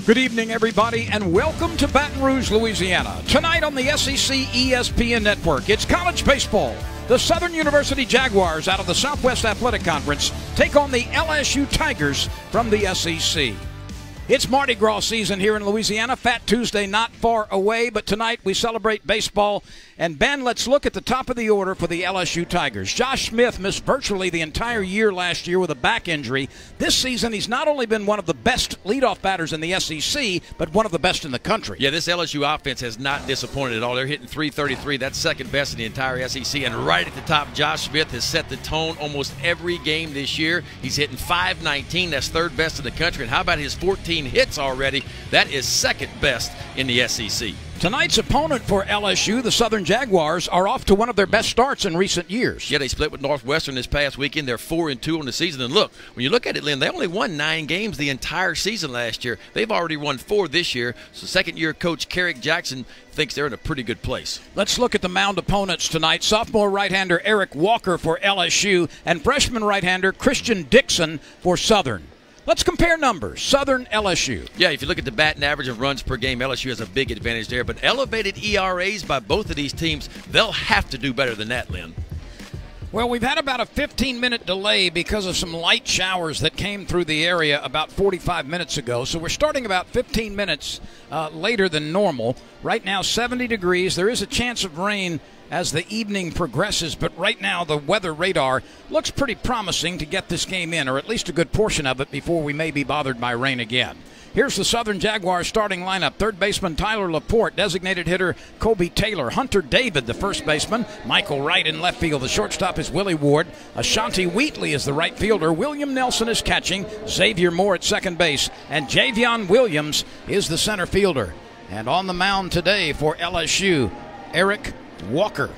Good evening, everybody, and welcome to Baton Rouge, Louisiana. Tonight on the SEC ESPN Network, it's college baseball. The Southern University Jaguars out of the Southwest Athletic Conference take on the LSU Tigers from the SEC. It's Mardi Gras season here in Louisiana. Fat Tuesday not far away, but tonight we celebrate baseball. And Ben, let's look at the top of the order for the LSU Tigers. Josh Smith missed virtually the entire year last year with a back injury. This season, he's not only been one of the best leadoff batters in the SEC, but one of the best in the country. Yeah, this LSU offense has not disappointed at all. They're hitting .333. That's second best in the entire SEC. And right at the top, Josh Smith has set the tone almost every game this year. He's hitting .519. That's third best in the country. And how about his 14 hits already? That is second best in the SEC. Tonight's opponent for LSU, the Southern Jaguars, are off to one of their best starts in recent years. Yeah, they split with Northwestern this past weekend. They're 4-2 on the season. And look, when you look at it, Lynn, they only won 9 games the entire season last year. They've already won 4 this year. So second-year coach Carrick Jackson thinks they're in a pretty good place. Let's look at the mound opponents tonight. Sophomore right-hander Eric Walker for LSU and freshman right-hander Christian Dixon for Southern. Let's compare numbers. Southern, LSU. Yeah, if you look at the batting average and runs per game, LSU has a big advantage there. But elevated ERAs by both of these teams, they'll have to do better than that, Lynn. Well, we've had about a 15-minute delay because of some light showers that came through the area about 45 minutes ago. So we're starting about 15 minutes later than normal. Right now, 70 degrees. There is a chance of rain as the evening progresses, but right now the weather radar looks pretty promising to get this game in, or at least a good portion of it, before we may be bothered by rain again. Here's the Southern Jaguars starting lineup. Third baseman Tyler Laporte, designated hitter Kobe Taylor, Hunter David the first baseman, Michael Wright in left field. The shortstop is Willie Ward. Ashanti Wheatley is the right fielder. William Nelson is catching. Xavier Moore at second base. And Javion Williams is the center fielder. And on the mound today for LSU, Eric Walker.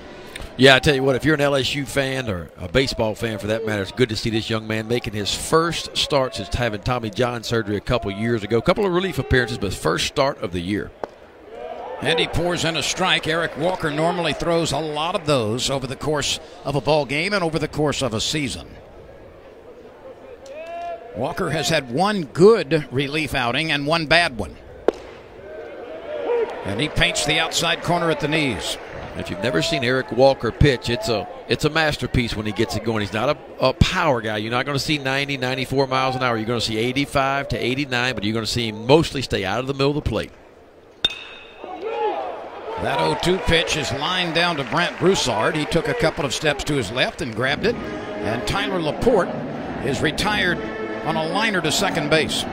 Yeah, I tell you what, if you're an LSU fan or a baseball fan for that matter, it's good to see this young man making his first start since having Tommy John surgery a couple years ago. A couple of relief appearances, but first start of the year. And he pours in a strike. Eric Walker normally throws a lot of those over the course of a ball game and over the course of a season. Walker has had one good relief outing and one bad one. And he paints the outside corner at the knees. If you've never seen Eric Walker pitch, it's a masterpiece when he gets it going. He's not a power guy. You're not going to see 90, 94 miles an hour. You're going to see 85 to 89, but you're going to see him mostly stay out of the middle of the plate. That 0-2 pitch is lined down to Brant Broussard. He took a couple of steps to his left and grabbed it. And Tyler Laporte is retired on a liner to second base.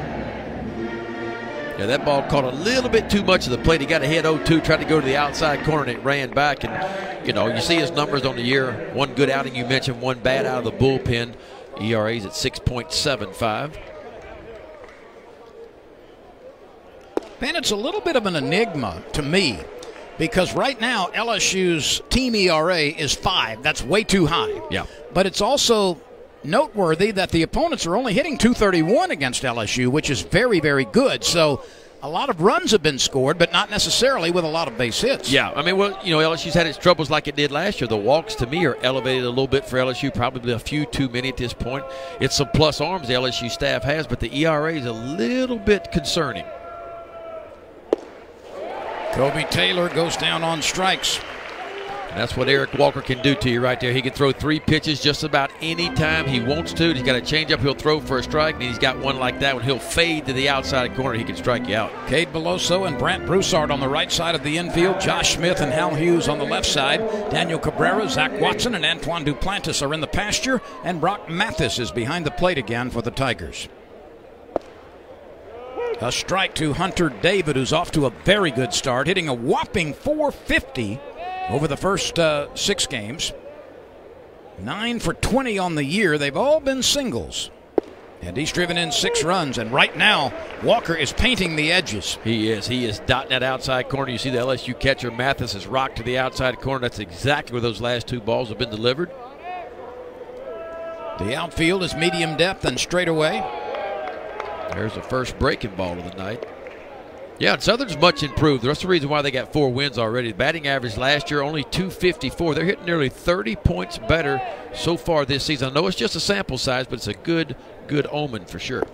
Yeah, that ball caught a little bit too much of the plate. He got a hit 0-2, tried to go to the outside corner, and it ran back. And, you know, you see his numbers on the year. One good outing, you mentioned, one bad out of the bullpen. ERA's at 6.75. Man, it's a little bit of an enigma to me because right now LSU's team ERA is 5. That's way too high. Yeah. But it's also noteworthy that the opponents are only hitting .231 against LSU, which is very, very good. So a lot of runs have been scored, but not necessarily with a lot of base hits. Yeah, I mean, well, you know, LSU's had its troubles like it did last year. The walks, to me, are elevated a little bit for LSU, probably a few too many at this point. It's some plus arms the LSU staff has, but the ERA is a little bit concerning. Kobe Taylor goes down on strikes. And that's what Eric Walker can do to you right there. He can throw 3 pitches just about any time he wants to. He's got a changeup he'll throw for a strike, and he's got one like that when he'll fade to the outside corner. He can strike you out. Cade Beloso and Brant Broussard on the right side of the infield. Josh Smith and Hal Hughes on the left side. Daniel Cabrera, Zach Watson, and Antoine Duplantis are in the pasture. And Brock Mathis is behind the plate again for the Tigers. A strike to Hunter David, who's off to a very good start, hitting a whopping .450 over the first 6 games. 9 for 20 on the year. They've all been singles. And he's driven in 6 runs. And right now, Walker is painting the edges. He is. He is dotting that outside corner. You see the LSU catcher Mathis has rocked to the outside corner. That's exactly where those last 2 balls have been delivered. The outfield is medium depth and straight away. There's the first breaking ball of the night. Yeah, and Southern's much improved. That's the reason why they got 4 wins already. The batting average last year only .254. They're hitting nearly 30 points better so far this season. I know it's just a sample size, but it's a good omen for sure.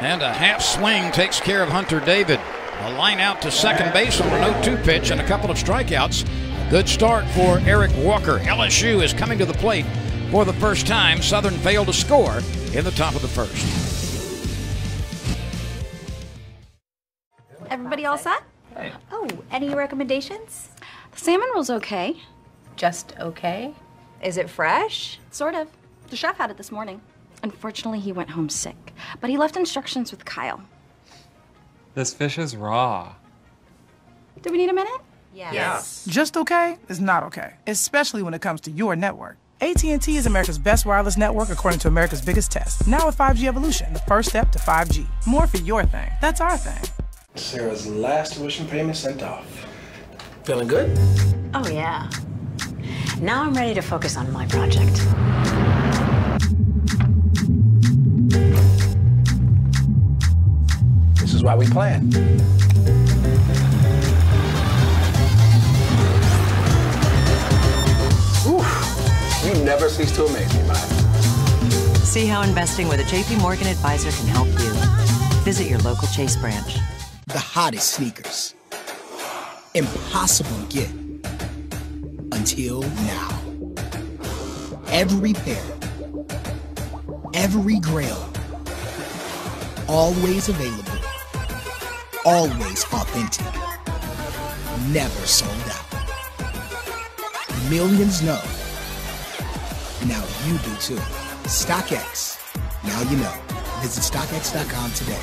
And a half swing takes care of Hunter David. A line out to second base on an 0-2 pitch and a couple of strikeouts. A good start for Eric Walker. LSU is coming to the plate for the first time. Southern failed to score in the top of the first. Everybody all set? Hey. Oh, any recommendations? The salmon roll's okay. Just okay. Is it fresh? Sort of. The chef had it this morning. Unfortunately, he went home sick, but he left instructions with Kyle. This fish is raw. Do we need a minute? Yes. Just okay is not okay, especially when it comes to your network. AT&T is America's best wireless network according to America's biggest test. Now with 5G Evolution, the first step to 5G. More for your thing. That's our thing. Sarah's last tuition payment sent off. Feeling good? Oh, yeah. Now I'm ready to focus on my project. This is why we plan. Oof. You never cease to amaze me, Mike. See how investing with a JP Morgan advisor can help you. Visit your local Chase branch. The hottest sneakers. Impossible to get. Until now. Every pair. Every grail. Always available. Always authentic. Never sold out. Millions know. Now you do too. StockX. Now you know. Visit StockX.com today.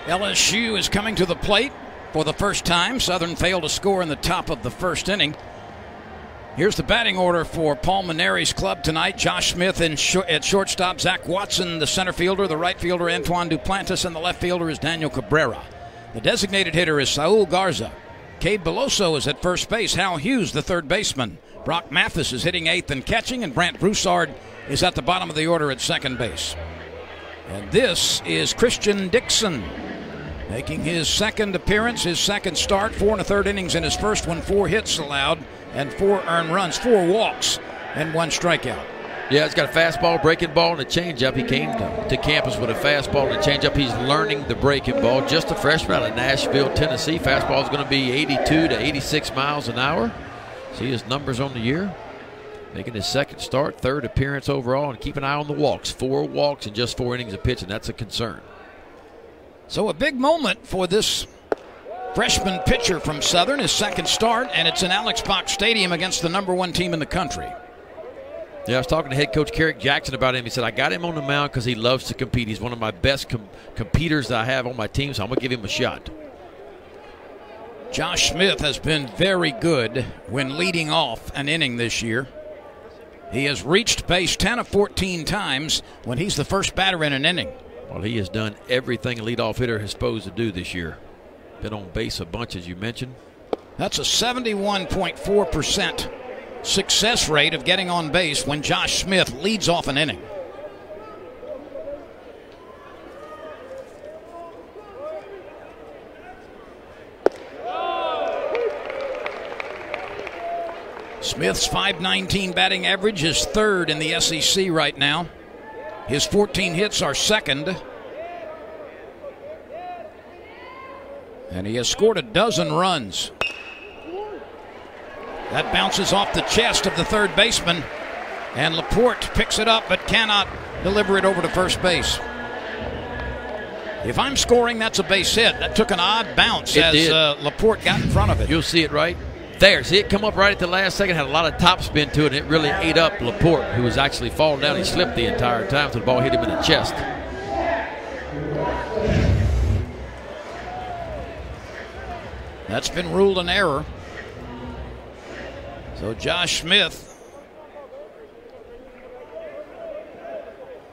LSU is coming to the plate for the first time. Southern failed to score in the top of the first inning. Here's the batting order for Paul Maneri's club tonight. Josh Smith at shortstop, Zach Watson, the center fielder, the right fielder, Antoine Duplantis, and the left fielder is Daniel Cabrera. The designated hitter is Saul Garza. Cade Beloso is at first base. Hal Hughes, the third baseman. Brock Mathis is hitting eighth and catching, and Brant Broussard is at the bottom of the order at second base. And this is Christian Dixon, making his second appearance, his second start, 4 1/3 innings in his first one, 4 hits allowed and 4 earned runs, 4 walks and 1 strikeout. Yeah, he's got a fastball, breaking ball, and a changeup. He came to campus with a fastball and a changeup. He's learning the breaking ball. Just a freshman out of Nashville, Tennessee. Fastball is going to be 82 to 86 miles an hour. See his numbers on the year. Making his second start, third appearance overall, and keep an eye on the walks. 4 walks in just 4 innings of pitching. That's a concern. So a big moment for this freshman pitcher from Southern, his second start, and it's in Alex Box Stadium against the #1 team in the country. Yeah, I was talking to head coach Carrick Jackson about him. He said, I got him on the mound because he loves to compete. He's one of my best competitors that I have on my team, so I'm going to give him a shot. Josh Smith has been very good when leading off an inning this year. He has reached base 10 of 14 times when he's the first batter in an inning. Well, he has done everything a leadoff hitter is supposed to do this year. Been on base a bunch, as you mentioned. That's a 71.4% success rate of getting on base when Josh Smith leads off an inning. Smith's .519 batting average is third in the SEC right now. His 14 hits are second. And he has scored a dozen runs. That bounces off the chest of the third baseman. And Laporte picks it up but cannot deliver it over to first base. If I'm scoring, that's a base hit. That took an odd bounce as Laporte got in front of it. You'll see it right there. See it come up right at the last second. Had a lot of top spin to it, and it really ate up Laporte, who was actually falling down. He slipped the entire time, so the ball hit him in the chest. That's been ruled an error. So Josh Smith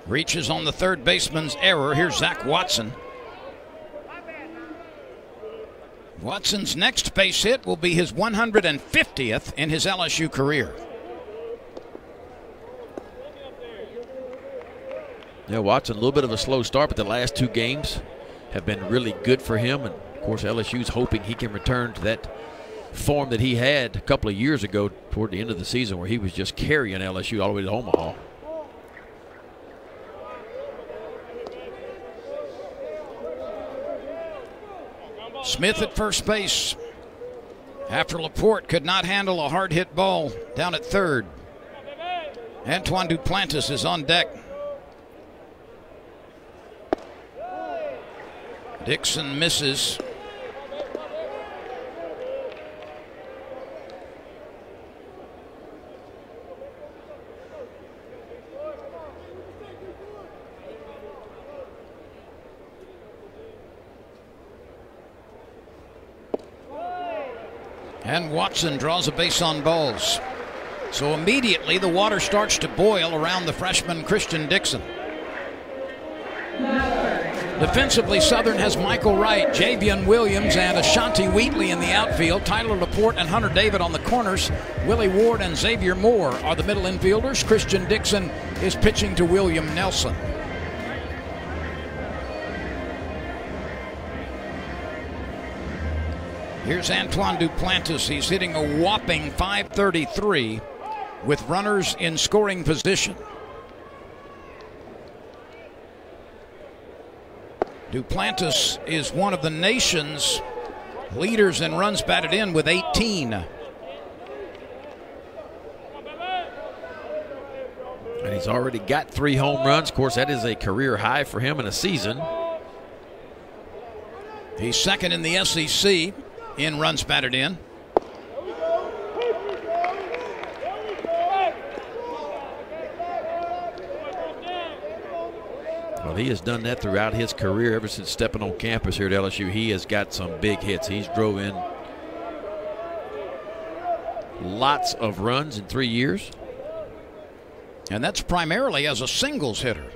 reaches on the third baseman's error. Here's Zach Watson. Watson's next base hit will be his 150th in his LSU career. Yeah, Watson, a little bit of a slow start, but the last 2 games have been really good for him. And, of course, LSU's hoping he can return to that form that he had a couple of years ago toward the end of the season where he was just carrying LSU all the way to Omaha. Smith at first base after Laporte could not handle a hard hit ball down at third. Antoine Duplantis is on deck. Dixon misses. And Watson draws a base on balls. So immediately the water starts to boil around the freshman Christian Dixon. Defensively, Southern has Michael Wright, Javion Williams, and Ashanti Wheatley in the outfield. Tyler Laporte and Hunter David on the corners. Willie Ward and Xavier Moore are the middle infielders. Christian Dixon is pitching to William Nelson. Here's Antoine Duplantis. He's hitting a whopping .533 with runners in scoring position. Duplantis is one of the nation's leaders in runs batted in with 18. And he's already got 3 home runs. Of course, that is a career high for him in a season. He's second in the SEC in runs batted in. Well, he has done that throughout his career ever since stepping on campus here at LSU. He has got some big hits. He's drove in lots of runs in 3 years. And that's primarily as a singles hitter.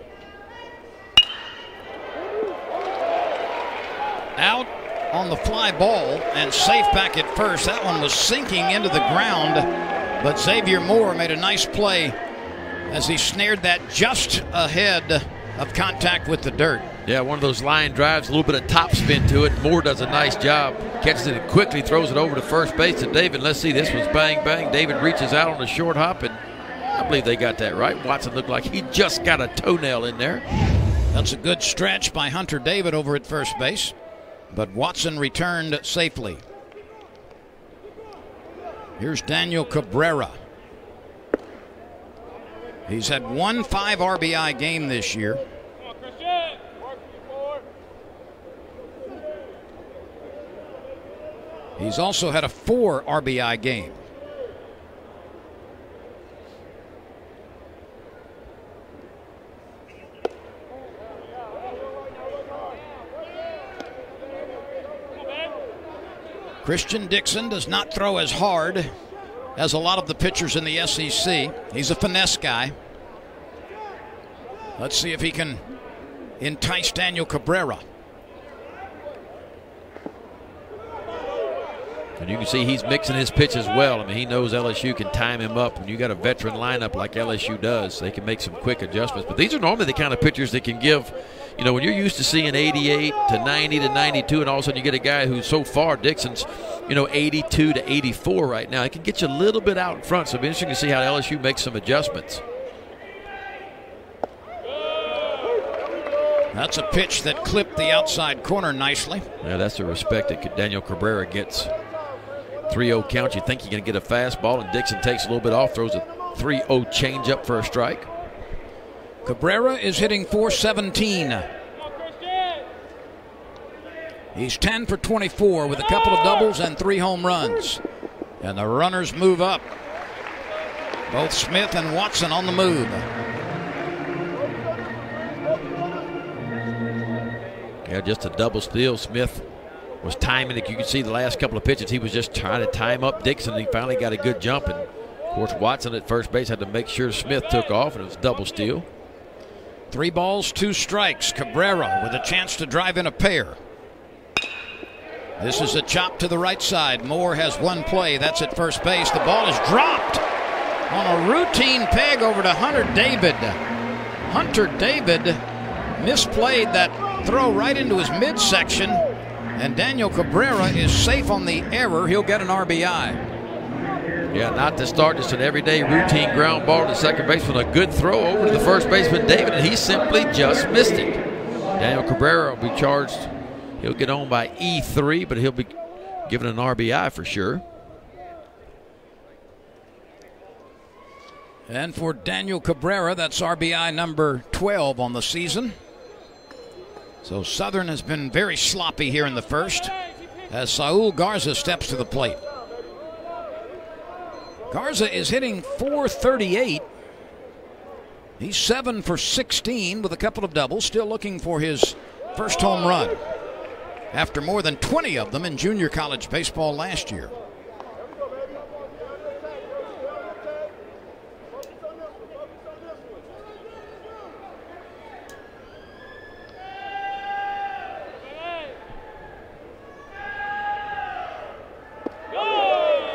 Out on the fly ball and safe back at first. That one was sinking into the ground, but Xavier Moore made a nice play as he snared that just ahead of contact with the dirt. Yeah, one of those line drives, a little bit of top spin to it. Moore does a nice job, catches it and quickly throws it over to first base to David. Let's see, this was bang, bang. David reaches out on the short hop, and I believe they got that right. Watson looked like he just got a toenail in there. That's a good stretch by Hunter David over at first base, but Watson returned safely. Here's Daniel Cabrera. He's had 1 5 RBI game this year. He's also had a 4 RBI game. Christian Dixon does not throw as hard as a lot of the pitchers in the SEC. He's a finesse guy. Let's see if he can entice Daniel Cabrera. And you can see he's mixing his pitch as well. I mean, he knows LSU can time him up. When you got a veteran lineup like LSU does, they can make some quick adjustments. But these are normally the kind of pitchers that can give, you know, when you're used to seeing 88 to 90 to 92, and all of a sudden you get a guy who's so far, Dixon's, you know, 82 to 84 right now. It can get you a little bit out in front. So it'll be interesting to see how LSU makes some adjustments. That's a pitch that clipped the outside corner nicely. Yeah, that's the respect that Daniel Cabrera gets. 3-0 count. You think you're going to get a fastball, and Dixon takes a little bit off, throws a 3-0 changeup for a strike. Cabrera is hitting .417. He's 10 for 24 with a couple of doubles and 3 home runs. And the runners move up. Both Smith and Watson on the move. Yeah, just a double steal. Smith was timing it. You can see the last couple of pitches, he was just trying to time up Dixon. He finally got a good jump. And, of course, Watson at first base had to make sure Smith took off, and it was double steal. 3 balls, 2 strikes. Cabrera with a chance to drive in a pair. This is a chop to the right side. Moore has 1 play. That's at first base. The ball is dropped on a routine peg over to Hunter David. Hunter David misplayed that throw right into his midsection, and Daniel Cabrera is safe on the error. He'll get an RBI. Yeah, not to start, just an everyday routine ground ball to second base with a good throw over to the first baseman David, and he simply just missed it. Daniel Cabrera will be charged He'll get on by E3, but he'll be given an RBI for sure. And for Daniel Cabrera, that's RBI number 12 on the season. So Southern has been very sloppy here in the first as Saul Garza steps to the plate. Garza is hitting .438. He's 7 for 16 with a couple of doubles, still looking for his first home run after more than 20 of them in junior college baseball last year.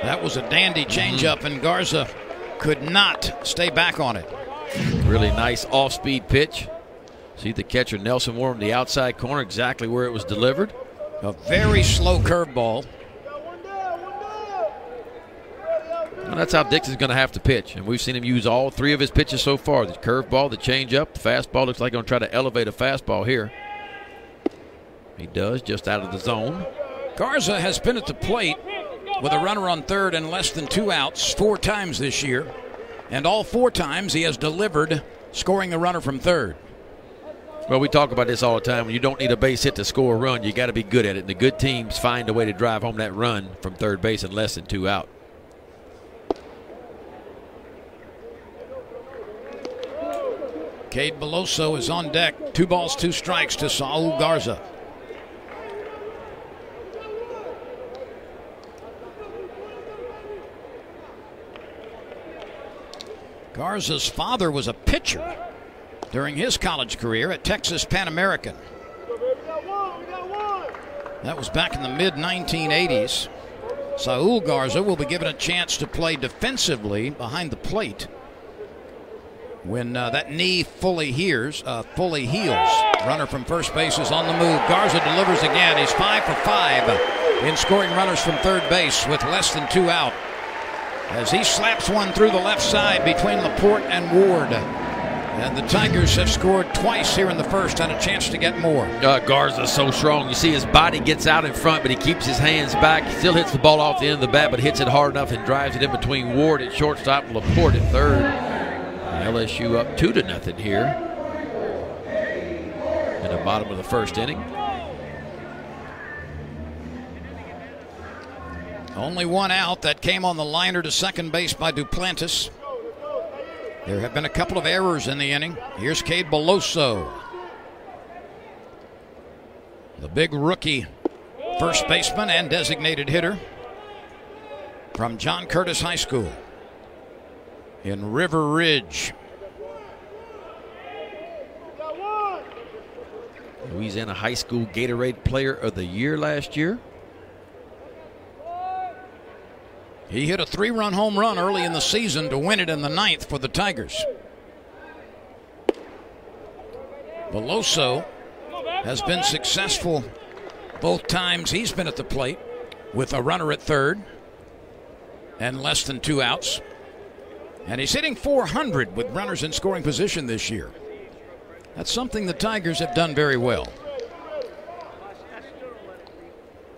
That was a dandy changeup, and Garza could not stay back on it. Really nice off-speed pitch. See the catcher Nelson Moore in the outside corner, exactly where it was delivered. A very slow curveball. Well, that's how Dixon's going to have to pitch, and we've seen him use all three of his pitches so far. The curveball, the changeup, the fastball. Looks like he's going to try to elevate a fastball here. He does, just out of the zone. Garza has been at the plate with a runner on third and less than 2 outs 4 times this year. And all 4 times he has delivered, scoring the runner from third. Well, we talk about this all the time. When you don't need a base hit to score a run, you got to be good at it. And the good teams find a way to drive home that run from third base in less than 2 out. Cade Beloso is on deck. 2 balls, 2 strikes to Saul Garza. Garza's father was a pitcher during his college career at Texas Pan American. That was back in the mid-1980s. Saul Garza will be given a chance to play defensively behind the plate when that knee fully heals. Runner from first base is on the move. Garza delivers again. He's 5 for 5 in scoring runners from third base with less than 2 out, as he slaps one through the left side between Laporte and Ward. And the Tigers have scored twice here in the first, and a chance to get more. Garza's so strong. You see his body gets out in front, but he keeps his hands back. He still hits the ball off the end of the bat, but hits it hard enough and drives it in between Ward at shortstop and Laporte at third. And LSU up 2-0 here in the bottom of the first inning. Only 1 out. That came on the liner to second base by Duplantis. There have been a couple of errors in the inning. Here's Cade Beloso, the big rookie first baseman and designated hitter from John Curtis High School in River Ridge. Louisiana High School Gatorade Player of the Year last year. He hit a 3-run home run early in the season to win it in the 9th for the Tigers. Beloso has been successful both times he's been at the plate with a runner at third and less than 2 outs. And he's hitting .400 with runners in scoring position this year. That's something the Tigers have done very well.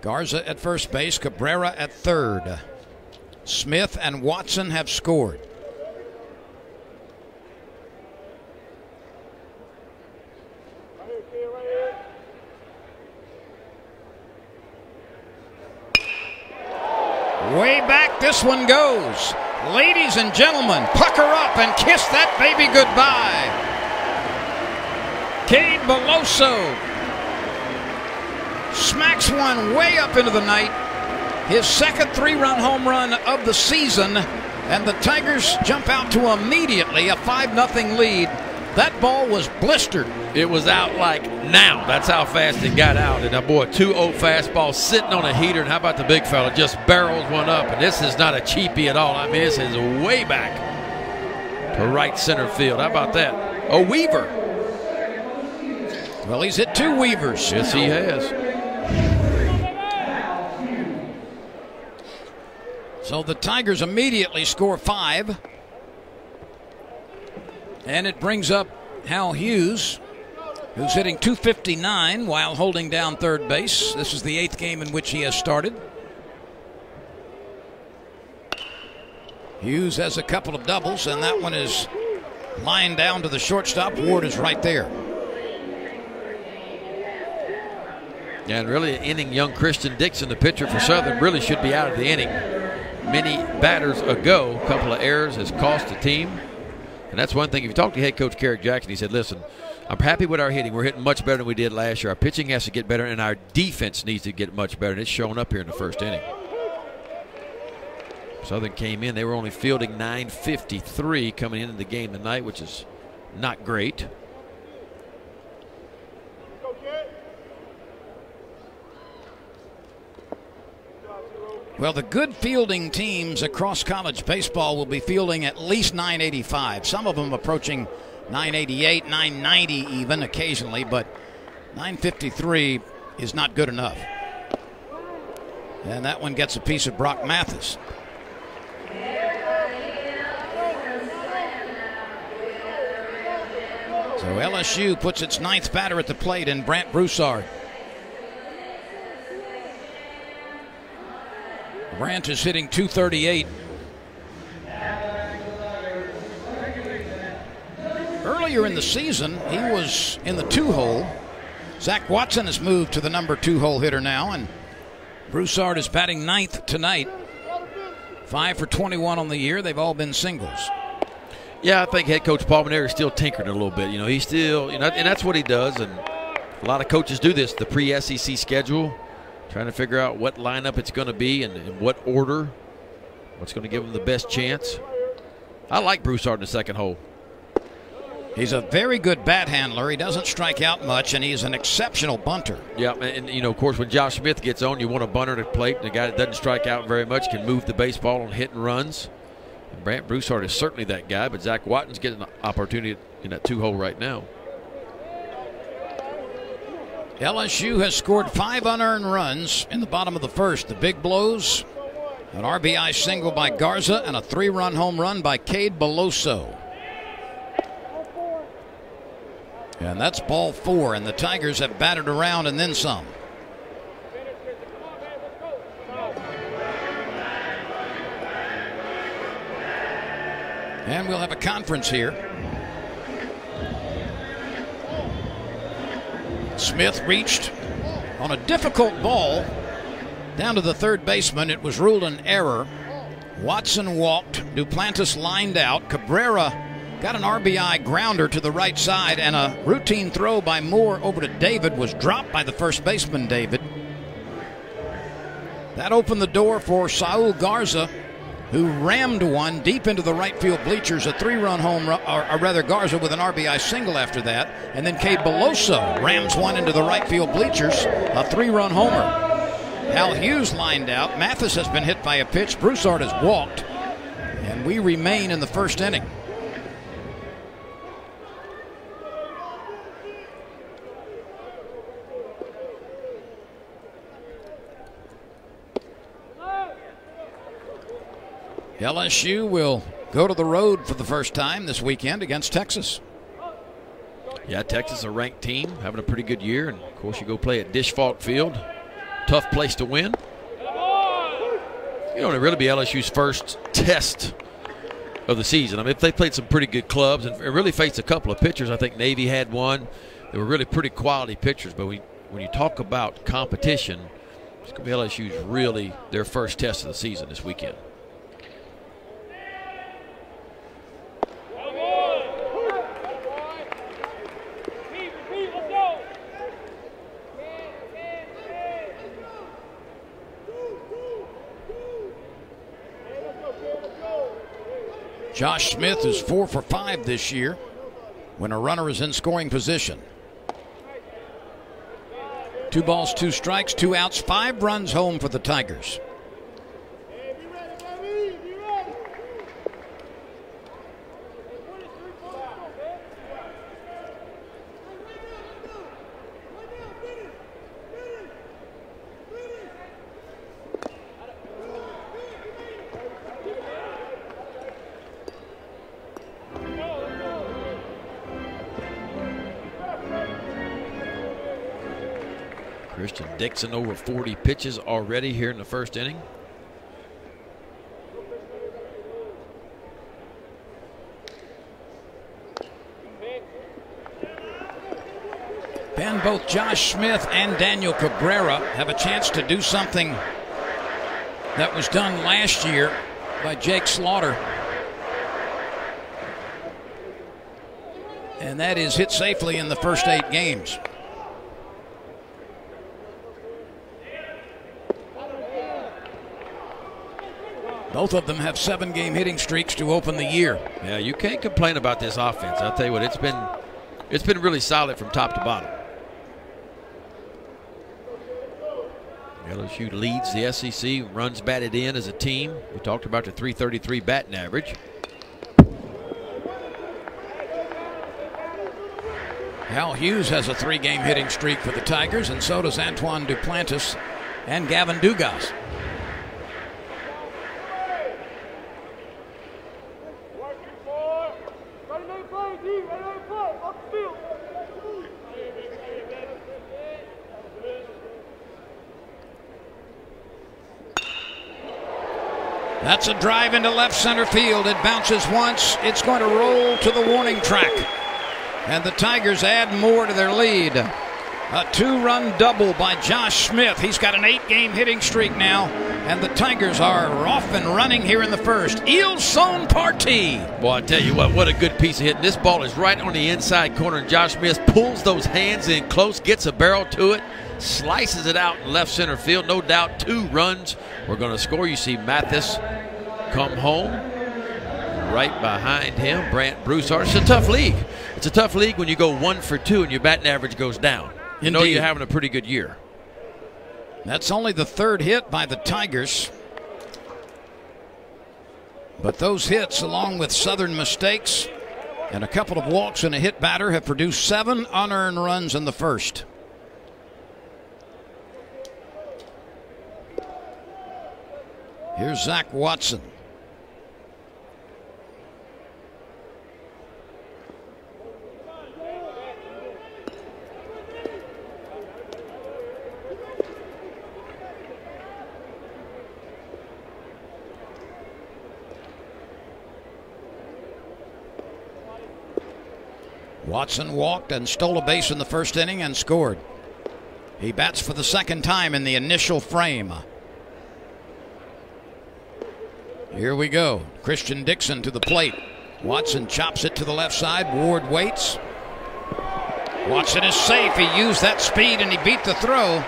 Garza at first base, Cabrera at third. Smith and Watson have scored. Way back this one goes. Ladies and gentlemen, pucker up and kiss that baby goodbye. Cade Beloso smacks one way up into the night. His second 3-run home run of the season, and the Tigers jump out to immediately a 5-0 lead. That ball was blistered. It was out like now. That's how fast it got out. And boy, a 2-0 fastball sitting on a heater. And how about the big fella? Just barrels one up. And this is not a cheapie at all. I mean, this is way back to right center field. How about that? A Weaver. Well, he's hit 2 Weavers. Yes, he has. So the Tigers immediately score 5. And it brings up Hal Hughes, who's hitting .259 while holding down third base. This is the 8th game in which he has started. Hughes has a couple of doubles, and that one is lined down to the shortstop. Ward is right there. Yeah, and really inning young Christian Dixon, the pitcher for Southern, really should be out of the inning many batters ago. A couple of errors has cost the team. And that's one thing. If you talk to head coach Carrick Jackson, he said, listen, I'm happy with our hitting. We're hitting much better than we did last year. Our pitching has to get better, and our defense needs to get much better. And it's showing up here in the first inning. Southern came in. They were only fielding .953 coming into the game tonight, which is not great. Well, the good fielding teams across college baseball will be fielding at least .985. Some of them approaching .988, .990 even occasionally, but .953 is not good enough. And that one gets a piece of Brock Mathis. So LSU puts its 9th batter at the plate in Brant Broussard. Brant is hitting .238. Earlier in the season, he was in the 2-hole. Zach Watson has moved to the number 2-hole hitter now, and Broussard is batting 9th tonight. 5 for 21 on the year. They've all been singles. Yeah, I think head coach Paul Maneri is still tinkering a little bit. You know, he's still, and that's what he does. And a lot of coaches do this, the pre-SEC schedule, trying to figure out what lineup it's going to be and in what order, what's going to give them the best chance. I like Broussard in the second hole. He's a very good bat handler. He doesn't strike out much, and he's an exceptional bunter. Yeah, and you know, of course, when Josh Smith gets on, you want a bunter to plate, and a guy that doesn't strike out very much can move the baseball on hit and runs. And Brant Broussard is certainly that guy, but Zach Watton's getting an opportunity in that 2-hole right now. LSU has scored 5 unearned runs in the bottom of the first. The big blows, an RBI single by Garza, and a 3-run home run by Cade Beloso. And that's ball 4, and the Tigers have batted around and then some. And we'll have a conference here. Smith reached on a difficult ball down to the third baseman. It was ruled an error. Watson walked. Duplantis lined out. Cabrera got an RBI grounder to the right side, and a routine throw by Moore over to David was dropped by the first baseman, David. That opened the door for Saul Garza, who rammed one deep into the right field bleachers, a 3-run home run, or rather Garza with an RBI single after that, and then Cade Beloso rams one into the right field bleachers, a 3-run homer. Hal Hughes lined out. Mathis has been hit by a pitch. Broussard has walked, and we remain in the first inning. LSU will go to the road for the first time this weekend against Texas. Yeah, Texas is a ranked team, having a pretty good year. And, of course, you go play at Dish Falk Field. Tough place to win. You know, it'll really be LSU's first test of the season. I mean, they played some pretty good clubs and really faced a couple of pitchers. I think Navy had one. They were really pretty quality pitchers. But when you talk about competition, it's going to be LSU's really their first test of the season this weekend. Josh Smith is 4 for 5 this year when a runner is in scoring position. 2 balls, 2 strikes, 2 outs, 5 runs home for the Tigers. Christian Dixon over 40 pitches already here in the first inning. And both Josh Smith and Daniel Cabrera have a chance to do something that was done last year by Jake Slaughter. And that is hit safely in the first 8 games. Both of them have 7-game hitting streaks to open the year. Yeah, you can't complain about this offense. I'll tell you what, it's been really solid from top to bottom. LSU leads the SEC, runs batted in as a team. We talked about the .333 batting average. Hal Hughes has a 3-game hitting streak for the Tigers, and so does Antoine Duplantis and Gavin Dugas. That's a drive into left center field. It bounces once. It's going to roll to the warning track. And the Tigers add more to their lead. A 2-run double by Josh Smith. He's got an 8-game hitting streak now. And the Tigers are off and running here in the first. Il son parti. Boy, I tell you what a good piece of hitting. This ball is right on the inside corner. And Josh Smith pulls those hands in close, gets a barrel to it, slices it out in left center field. No doubt 2 runs. We're going to score. You see Mathis come home. Right behind him, Brant Broussard. It's a tough league. It's a tough league when you go 1 for 2 and your batting average goes down. You know you're having a pretty good year. That's only the 3rd hit by the Tigers. But those hits, along with Southern mistakes and a couple of walks and a hit batter, have produced 7 unearned runs in the first. Here's Zach Watson. Watson walked and stole a base in the first inning and scored. He bats for the 2nd time in the initial frame. Here we go. Christian Dixon to the plate. Watson chops it to the left side. Ward waits. Watson is safe. He used that speed and he beat the throw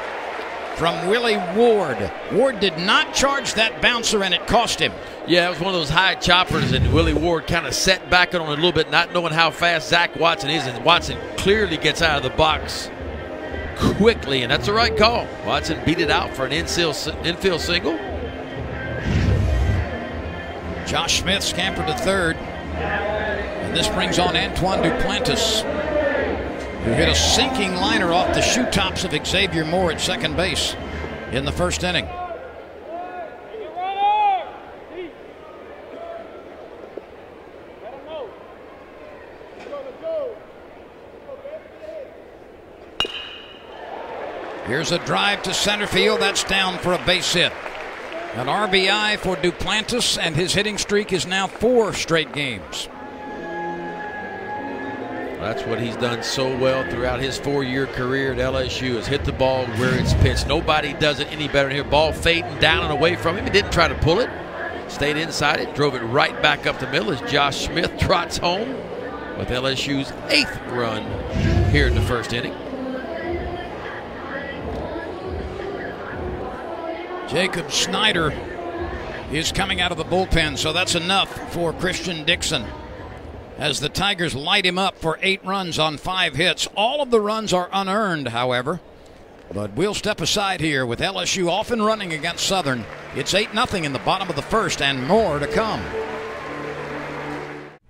from Willie Ward. Ward did not charge that bouncer and it cost him. Yeah, it was one of those high choppers, and Willie Ward kind of set back on it a little bit, not knowing how fast Zach Watson is, and Watson clearly gets out of the box quickly, and that's the right call. Watson beat it out for an infield single. Josh Smith scampered to 3rd, and this brings on Antoine Duplantis, who hit a sinking liner off the shoe tops of Xavier Moore at 2nd base in the first inning. Here's a drive to center field. That's down for a base hit. An RBI for Duplantis, and his hitting streak is now 4 straight games. That's what he's done so well throughout his 4-year career at LSU, is hit the ball where it's pitched. Nobody does it any better here. Ball fading down and away from him. He didn't try to pull it. Stayed inside it, drove it right back up the middle as Josh Smith trots home with LSU's 8th run here in the first inning. Jacob Snyder is coming out of the bullpen, so that's enough for Christian Dixon as the Tigers light him up for 8 runs on 5 hits. All of the runs are unearned, however, but we'll step aside here with LSU off and running against Southern. It's 8-0 in the bottom of the first, and more to come.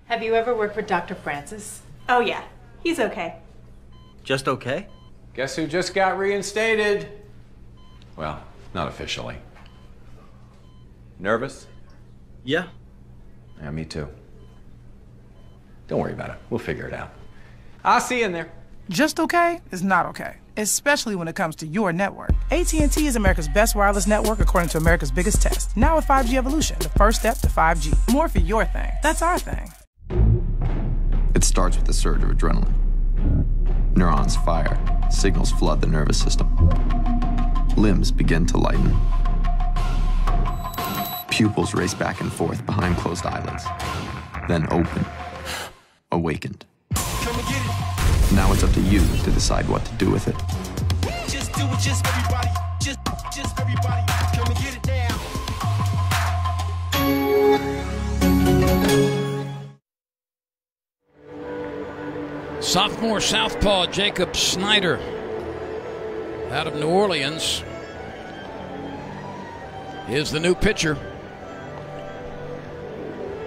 Have you ever worked with Dr. Francis? Oh yeah, he's okay. Just okay? Guess who just got reinstated? Well, not officially. Nervous? Yeah. Yeah, me too. Don't worry about it. We'll figure it out. I'll see you in there. Just okay is not okay, especially when it comes to your network. AT&T is America's best wireless network according to America's biggest test. Now with 5G Evolution, the first step to 5G. More for your thing. That's our thing. It starts with a surge of adrenaline. Neurons fire, signals flood the nervous system. Limbs begin to lighten. Pupils race back and forth behind closed eyelids. Then open. Awakened. Now it's up to you to decide what to do with it. Just do it, just everybody. Just everybody. Come and get it now. Sophomore southpaw Jacob Snyder out of New Orleans is the new pitcher.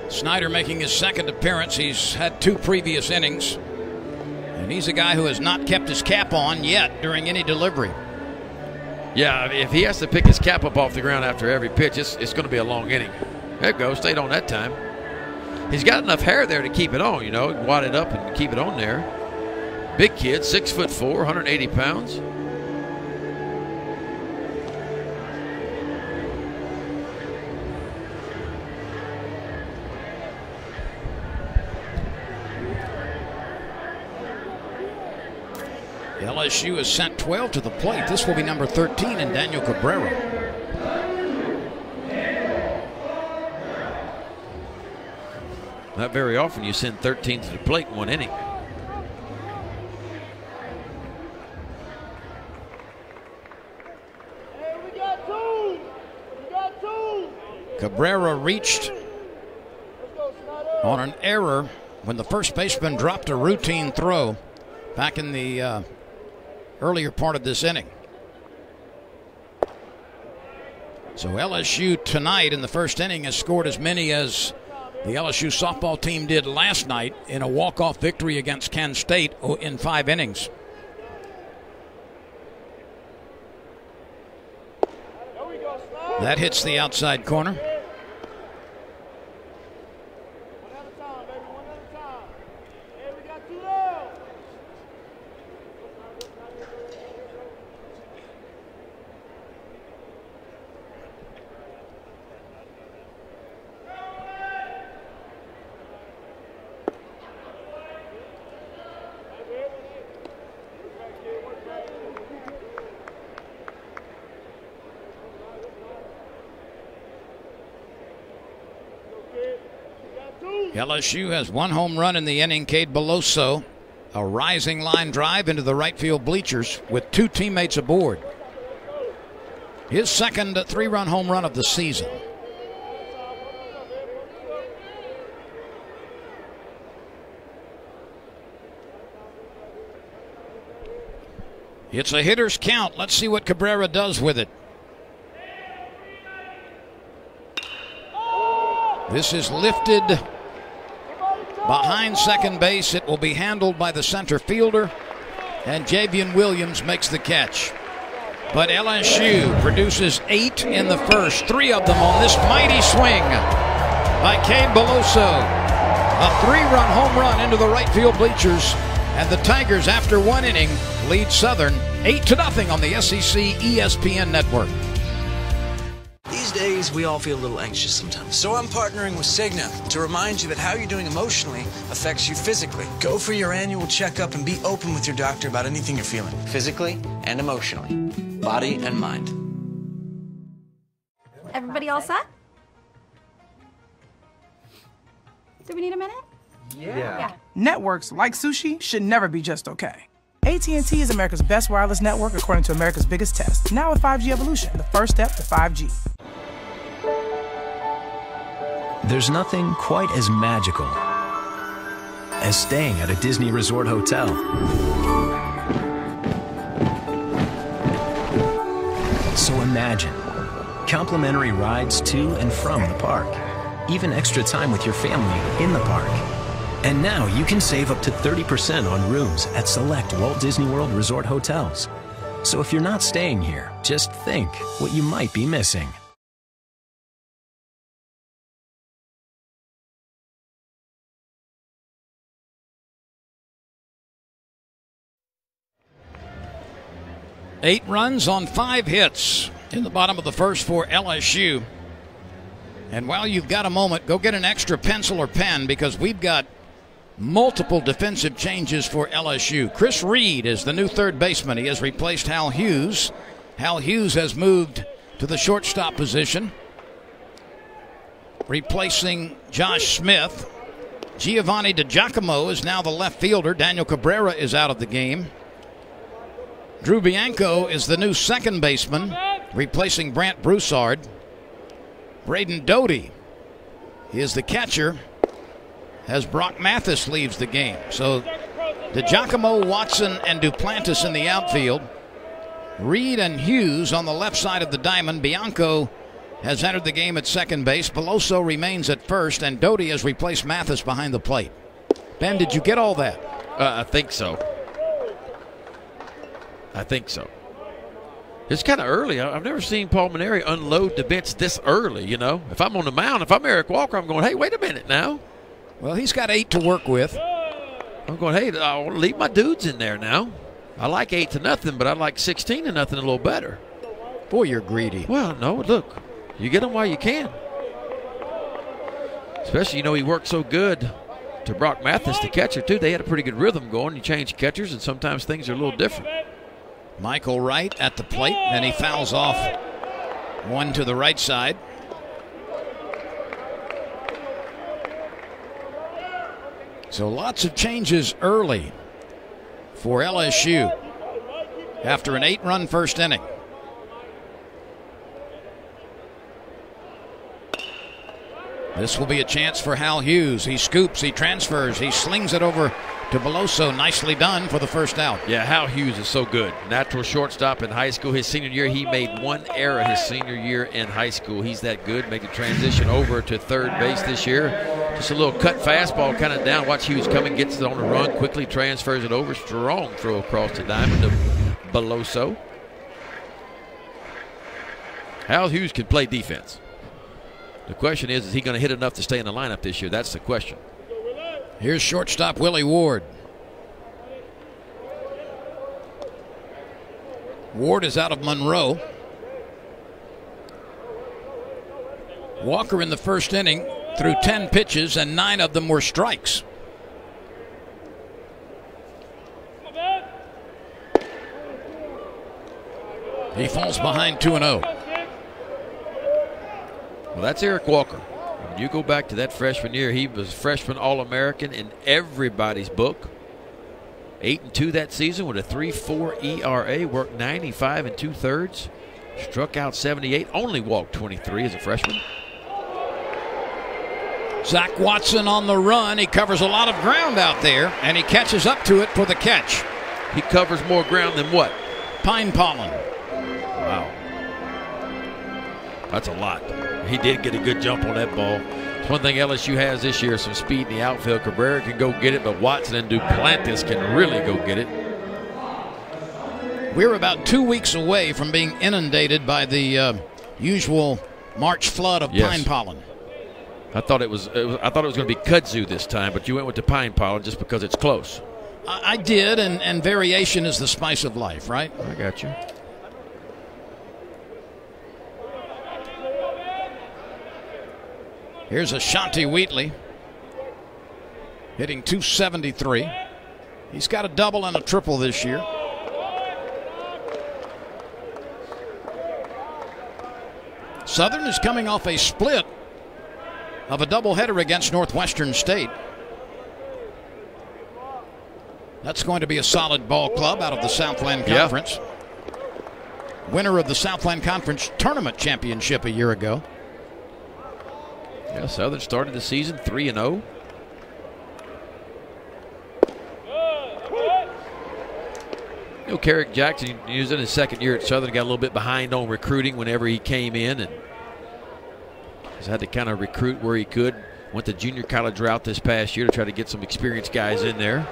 Snyder making his second appearance. He's had 2 previous innings. And he's a guy who has not kept his cap on yet during any delivery. Yeah, if he has to pick his cap up off the ground after every pitch, it's going to be a long inning. There it goes. Stayed on that time. He's got enough hair there to keep it on, you know, wad it up and keep it on there. Big kid, 6'4", 180 pounds. LSU has sent 12 to the plate. This will be number 13 in Daniel Cabrera. Not very often you send 13 to the plate in one inning. Cabrera reached on an error when the first baseman dropped a routine throw back in the earlier part of this inning. So LSU tonight in the first inning has scored as many as the LSU softball team did last night in a walk-off victory against Kent State in 5 innings. That hits the outside corner. LSU has 1 home run in the inning. Cade Beloso, a rising line drive into the right field bleachers with 2 teammates aboard. His second 3-run home run of the season. It's a hitter's count. Let's see what Cabrera does with it. This is lifted behind second base. It will be handled by the center fielder, and Javian Williams makes the catch. But LSU produces 8 in the first, 3 of them on this mighty swing by Cade Beloso. A 3-run home run into the right field bleachers, and the Tigers, after 1 inning, lead Southern 8-0 on the SEC ESPN network. These days, we all feel a little anxious sometimes. So I'm partnering with Cigna to remind you that how you're doing emotionally affects you physically. Go for your annual checkup and be open with your doctor about anything you're feeling, physically and emotionally, body and mind. Everybody all set? Do we need a minute? Yeah. Networks like sushi should never be just okay. AT&T is America's best wireless network according to America's biggest test. Now with 5G Evolution, the first step to 5G. There's nothing quite as magical as staying at a Disney Resort hotel. So imagine complimentary rides to and from the park, even extra time with your family in the park. And now you can save up to 30% on rooms at select Walt Disney World Resort hotels. So if you're not staying here, just think what you might be missing. 8 runs on 5 hits in the bottom of the first for LSU. And while you've got a moment, go get an extra pencil or pen because we've got multiple defensive changes for LSU. Chris Reed is the new third baseman. He has replaced Hal Hughes. Hal Hughes has moved to the shortstop position, replacing Josh Smith. Giovanni DiGiacomo is now the left fielder. Daniel Cabrera is out of the game. Drew Bianco is the new second baseman, replacing Brant Broussard. Braden Doty is the catcher as Brock Mathis leaves the game. So DiGiacomo, Watson, and Duplantis in the outfield. Reed and Hughes on the left side of the diamond. Bianco has entered the game at second base. Beloso remains at first, and Doty has replaced Mathis behind the plate. Ben, did you get all that? I think so. I think so. It's kind of early. I've never seen Paul Mainieri unload the bench this early, you know. If I'm on the mound, if I'm Eric Walker, I'm going, hey, wait a minute now. Well, he's got 8 to work with. I'm going, hey, I want to leave my dudes in there now. I like 8-0, but I like 16-0 a little better. Boy, you're greedy. Well, no, look, you get them while you can. Especially, you know, he worked so good to Brock Mathis, the catcher, too. They had a pretty good rhythm going. You change catchers, and sometimes things are a little different. Michael Wright at the plate, and he fouls off one to the right side. So lots of changes early for LSU after an 8-run first inning. This will be a chance for Hal Hughes. He scoops, he transfers, he slings it over to Beloso. Nicely done for the first out. Yeah, Hal Hughes is so good. Natural shortstop in high school. His senior year, he made 1 error his senior year in high school. He's that good. Make the transition over to third base this year. Just a little cut fastball kind of down. Watch Hughes coming, gets it on the run, quickly transfers it over. Strong throw across the diamond to Beloso. Hal Hughes can play defense. The question is he going to hit enough to stay in the lineup this year? That's the question. Here's shortstop Willie Ward. Ward is out of Monroe. Walker in the first inning threw 10 pitches, and 9 of them were strikes. He falls behind 2-0. Well, that's Eric Walker. When you go back to that freshman year, he was freshman All-American in everybody's book. 8-2 that season with a 3.4 ERA, worked 95 2/3, struck out 78, only walked 23 as a freshman. Zach Watson on the run. He covers a lot of ground out there, and he catches up to it for the catch. He covers more ground than what? Pine pollen. Wow. That's a lot. He did get a good jump on that ball. It's one thing LSU has this year, some speed in the outfield. Cabrera can go get it, but Watson and Duplantis can really go get it. We're about 2 weeks away from being inundated by the usual March flood of pine pollen. I thought it was going to be kudzu this time, but you went with the pine pollen just because it's close. I did, and variation is the spice of life, right? I got you. Here's Ashanti Wheatley hitting .273. He's got a double and a triple this year. Southern is coming off a split of a doubleheader against Northwestern State. That's going to be a solid ball club out of the Southland Conference. Winner of the Southland Conference Tournament Championship a year ago. Yeah, Southern started the season 3-0. You know, Carrick Jackson, he was in his second year at Southern, got a little bit behind on recruiting whenever he came in, and he's had to kind of recruit where he could. Went the junior college route this past year to try to get some experienced guys in there.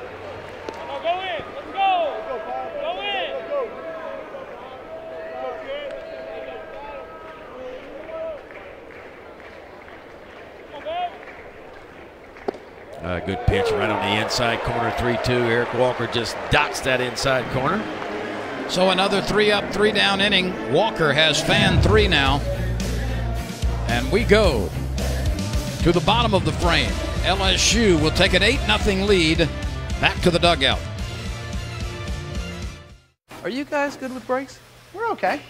Good pitch right on the inside corner, 3-2. Eric Walker just dots that inside corner. So another 3-up, 3-down inning. Walker has fan 3 now. And we go to the bottom of the frame. LSU will take an 8-0 lead back to the dugout. Are you guys good with brakes? We're okay.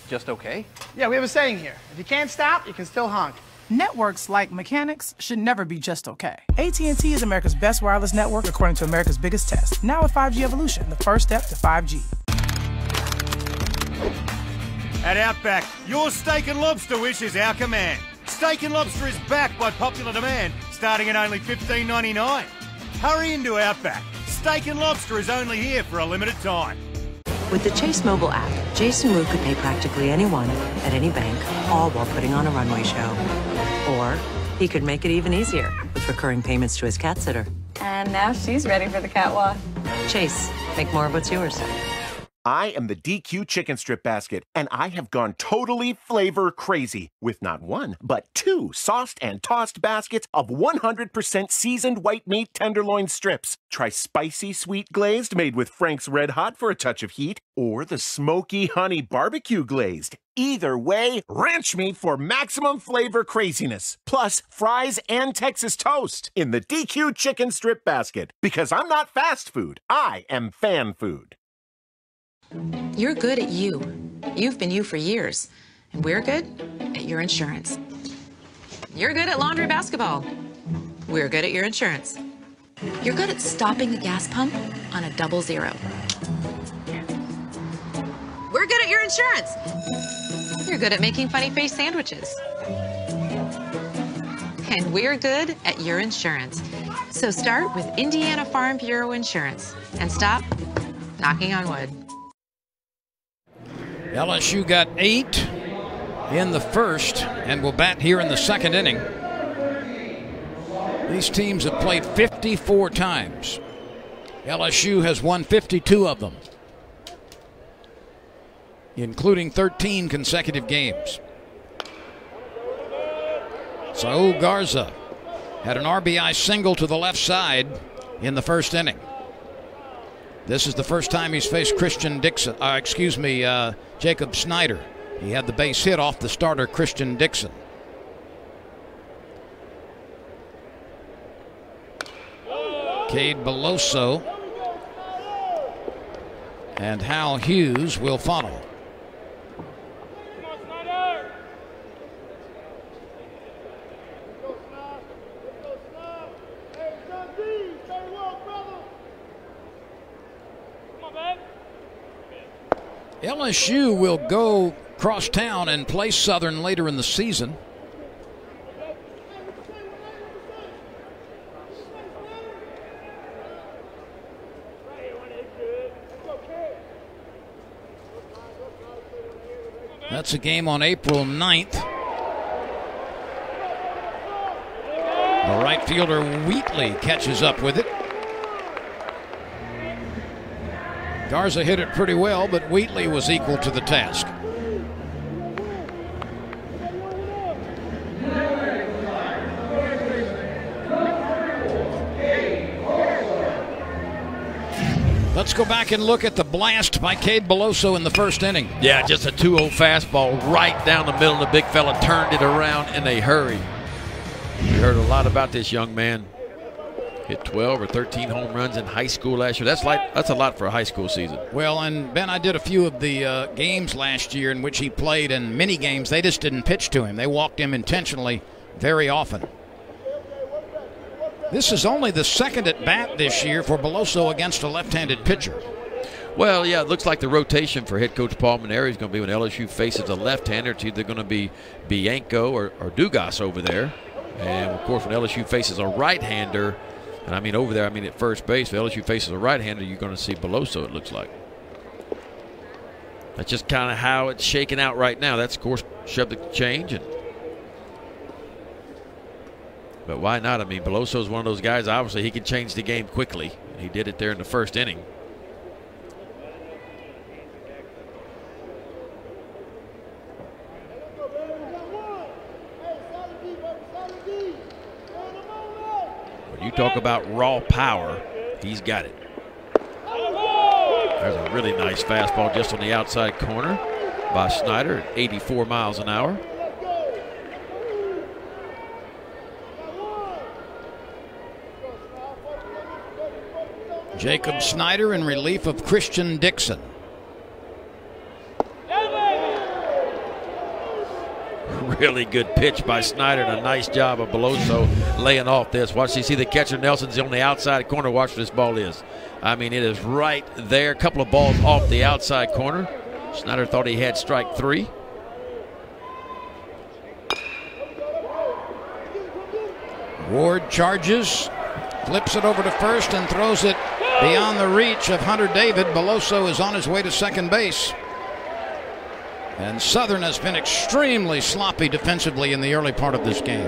Just okay? Yeah, we have a saying here. If you can't stop, you can still honk. Networks like mechanics should never be just okay. AT&T is America's best wireless network according to America's biggest test. Now with 5G evolution, the first step to 5G. At Outback, your steak and lobster wish is our command. Steak and lobster is back by popular demand, starting at only $15.99. Hurry into Outback. Steak and lobster is only here for a limited time. With the Chase mobile app, Jason Wu could pay practically anyone at any bank, all while putting on a runway show. Or he could make it even easier with recurring payments to his cat sitter. And now she's ready for the catwalk. Chase, make more of what's yours. I am the DQ chicken strip basket, and I have gone totally flavor crazy with not one, but 2 sauced and tossed baskets of 100% seasoned white meat tenderloin strips. Try spicy sweet glazed made with Frank's Red Hot for a touch of heat, or the smoky honey barbecue glazed. Either way, ranch meat for maximum flavor craziness. Plus, fries and Texas toast in the DQ chicken strip basket. Because I'm not fast food, I am fan food. You're good at you. You've been you for years. And we're good at your insurance. You're good at laundry basketball. We're good at your insurance. You're good at stopping the gas pump on a 00. We're good at your insurance. You're good at making funny face sandwiches. And we're good at your insurance. So start with Indiana Farm Bureau Insurance and stop knocking on wood. LSU got 8 in the first and will bat here in the second inning. These teams have played 54 times. LSU has won 52 of them, including 13 consecutive games. Saul Garza had an RBI single to the left side in the first inning. This is the first time he's faced Jacob Snyder. He had the base hit off the starter, Christian Dixon. Cade Beloso and Hal Hughes will follow. LSU will go cross town and play Southern later in the season. That's a game on April 9th. The right fielder Wheatley catches up with it. Garza hit it pretty well, but Wheatley was equal to the task. Let's go back and look at the blast by Cade Beloso in the first inning. Yeah, just a 2-0 fastball right down the middle. The big fella turned it around in a hurry. We heard a lot about this young man. Hit 12 or 13 home runs in high school last year. That's a lot for a high school season. Well, and Ben, I did a few of the games last year in which he played, and many games they just didn't pitch to him. They walked him intentionally very often. This is only the second at bat this year for Beloso against a left-handed pitcher. Well, yeah, it looks like the rotation for head coach Paul Maneri is going to be when LSU faces a left-hander. It's either going to be Bianco or Dugas over there. And, of course, when LSU faces a right-hander, and I mean over there, I mean at first base, if LSU faces a right-hander, you're going to see Beloso, it looks like. That's just kind of how it's shaking out right now. That's, of course, subject to change. But why not? I mean, Beloso is one of those guys, obviously, he can change the game quickly. He did it there in the first inning. When you talk about raw power, he's got it. There's a really nice fastball just on the outside corner by Snyder at 84 miles an hour. Jacob Snyder in relief of Christian Dixon. Really good pitch by Snyder and a nice job of Beloso laying off this. Watch, you see the catcher Nelson's on the outside corner. Watch where this ball is. I mean, it is right there. A couple of balls off the outside corner. Snyder thought he had strike 3. Ward charges, flips it over to first and throws it beyond the reach of Hunter David. Beloso is on his way to second base. And Southern has been extremely sloppy defensively in the early part of this game.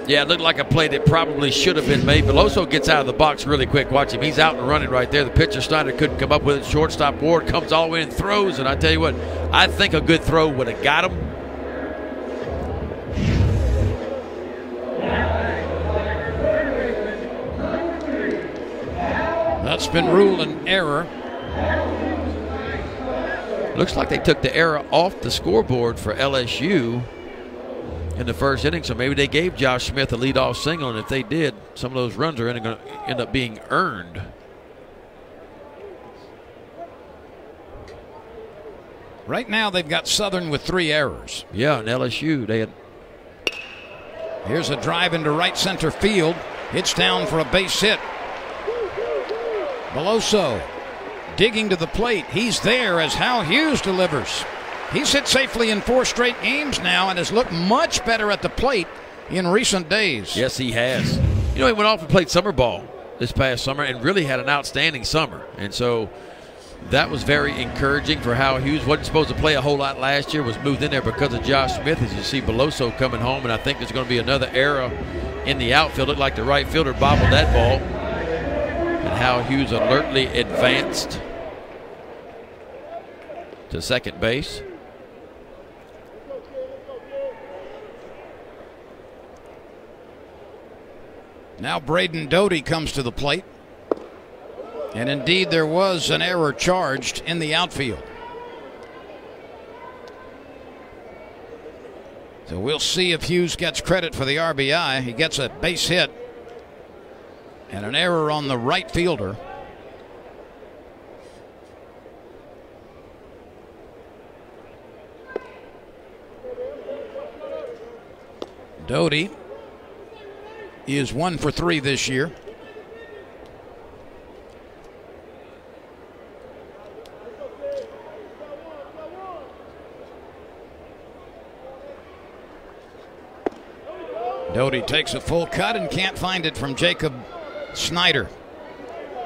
Yeah, it looked like a play that probably should have been made. Beloso gets out of the box really quick. Watch him. He's out and running right there. The pitcher Snyder couldn't come up with it. Shortstop Ward comes all the way and throws. And I tell you what, I think a good throw would have got him. That's been ruled an error. Looks like they took the error off the scoreboard for LSU in the first inning, so maybe they gave Josh Smith a leadoff single, and if they did, some of those runs are going to end up being earned. Right now they've got Southern with 3 errors. Yeah, and LSU, they had. Here's a drive into right center field. Hits down for a base hit. Beloso digging to the plate. He's there as Hal Hughes delivers. He's hit safely in 4 straight games now and has looked much better at the plate in recent days. Yes, he has. You know, he went off and played summer ball this past summer and really had an outstanding summer. And so that was very encouraging for Hal Hughes. Wasn't supposed to play a whole lot last year, was moved in there because of Josh Smith. As you see Beloso coming home, and I think there's going to be another error in the outfield. Looked like the right fielder bobbled that ball. And Hal Hughes alertly advanced to second base. Now Braden Doty comes to the plate. And indeed there was an error charged in the outfield. So we'll see if Hughes gets credit for the RBI. He gets a base hit and an error on the right fielder. Doty is 1 for 3 this year. Doty takes a full cut and can't find it from Jacob Snyder.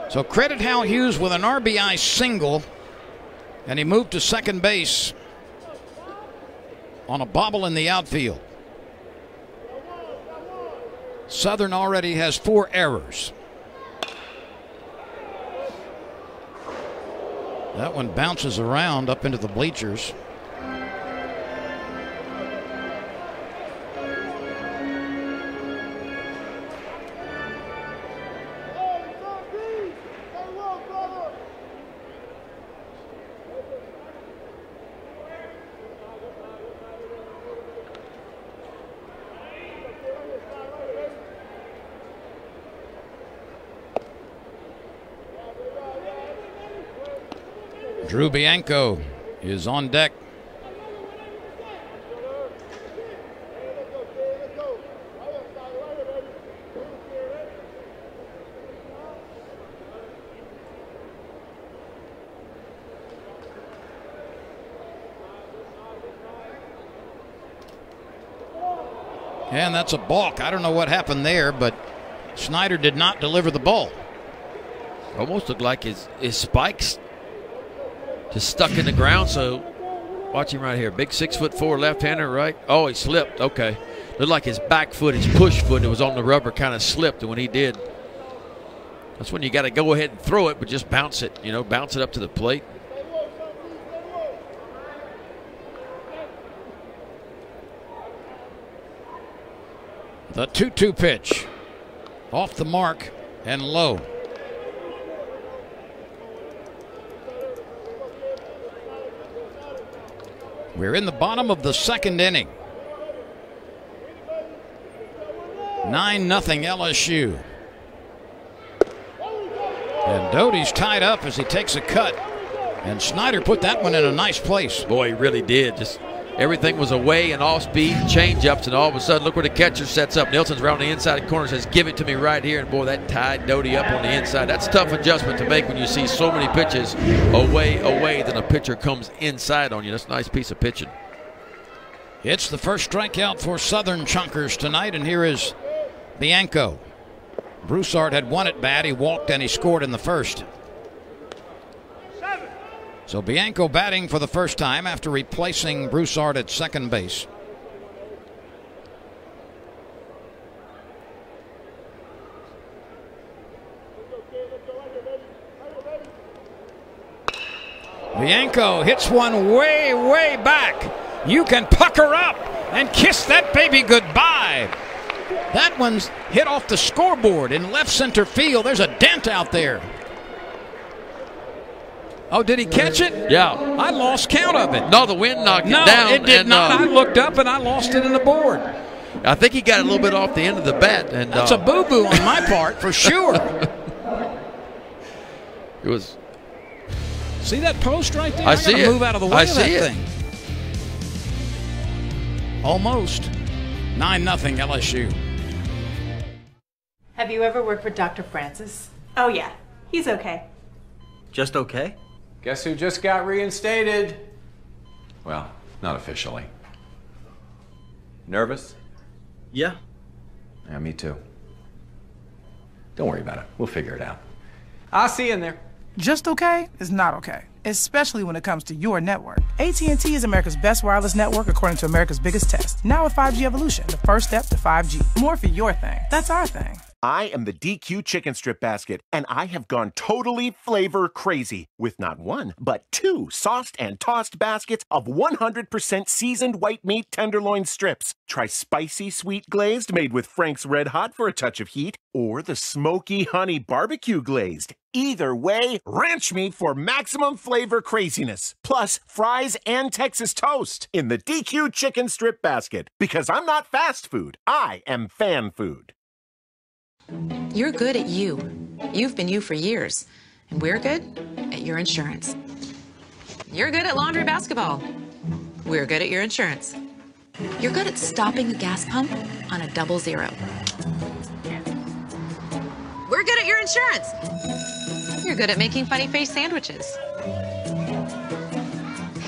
So credit Hal Hughes with an RBI single, and he moved to second base on a bobble in the outfield. Southern already has 4 errors. That one bounces around up into the bleachers. Drew Bianco is on deck. And that's a balk. I don't know what happened there, but Snyder did not deliver the ball. Almost looked like his spikes just stuck in the ground. So watch him right here. Big 6'4" left-hander, right? Oh, he slipped. Okay. Looked like his back foot, his push foot that was on the rubber kind of slipped. And when he did, that's when you got to go ahead and throw it, but just bounce it, you know, bounce it up to the plate. The 2-2 pitch. Off the mark and low. We're in the bottom of the second inning. 9-0 LSU. And Doty's tied up as he takes a cut. And Snyder put that one in a nice place. Boy, he really did. Just everything was away and off speed, change-ups, and all of a sudden, look where the catcher sets up. Nelson's around the inside corner, says, give it to me right here. And boy, that tied Doty up on the inside. That's a tough adjustment to make when you see so many pitches away, then a pitcher comes inside on you. That's a nice piece of pitching. It's the first strikeout for Southern Chunkers tonight, and here is Bianco. Broussard had won it bad. He walked and he scored in the first. So Bianco batting for the first time after replacing Broussard at second base. Bianco hits one way, way back. You can pucker up and kiss that baby goodbye. That one's hit off the scoreboard in left center field. There's a dent out there. Oh, did he catch it? Yeah. I lost count of it. No, the wind knocked it down. No, it did not. I looked up and I lost it in the board. I think he got a little bit off the end of the bat. And that's a boo-boo on my part for sure. It was. See that post right there? I see it. Move out of the way I of that see it. thing. Almost. 9-0 LSU. Have you ever worked with Dr. Francis? Oh, yeah. He's okay. Just okay? Guess who just got reinstated? Well, not officially. Nervous? Yeah. Yeah, me too. Don't worry about it. We'll figure it out. I'll see you in there. Just okay is not okay, especially when it comes to your network. AT&T is America's best wireless network according to America's biggest test. Now with 5G evolution, the first step to 5G. More for your thing. That's our thing. I am the DQ chicken strip basket, and I have gone totally flavor crazy with not one, but 2 sauced and tossed baskets of 100% seasoned white meat tenderloin strips. Try spicy sweet glazed made with Frank's Red Hot for a touch of heat, or the smoky honey barbecue glazed. Either way, ranch meat for maximum flavor craziness. Plus, fries and Texas toast in the DQ chicken strip basket. Because I'm not fast food, I am fan food. You're good at you. You've been you for years. And we're good at your insurance. You're good at laundry basketball. We're good at your insurance. You're good at stopping the gas pump on a 00. We're good at your insurance. You're good at making funny face sandwiches.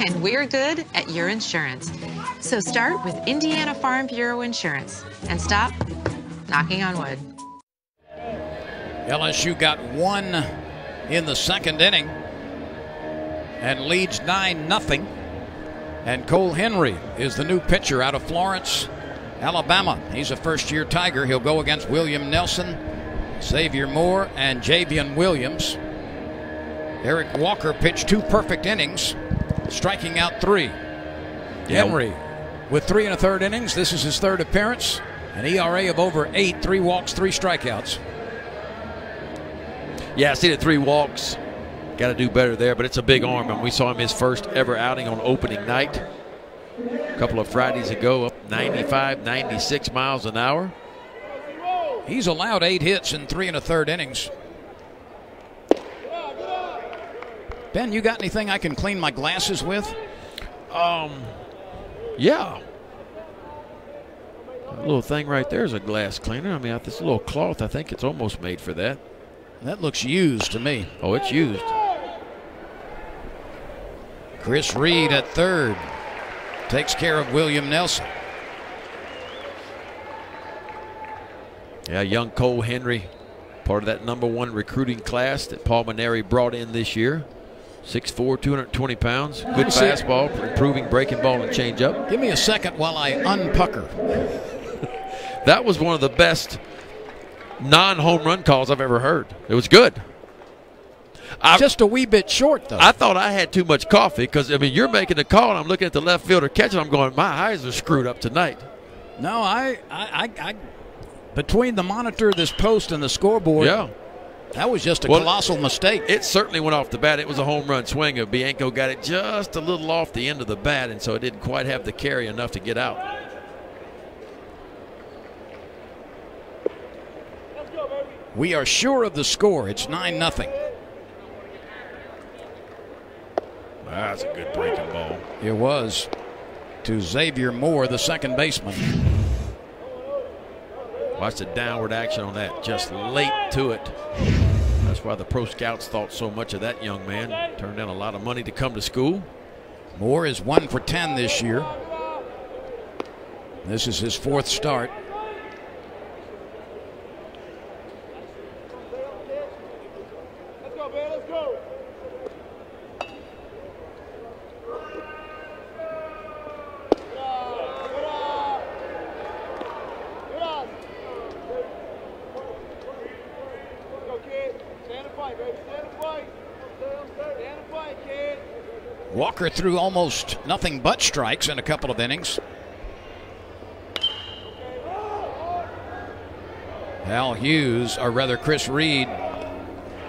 And we're good at your insurance. So start with Indiana Farm Bureau Insurance and stop knocking on wood. LSU got 1 in the second inning and leads 9-0. And Cole Henry is the new pitcher out of Florence, Alabama. He's a first-year Tiger. He'll go against William Nelson, Xavier Moore, and Javion Williams. Eric Walker pitched 2 perfect innings, striking out 3. Henry with 3 1/3 innings. This is his 3rd appearance. An ERA of over 8, 3 walks, 3 strikeouts. Yeah, I see the 3 walks. Got to do better there, but it's a big arm, and we saw him his first ever outing on opening night a couple of Fridays ago, up 95, 96 miles an hour. He's allowed 8 hits in 3 1/3 innings. Ben, you got anything I can clean my glasses with? Yeah. A little thing right there is a glass cleaner. I mean, this little cloth, I think it's almost made for that. That looks used to me. Oh, it's used. Chris Reed at 3rd takes care of William Nelson. Yeah, young Cole Henry, part of that #1 recruiting class that Paul Maneri brought in this year. 6'4", 220 pounds. Good fastball, improving breaking ball and changeup. Give me a second while I unpucker. That was one of the best non-home run calls I've ever heard. It was good. Just a wee bit short, though. I thought I had too much coffee because, I mean, you're making the call and I'm looking at the left fielder catching. I'm going, my eyes are screwed up tonight. No, I between the monitor, this post, and the scoreboard, That was just a colossal mistake. It certainly went off the bat. It was a home run swing. Bianco got it just a little off the end of the bat, and so it didn't quite have the carry enough to get out. We are sure of the score. It's 9-0. That's a good breaking ball. It was to Xavier Moore, the second baseman. Watch the downward action on that, just late to it. That's why the pro scouts thought so much of that young man. Turned in a lot of money to come to school. Moore is 1 for 10 this year. This is his 4th start. Walker threw almost nothing but strikes in a couple of innings. Hal Hughes, or rather Chris Reed,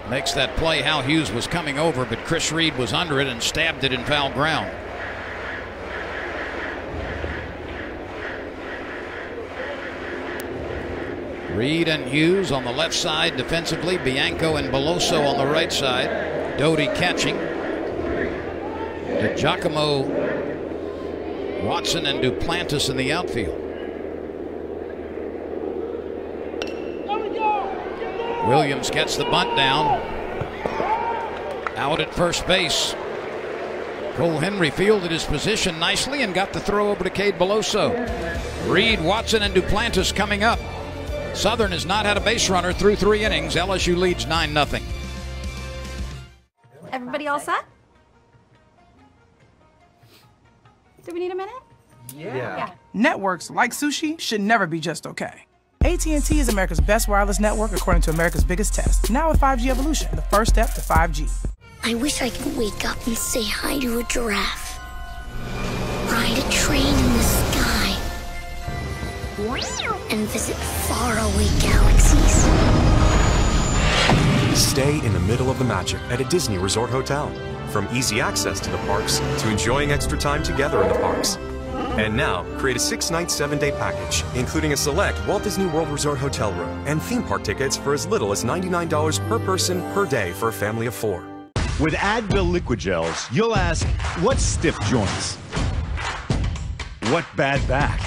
makes that play. Hal Hughes was coming over, but Chris Reed was under it and stabbed it in foul ground. Reed and Hughes on the left side defensively. Bianco and Beloso on the right side. Doty catching. Giacomo, Watson, and Duplantis in the outfield. Williams gets the bunt down. Out at first base. Cole Henry fielded his position nicely and got the throw over to Cade Beloso. Reed, Watson, and Duplantis coming up. Southern has not had a base runner through 3 innings. LSU leads 9-0. Everybody all set? Do we need a minute? Yeah. Networks like sushi should never be just okay. AT&T is America's best wireless network according to America's biggest test. Now with 5G evolution, the first step to 5G. I wish I could wake up and say hi to a giraffe. Ride a train in the sky. And visit faraway galaxies. Stay in the middle of the magic at a Disney Resort Hotel. From easy access to the parks to enjoying extra time together in the parks. And now, create a 6-night, 7-day package, including a select Walt Disney World Resort hotel room and theme park tickets for as little as $99 per person per day for a family of 4. With Advil Liquid Gels, you'll ask, what stiff joints? What bad back?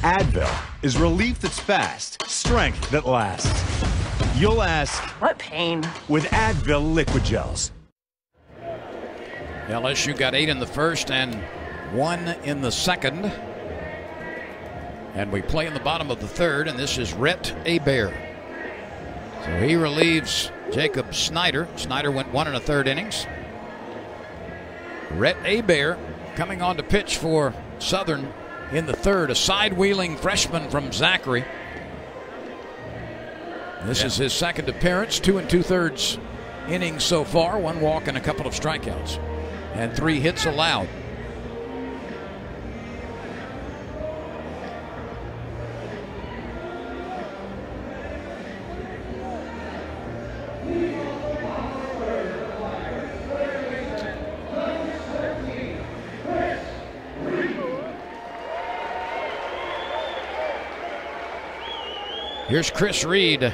Advil is relief that's fast, strength that lasts. You'll ask, what pain? With Advil Liquid Gels. LSU got 8 in the first and 1 in the second. And we play in the bottom of the third, and this is Rhett Hebert. So he relieves Jacob Snyder. Snyder went 1 1/3 innings. Rhett Hebert coming on to pitch for Southern in the third, a side-wheeling freshman from Zachary. This is his second appearance, 2 2/3 innings so far, 1 walk and a couple of strikeouts, and 3 hits allowed. Here's Chris Reed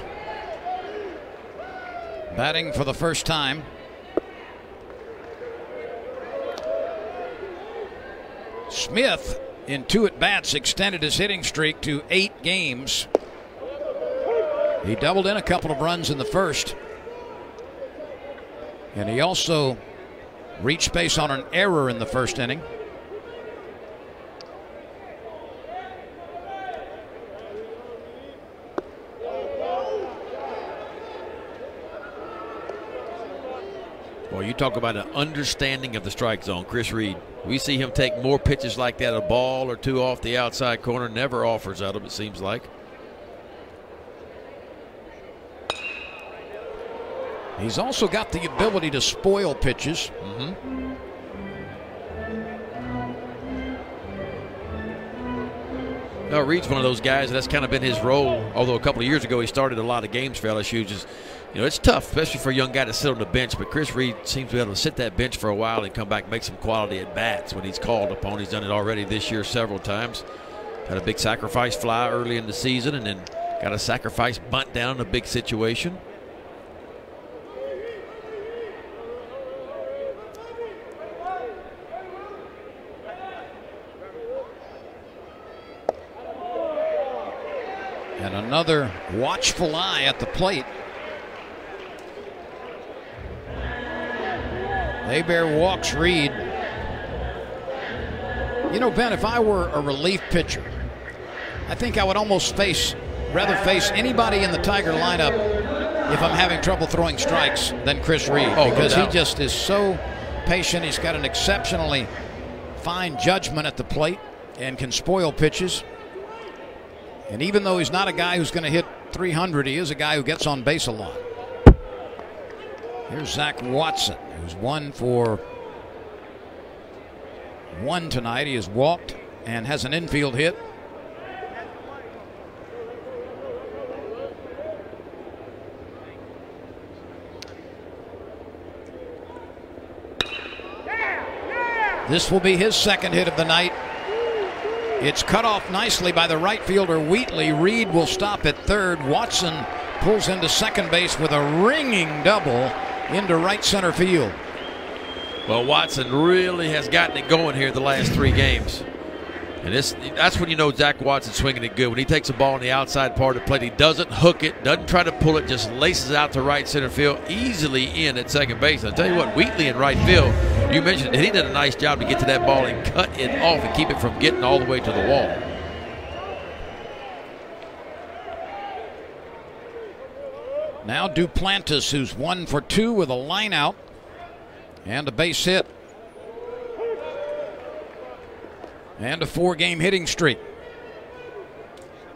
batting for the first time. Smith, in 2 at-bats, extended his hitting streak to 8 games. He doubled in a couple of runs in the first. And he also reached base on an error in the first inning. Well, you talk about an understanding of the strike zone, Chris Reed. We see him take more pitches like that, a ball or 2 off the outside corner, never offers out of it, seems like. He's also got the ability to spoil pitches. No, Reed's one of those guys that's kind of been his role, although a couple of years ago he started a lot of games for LSU, just You know, it's tough, especially for a young guy to sit on the bench, but Chris Reed seems to be able to sit that bench for a while and come back and make some quality at-bats when he's called upon. He's done it already this year several times. Had a big sacrifice fly early in the season and then got a sacrifice bunt down in a big situation. And another watchful eye at the plate. Hebert walks Reed. You know, Ben, if I were a relief pitcher, I think I would almost rather face anybody in the Tiger lineup if I'm having trouble throwing strikes than Chris Reed, because he just is so patient. He's got an exceptionally fine judgment at the plate and can spoil pitches. And even though he's not a guy who's going to hit 300, he is a guy who gets on base a lot. Here's Zach Watson, who's 1 for 1 tonight. He has walked and has an infield hit. This will be his second hit of the night. It's cut off nicely by the right fielder Wheatley. Reed will stop at third. Watson pulls into second base with a ringing double into right center field. Well, Watson really has gotten it going here the last 3 games. And that's when you know Zach Watson's swinging it good. When he takes a ball on the outside part of the plate, he doesn't hook it, doesn't try to pull it, just laces out to right center field, easily in at second base. I'll tell you what, Wheatley in right field, you mentioned it, he did a nice job to get to that ball and cut it off and keep it from getting all the way to the wall. Now Duplantis, who's 1 for 2 with a line out and a base hit. And a 4-game hitting streak.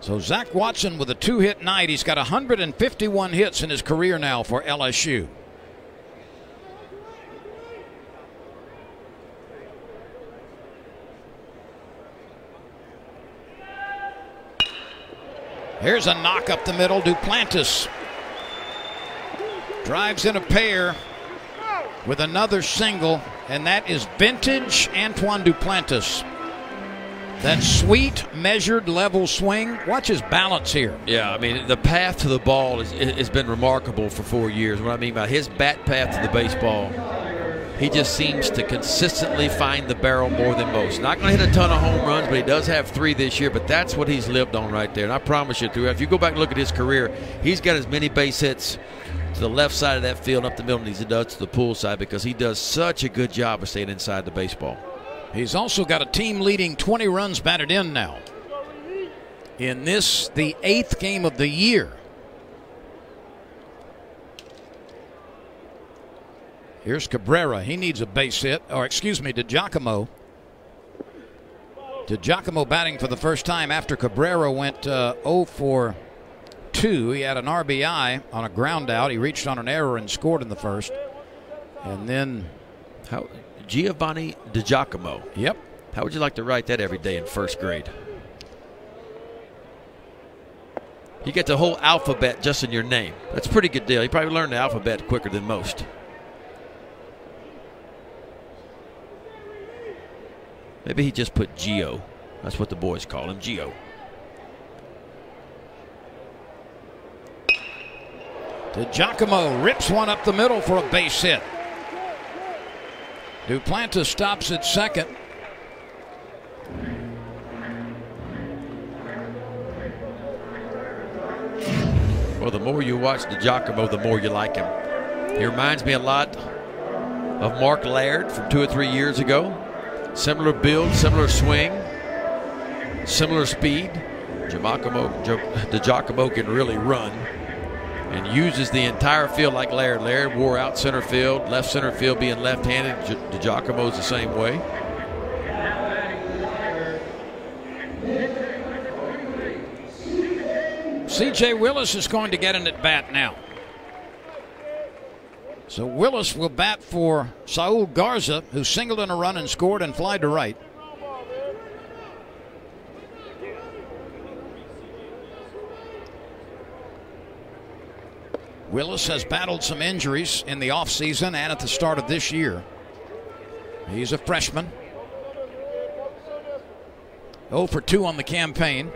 So Zach Watson with a 2-hit night. He's got 151 hits in his career now for LSU. Here's a knock up the middle. Duplantis drives in a pair with another single, and that is vintage Antoine Duplantis. That sweet, measured, level swing. Watch his balance here. Yeah, I mean, the path to the ball has been remarkable for 4 years. What I mean by his bat path to the baseball, he just seems to consistently find the barrel more than most. Not going to hit a ton of home runs, but he does have 3 this year, but that's what he's lived on right there. And I promise you, if you go back and look at his career, he's got as many base hits to the left side of that field up the middle as he does to the pull side, because he does such a good job of staying inside the baseball. He's also got a team-leading 20 runs batted in now. In this, the 8th game of the year. Here's Cabrera. He needs a base hit. Or, excuse me, DiGiacomo. DiGiacomo batting for the first time after Cabrera went 0 for 2. He had an RBI on a ground out. He reached on an error and scored in the first. And then... Giovanni DiGiacomo. Yep. How would you like to write that every day in first grade? You get the whole alphabet just in your name. That's a pretty good deal. You probably learned the alphabet quicker than most. Maybe he just put Gio. That's what the boys call him, Gio. DiGiacomo rips one up the middle for a base hit. Duplantis stops at second. Well, the more you watch DiGiacomo, the more you like him. He reminds me a lot of Mark Laird from 2 or 3 years ago. Similar build, similar swing, similar speed. DiGiacomo can really run and uses the entire field like Laird. Laird wore out center field, left center field being left-handed. DiGiacomo's the same way. C.J. Willis is going to get an at-bat now. So Willis will bat for Saul Garza, who singled in a run and scored and fly to right. Willis has battled some injuries in the offseason and at the start of this year. He's a freshman. 0 for 2 on the campaign.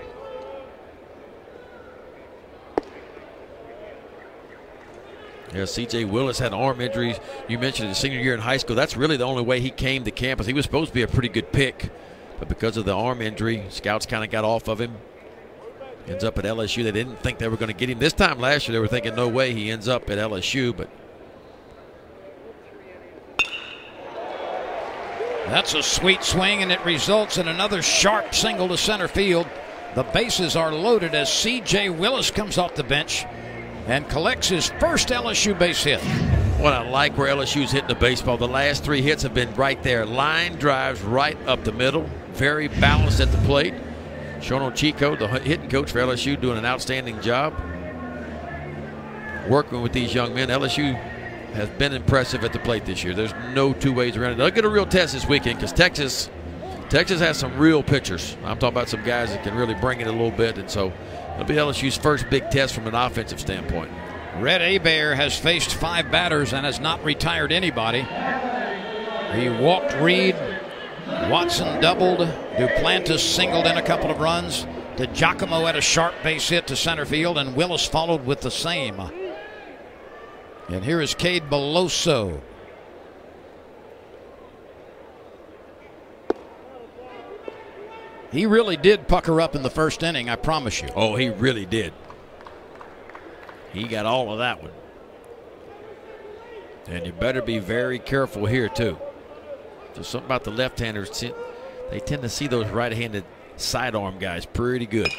Yeah, C.J. Willis had arm injuries. You mentioned his senior year in high school. That's really the only way he came to campus. He was supposed to be a pretty good pick, but because of the arm injury, scouts kind of got off of him. Ends up at LSU. They didn't think they were going to get him. This time last year, they were thinking, no way he ends up at LSU, but that's a sweet swing, and it results in another sharp single to center field. The bases are loaded as C.J. Willis comes off the bench and collects his first LSU base hit. What I like where LSU's hitting the baseball. The last 3 hits have been right there. Line drives right up the middle. Very balanced at the plate. Shono Chico, the hitting coach for LSU, doing an outstanding job working with these young men. LSU has been impressive at the plate this year. There's no 2 ways around it. They'll get a real test this weekend because Texas has some real pitchers. I'm talking about some guys that can really bring it a little bit, and so it'll be LSU's first big test from an offensive standpoint. Red Hebert has faced 5 batters and has not retired anybody. He walked Reed. Watson doubled. Duplantis singled in a couple of runs. DiGiacomo had a sharp base hit to center field, and Willis followed with the same. And here is Cade Beloso. He really did pucker up in the first inning, I promise you. Oh, he really did. He got all of that one. And you better be very careful here, too. Just something about the left-handers. They tend to see those right-handed sidearm guys pretty good.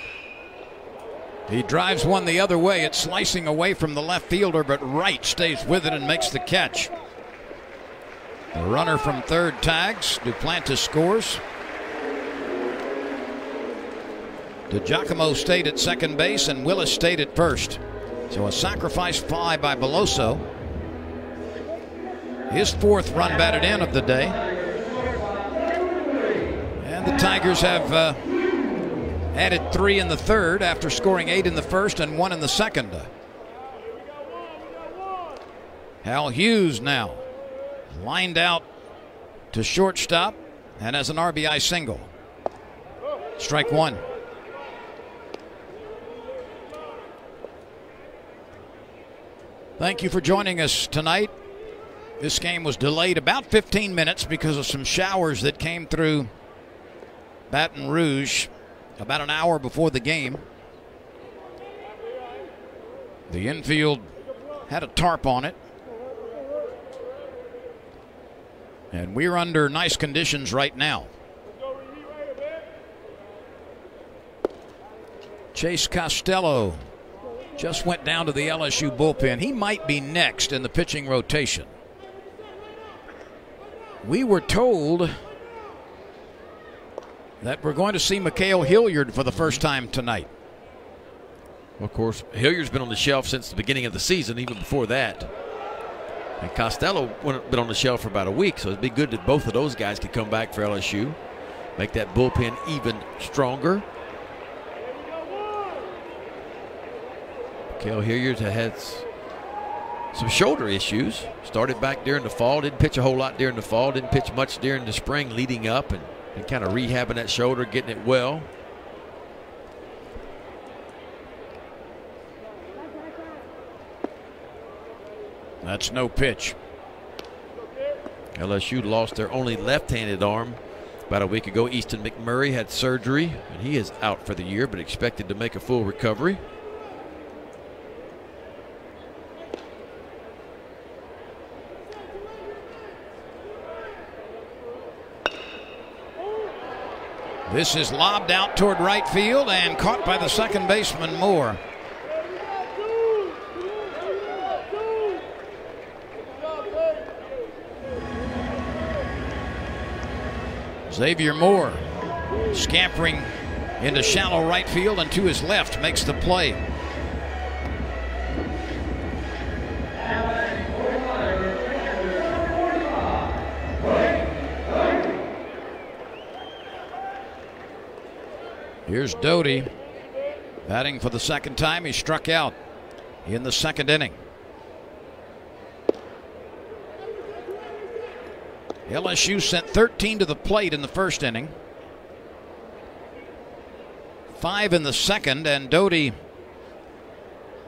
He drives one the other way. It's slicing away from the left fielder, but Wright stays with it and makes the catch. The runner from third tags. Duplantis scores. DiGiacomo stayed at second base and Willis stayed at first. So a sacrifice fly by Beloso. His 4th run batted in of the day. And the Tigers have added 3 in the 3rd after scoring 8 in the 1st and 1 in the 2nd. Hal Hughes now lined out to shortstop and has an RBI single. Strike 1. Thank you for joining us tonight. This game was delayed about 15 minutes because of some showers that came through Baton Rouge about an hour before the game. The infield had a tarp on it. And we're under nice conditions right now. Chase Costello just went down to the LSU bullpen. He might be next in the pitching rotation. We were told that we're going to see Mikhail Hilliard for the first time tonight. Of course, Hilliard's been on the shelf since the beginning of the season, even before that. And Costello been on the shelf for about a week, so it'd be good that both of those guys could come back for LSU, make that bullpen even stronger. Mikhail Hilliard had some shoulder issues. Started back during the fall, didn't pitch a whole lot during the fall, didn't pitch much during the spring leading up, and kind of rehabbing that shoulder, getting it well. That's no pitch. LSU lost their only left-handed arm about a week ago. Easton McMurray had surgery, and he is out for the year, but expected to make a full recovery. This is lobbed out toward right field and caught by the second baseman Moore. Xavier Moore scampering into shallow right field and to his left makes the play. Here's Doty batting for the second time. He struck out in the second inning. LSU sent 13 to the plate in the first inning, 5 in the second, and Doty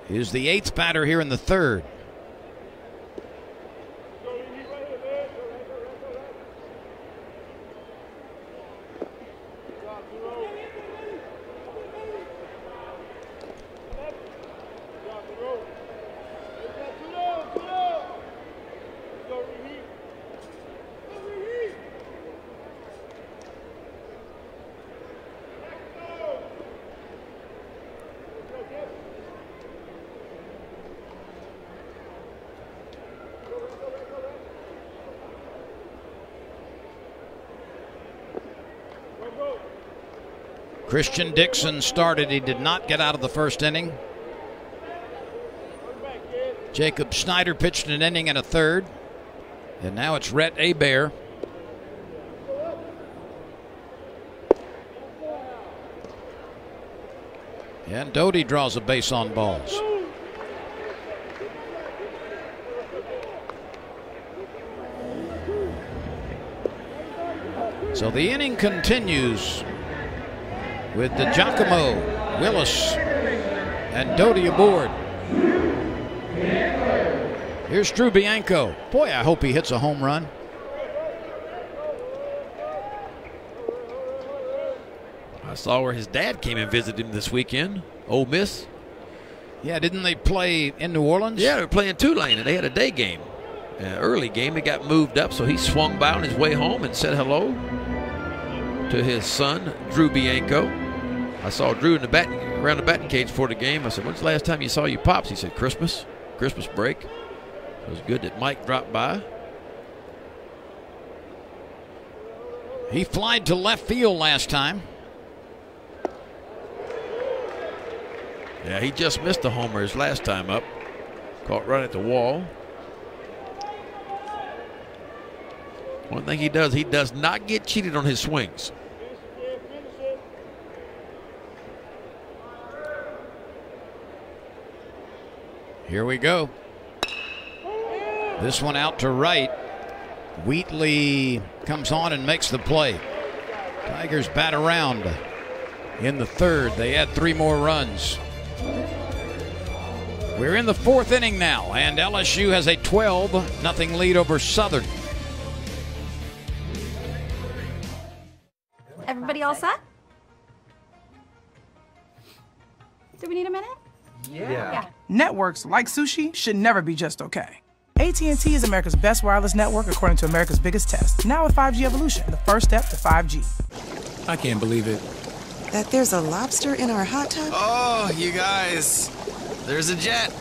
is the 8th batter here in the third. Christian Dixon started. He did not get out of the first inning. Jacob Snyder pitched an inning and a third. And now it's Rhett Hebert. And Doty draws a base on balls. So the inning continues with DeGiacomo, Willis, and Doty aboard. Here's Drew Bianco. Boy, I hope he hits a home run. I saw where his dad came and visited him this weekend. Ole Miss. Yeah, didn't they play in New Orleans? Yeah, they were playing Tulane, and they had a day game. Early game, it got moved up, so he swung by on his way home and said hello to his son, Drew Bianco. I saw Drew in around the batting cage before the game. I said, "When's the last time you saw your pops?" He said, Christmas break. It was good that Mike dropped by. He flied to left field last time. Yeah, he just missed the homer his last time up. Caught right at the wall. One thing he does not get cheated on his swings. Here we go. This one out to right. Wheatley comes on and makes the play. Tigers bat around in the third. They add 3 more runs. We're in the 4th inning now, and LSU has a 12-0 lead over Southern. Everybody all set? Do we need a minute? Yeah. Networks like sushi should never be just okay. AT&T is America's best wireless network according to America's biggest test. Now with 5G evolution, the first step to 5G. I can't believe it. That there's a lobster in our hot tub? Oh, you guys. There's a jet.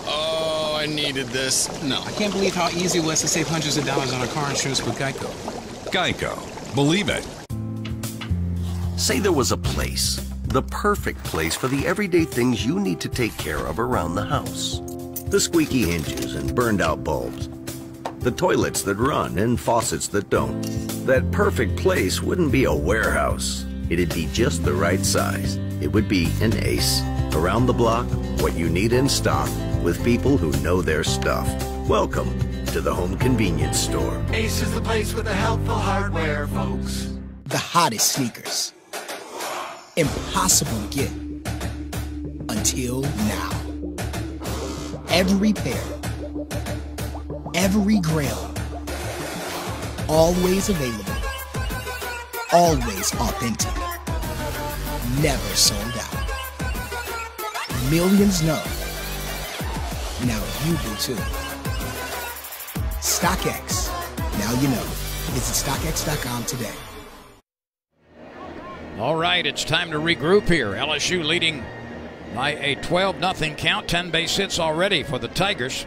Oh, I needed this. No. I can't believe how easy it was to save hundreds of dollars on our car insurance with Geico. Geico. Believe it. Say there was a place, the perfect place for the everyday things you need to take care of around the house. The squeaky hinges and burned out bulbs. The toilets that run and faucets that don't. That perfect place wouldn't be a warehouse. It'd be just the right size. It would be an Ace. Around the block, what you need in stock, with people who know their stuff. Welcome to the home convenience store. Ace is the place with the helpful hardware, folks. The hottest sneakers. Impossible to get. Until now. Every pair. Every grail. Always available. Always authentic. Never sold out. Millions know. Now you do too. StockX. Now you know. Visit StockX.com today. All right, it's time to regroup here. LSU leading by a 12-0 count. 10 base hits already for the Tigers.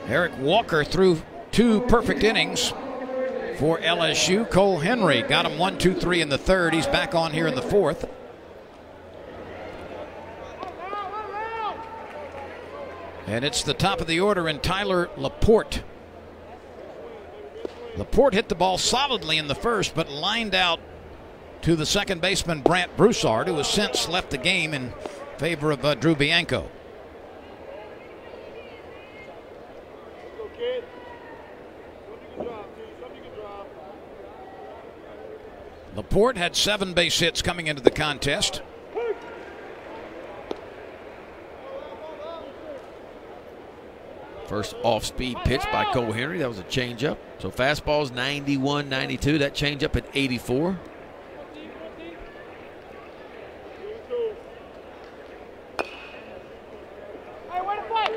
Eric Walker threw 2 perfect innings for LSU. Cole Henry got him 1, 2, 3 in the third. He's back on here in the 4th. And it's the top of the order in Tyler Laporte. Laporte hit the ball solidly in the first, but lined out to the second baseman Brant Broussard, who has since left the game in favor of Drew Bianco. Laporte had 7 base hits coming into the contest. First off-speed pitch by Cole Henry. That was a changeup. So fastball's 91, 92. That changeup at 84.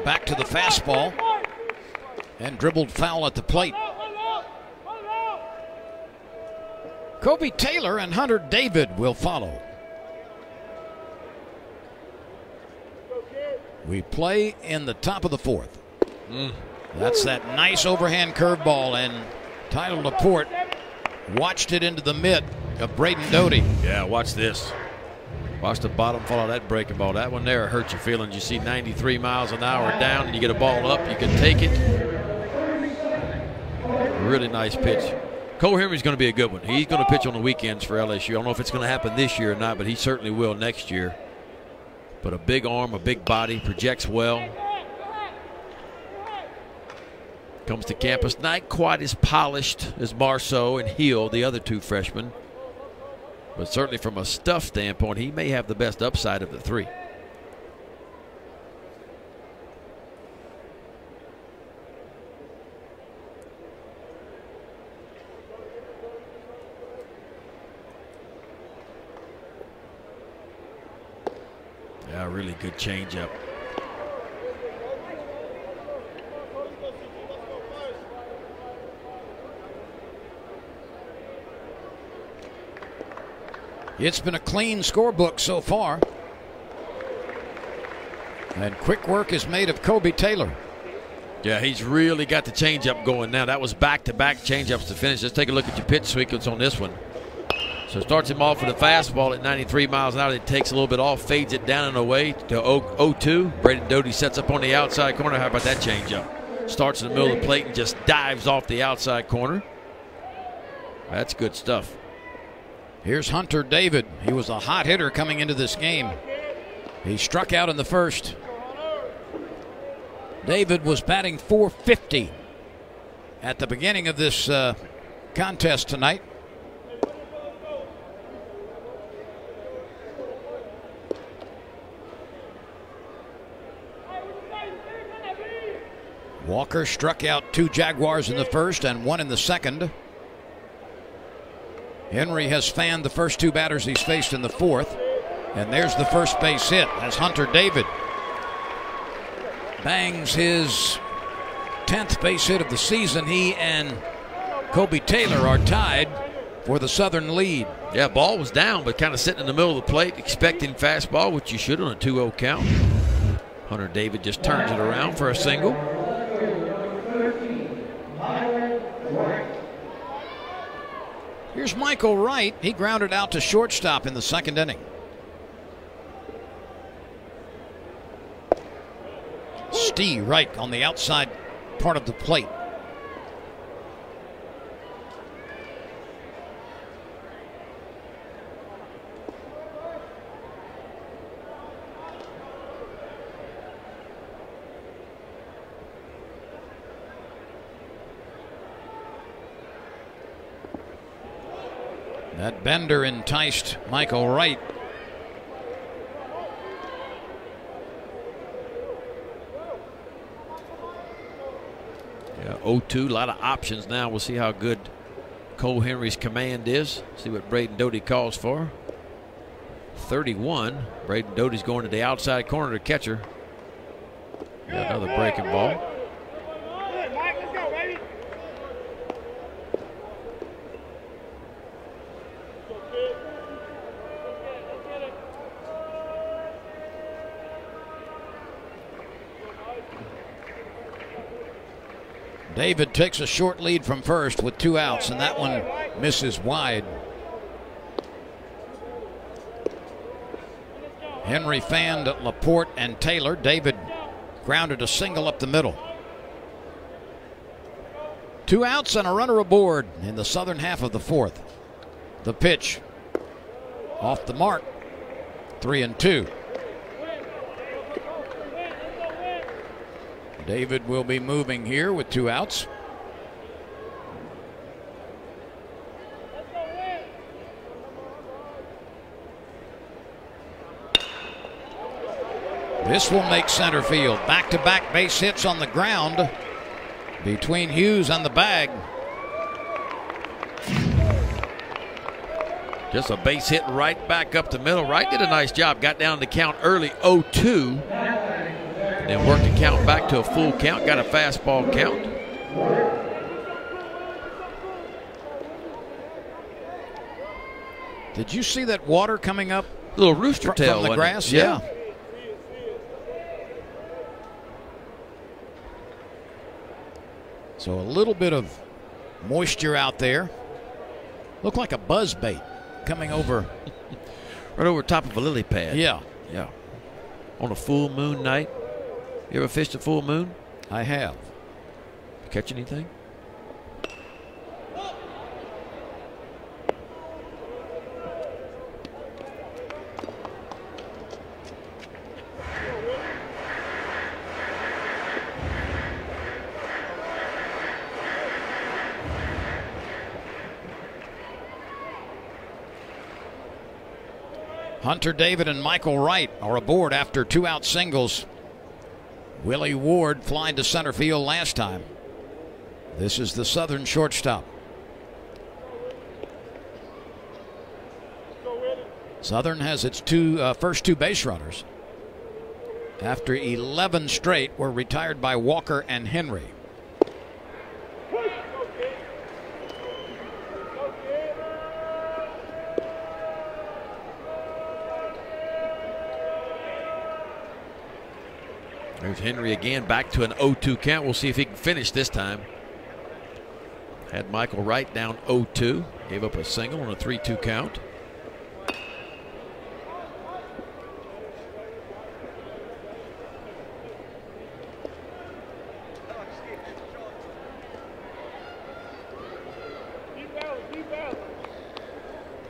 Back to the fastball. And dribbled foul at the plate. Kobe Taylor and Hunter David will follow. We play in the top of the 4th. That's that nice overhand curveball, and Tyler Laporte watched it into the mitt of Braden Doty. Yeah, watch this. Watch the bottom fall of that breaking ball. That one there hurt your feelings. You see 93 miles an hour down, and you get a ball up. You can take it. Really nice pitch. Cole Henry's going to be a good one. He's going to pitch on the weekends for LSU. I don't know if it's going to happen this year or not, but he certainly will next year. But a big arm, a big body, projects well. Comes to campus, not quite as polished as Marceau and Hill, the other 2 freshmen. But certainly from a stuff standpoint, he may have the best upside of the 3. Yeah, really good changeup. It's been a clean scorebook so far. And quick work is made of Kobe Taylor. Yeah, he's really got the changeup going now. That was back-to-back changeups to finish. Let's take a look at your pitch sequence on this one. So starts him off with a fastball at 93 miles an hour. It takes a little bit off, fades it down and away to 0-2. Braden Doty sets up on the outside corner. How about that changeup? Starts in the middle of the plate and just dives off the outside corner. That's good stuff. Here's Hunter David. He was a hot hitter coming into this game. He struck out in the first. David was batting .450 at the beginning of this contest tonight. Walker struck out 2 Jaguars in the first and 1 in the second. Henry has fanned the first 2 batters he's faced in the 4th. And there's the first base hit as Hunter David bangs his 10th base hit of the season. He and Kobe Taylor are tied for the Southern lead. Yeah, ball was down, but kind of sitting in the middle of the plate, expecting fastball, which you should on a 2-0 count. Hunter David just turns it around for a single. Here's Michael Wright. He grounded out to shortstop in the second inning. Steve Wright on the outside part of the plate. That bender enticed Michael Wright. Yeah, 0-2, a lot of options now. We'll see how good Cole Henry's command is. See what Braden Doty calls for. 31. Braden Doty's going to the outside corner to catcher. Got another breaking ball. David takes a short lead from first with 2 outs, and that one misses wide. Henry fanned Laporte and Taylor. David grounded a single up the middle. 2 outs and a runner aboard in the southern half of the 4th. The pitch off the mark. 3-2. David will be moving here with 2 outs. This will make center field. Back-to-back base hits on the ground between Hughes and the bag. Just a base hit right back up the middle. Wright did a nice job. Got down the count early, 0-2. Then worked the count back to a full count. Got a fastball count. Did you see that water coming up? Little rooster tail from the grass? Yeah. So a little bit of moisture out there. Looked like a buzz bait coming over. Right over top of a lily pad. Yeah. Yeah. On a full moon night. You ever fished a full moon? I have. Catch anything? Hunter David and Michael Wright are aboard after 2-out singles. Willie Ward flying to center field last time. This is the Southern shortstop. Southern has its first two base runners after 11 straight were retired by Walker and Henry. There's Henry again, back to an 0-2 count. We'll see if he can finish this time. Had Michael Wright down 0-2. Gave up a single on a 3-2 count.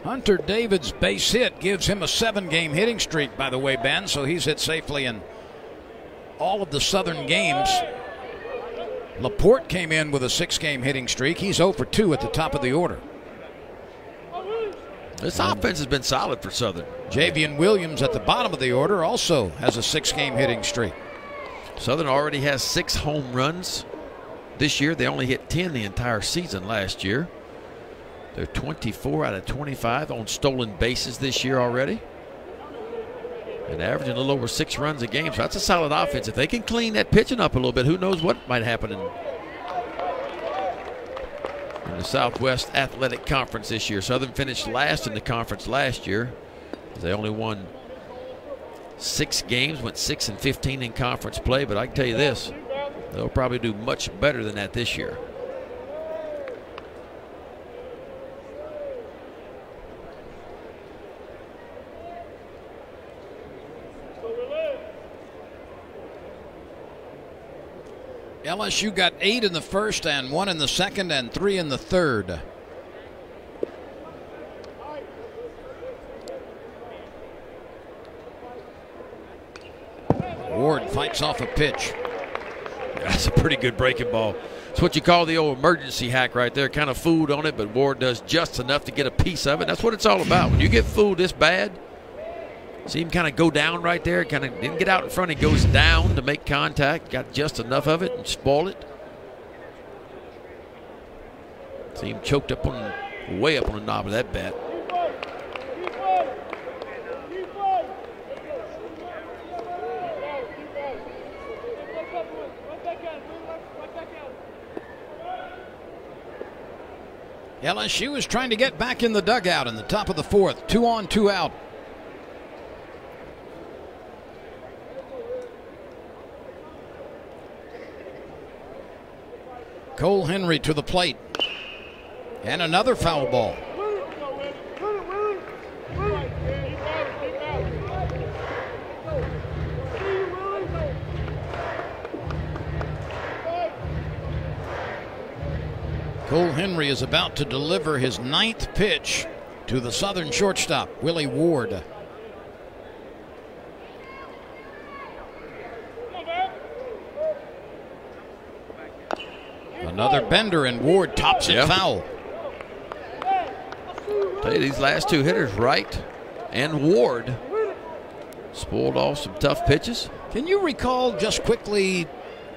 Hunter David's base hit gives him a 7-game hitting streak, by the way, Ben, so he's hit safely in all of the Southern games. Laporte came in with a 6-game hitting streak. He's 0 for 2 at the top of the order. This offense has been solid for Southern. Javian Williams at the bottom of the order also has a 6-game hitting streak. Southern already has 6 home runs this year. They only hit 10 the entire season last year. They're 24 out of 25 on stolen bases this year already. And averaging a little over 6 runs a game. So that's a solid offense. If they can clean that pitching up a little bit, who knows what might happen in the Southwest Athletic Conference this year. Southern finished last in the conference last year. They only won 6 games, went 6-15 in conference play. But I can tell you this, they'll probably do much better than that this year. LSU got 8 in the first and 1 in the second and 3 in the third. Ward fights off a pitch. That's a pretty good breaking ball. It's what you call the old emergency hack right there. Kind of fooled on it, but Ward does just enough to get a piece of it. That's what it's all about. When you get fooled this bad, see him kind of go down right there. Kind of didn't get out in front. He goes down to make contact. Got just enough of it and spoil it. See him choked up on, way up on the knob of that bat. LSU is trying to get back in the dugout in the top of the fourth. 2 on, 2 out. Cole Henry to the plate. And another foul ball. Cole Henry is about to deliver his 9th pitch to the Southern shortstop, Willie Ward. Another bender, and Ward tops it foul. Tell you, these last 2 hitters, Wright and Ward, Spoiled off some tough pitches. Can you recall just quickly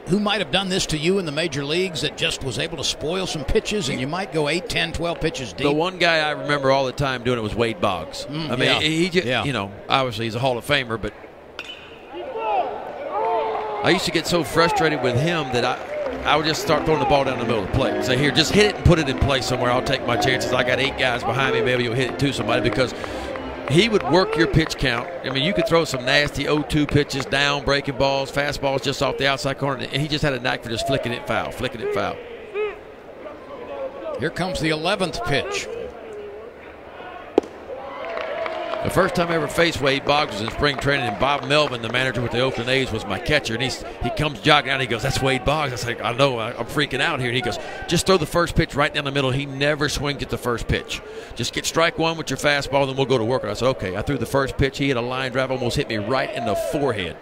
who might have done this to you in the major leagues that just was able to spoil some pitches and you might go 8, 10, 12 pitches deep? The one guy I remember all the time doing it was Wade Boggs. I mean, he just, you know, obviously he's a Hall of Famer, but I used to get so frustrated with him that I would just start throwing the ball down the middle of the plate. Say, here, just hit it and put it in place somewhere. I'll take my chances. I got 8 guys behind me. Maybe you'll hit it to somebody, because he would work your pitch count. I mean, you could throw some nasty 0-2 pitches, down, breaking balls, fastballs just off the outside corner, and he just had a knack for just flicking it foul, flicking it foul. Here comes the 11th pitch. The first time I ever faced Wade Boggs was in spring training, and Bob Melvin, the manager with the Oakland A's, was my catcher. And he comes jogging out, and he goes, "That's Wade Boggs." I said, "I know, I'm freaking out here." And he goes, "Just throw the first pitch right down the middle." He never swings at the first pitch. Just get strike one with your fastball, then we'll go to work. And I said, okay. I threw the first pitch. He hit a line drive, almost hit me right in the forehead.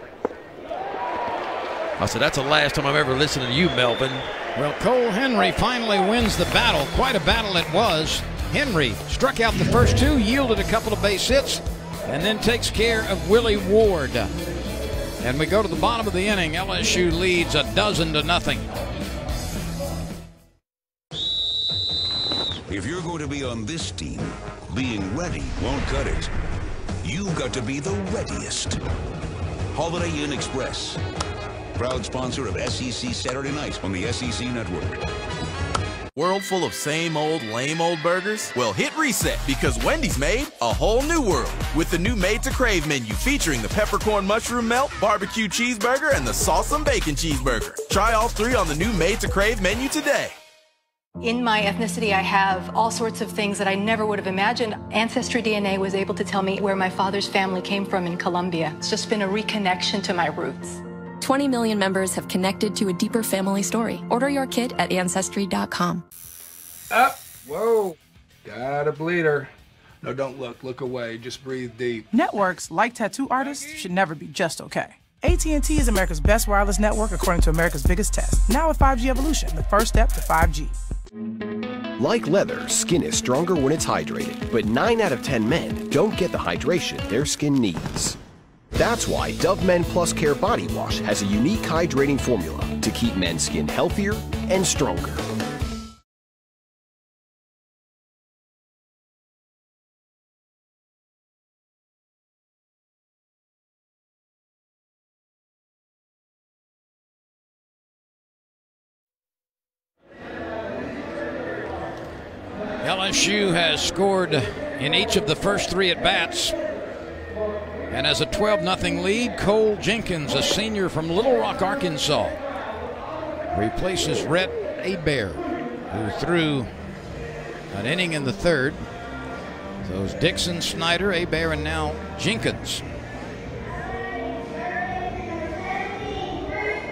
I said, "That's the last time I'm ever listening to you, Melvin." Well, Cole Henry finally wins the battle. Quite a battle it was. Henry struck out the first 2, yielded a couple of base hits, and then takes care of Willie Ward. And we go to the bottom of the inning. LSU leads 12-0. If you're going to be on this team, being ready won't cut it. You've got to be the readiest. Holiday Inn Express, proud sponsor of SEC Saturday Night on the SEC Network. World full of same old, lame old burgers? Well, hit reset, because Wendy's made a whole new world with the new Made to Crave menu featuring the peppercorn mushroom melt, barbecue cheeseburger, and the sauce and bacon cheeseburger. Try all 3 on the new Made to Crave menu today. In my ethnicity, I have all sorts of things that I never would have imagined. Ancestry DNA was able to tell me where my father's family came from in Colombia. It's just been a reconnection to my roots. 20 million members have connected to a deeper family story. Order your kit at Ancestry.com. Up. Whoa. Got a bleeder. No, don't look. Look away. Just breathe deep. Networks, like tattoo artists, should never be just okay. AT&T is America's best wireless network according to America's biggest test. Now with 5G evolution, the first step to 5G. Like leather, skin is stronger when it's hydrated. But 9 out of 10 men don't get the hydration their skin needs. That's why Dove Men Plus Care Body Wash has a unique hydrating formula to keep men's skin healthier and stronger. LSU has scored in each of the first 3 at-bats and has a 12-0 lead. Cole Jenkins, a senior from Little Rock, Arkansas, replaces Rhett Hebert, who threw an inning in the 3rd. So it's Dixon, Snyder, Hebert, and now Jenkins.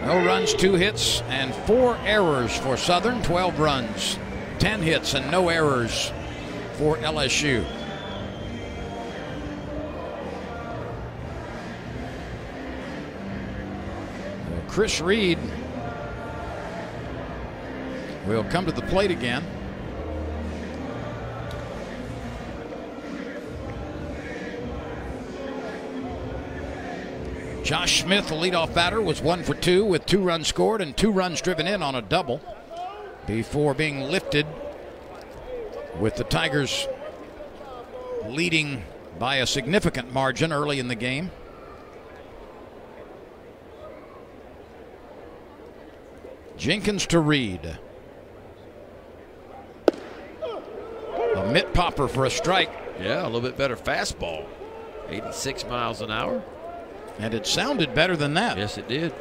No runs, 2 hits, and 4 errors for Southern. 12 runs, 10 hits, and no errors for LSU. Chris Reed will come to the plate again. Josh Smith, the leadoff batter, was 1 for 2 with 2 runs scored and 2 runs driven in on a double before being lifted, with the Tigers leading by a significant margin early in the game. Jenkins to Reed. A mitt popper for a strike. Yeah, a little bit better fastball. 86 miles an hour. And it sounded better than that. Yes, it did.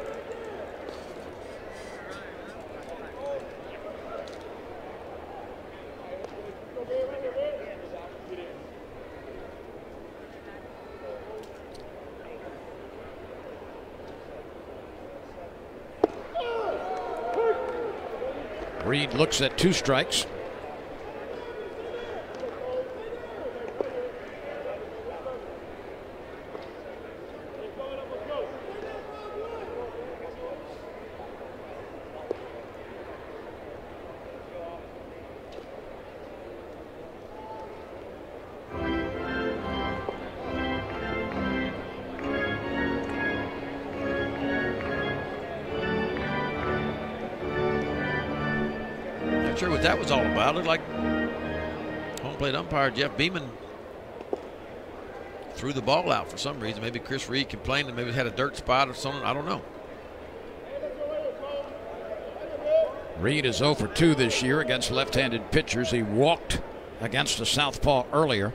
Reed looks at 2 strikes. sure what that was all about. It looked like home plate umpire Jeff Beeman threw the ball out for some reason. Maybe Chris Reed complained and maybe had a dirt spot or something. I don't know. Reed is 0 for 2 this year against left-handed pitchers. He walked against a southpaw earlier.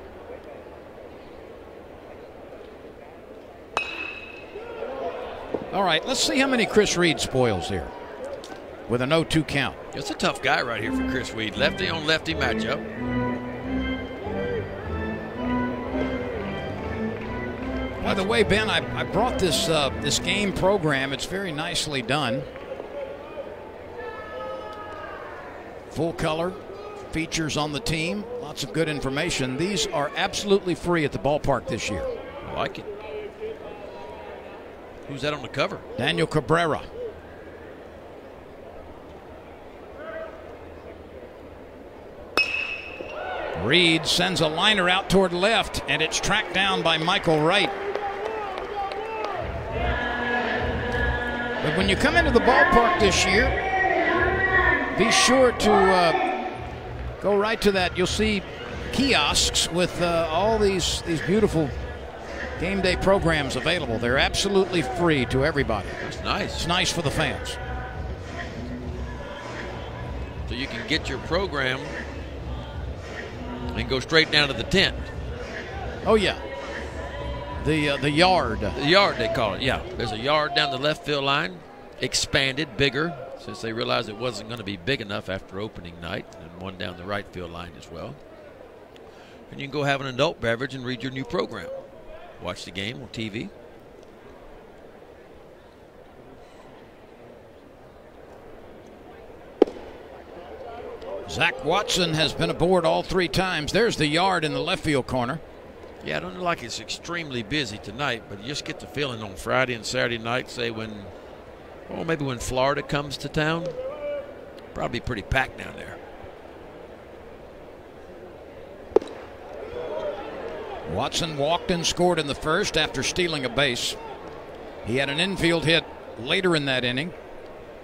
All right, let's see how many Chris Reed spoils here with an 0-2 count. It's a tough guy right here for Chris Reed. Lefty on lefty matchup. By the way, Ben, I brought this this game program. It's very nicely done. Full color, features on the team, lots of good information. These are absolutely free at the ballpark this year. I like it. Who's that on the cover? Daniel Cabrera. Reed sends a liner out toward left, and it's tracked down by Michael Wright. But when you come into the ballpark this year, be sure to go right to that. You'll see kiosks with all these beautiful game day programs available. They're absolutely free to everybody. That's nice. It's nice for the fans. So you can get your program and go straight down to the tent. Oh yeah. The yard. The yard they call it. Yeah. There's a yard down the left field line, expanded, bigger, since they realized it wasn't going to be big enough after opening night, and one down the right field line as well. And you can go have an adult beverage and read your new program. Watch the game on TV. Zach Watson has been aboard all 3 times. There's the yard in the left field corner. Yeah, I don't know, like it's extremely busy tonight, but you just get the feeling on Friday and Saturday night, say when, well, maybe when Florida comes to town, probably pretty packed down there. Watson walked and scored in the first after stealing a base. He had an infield hit later in that inning,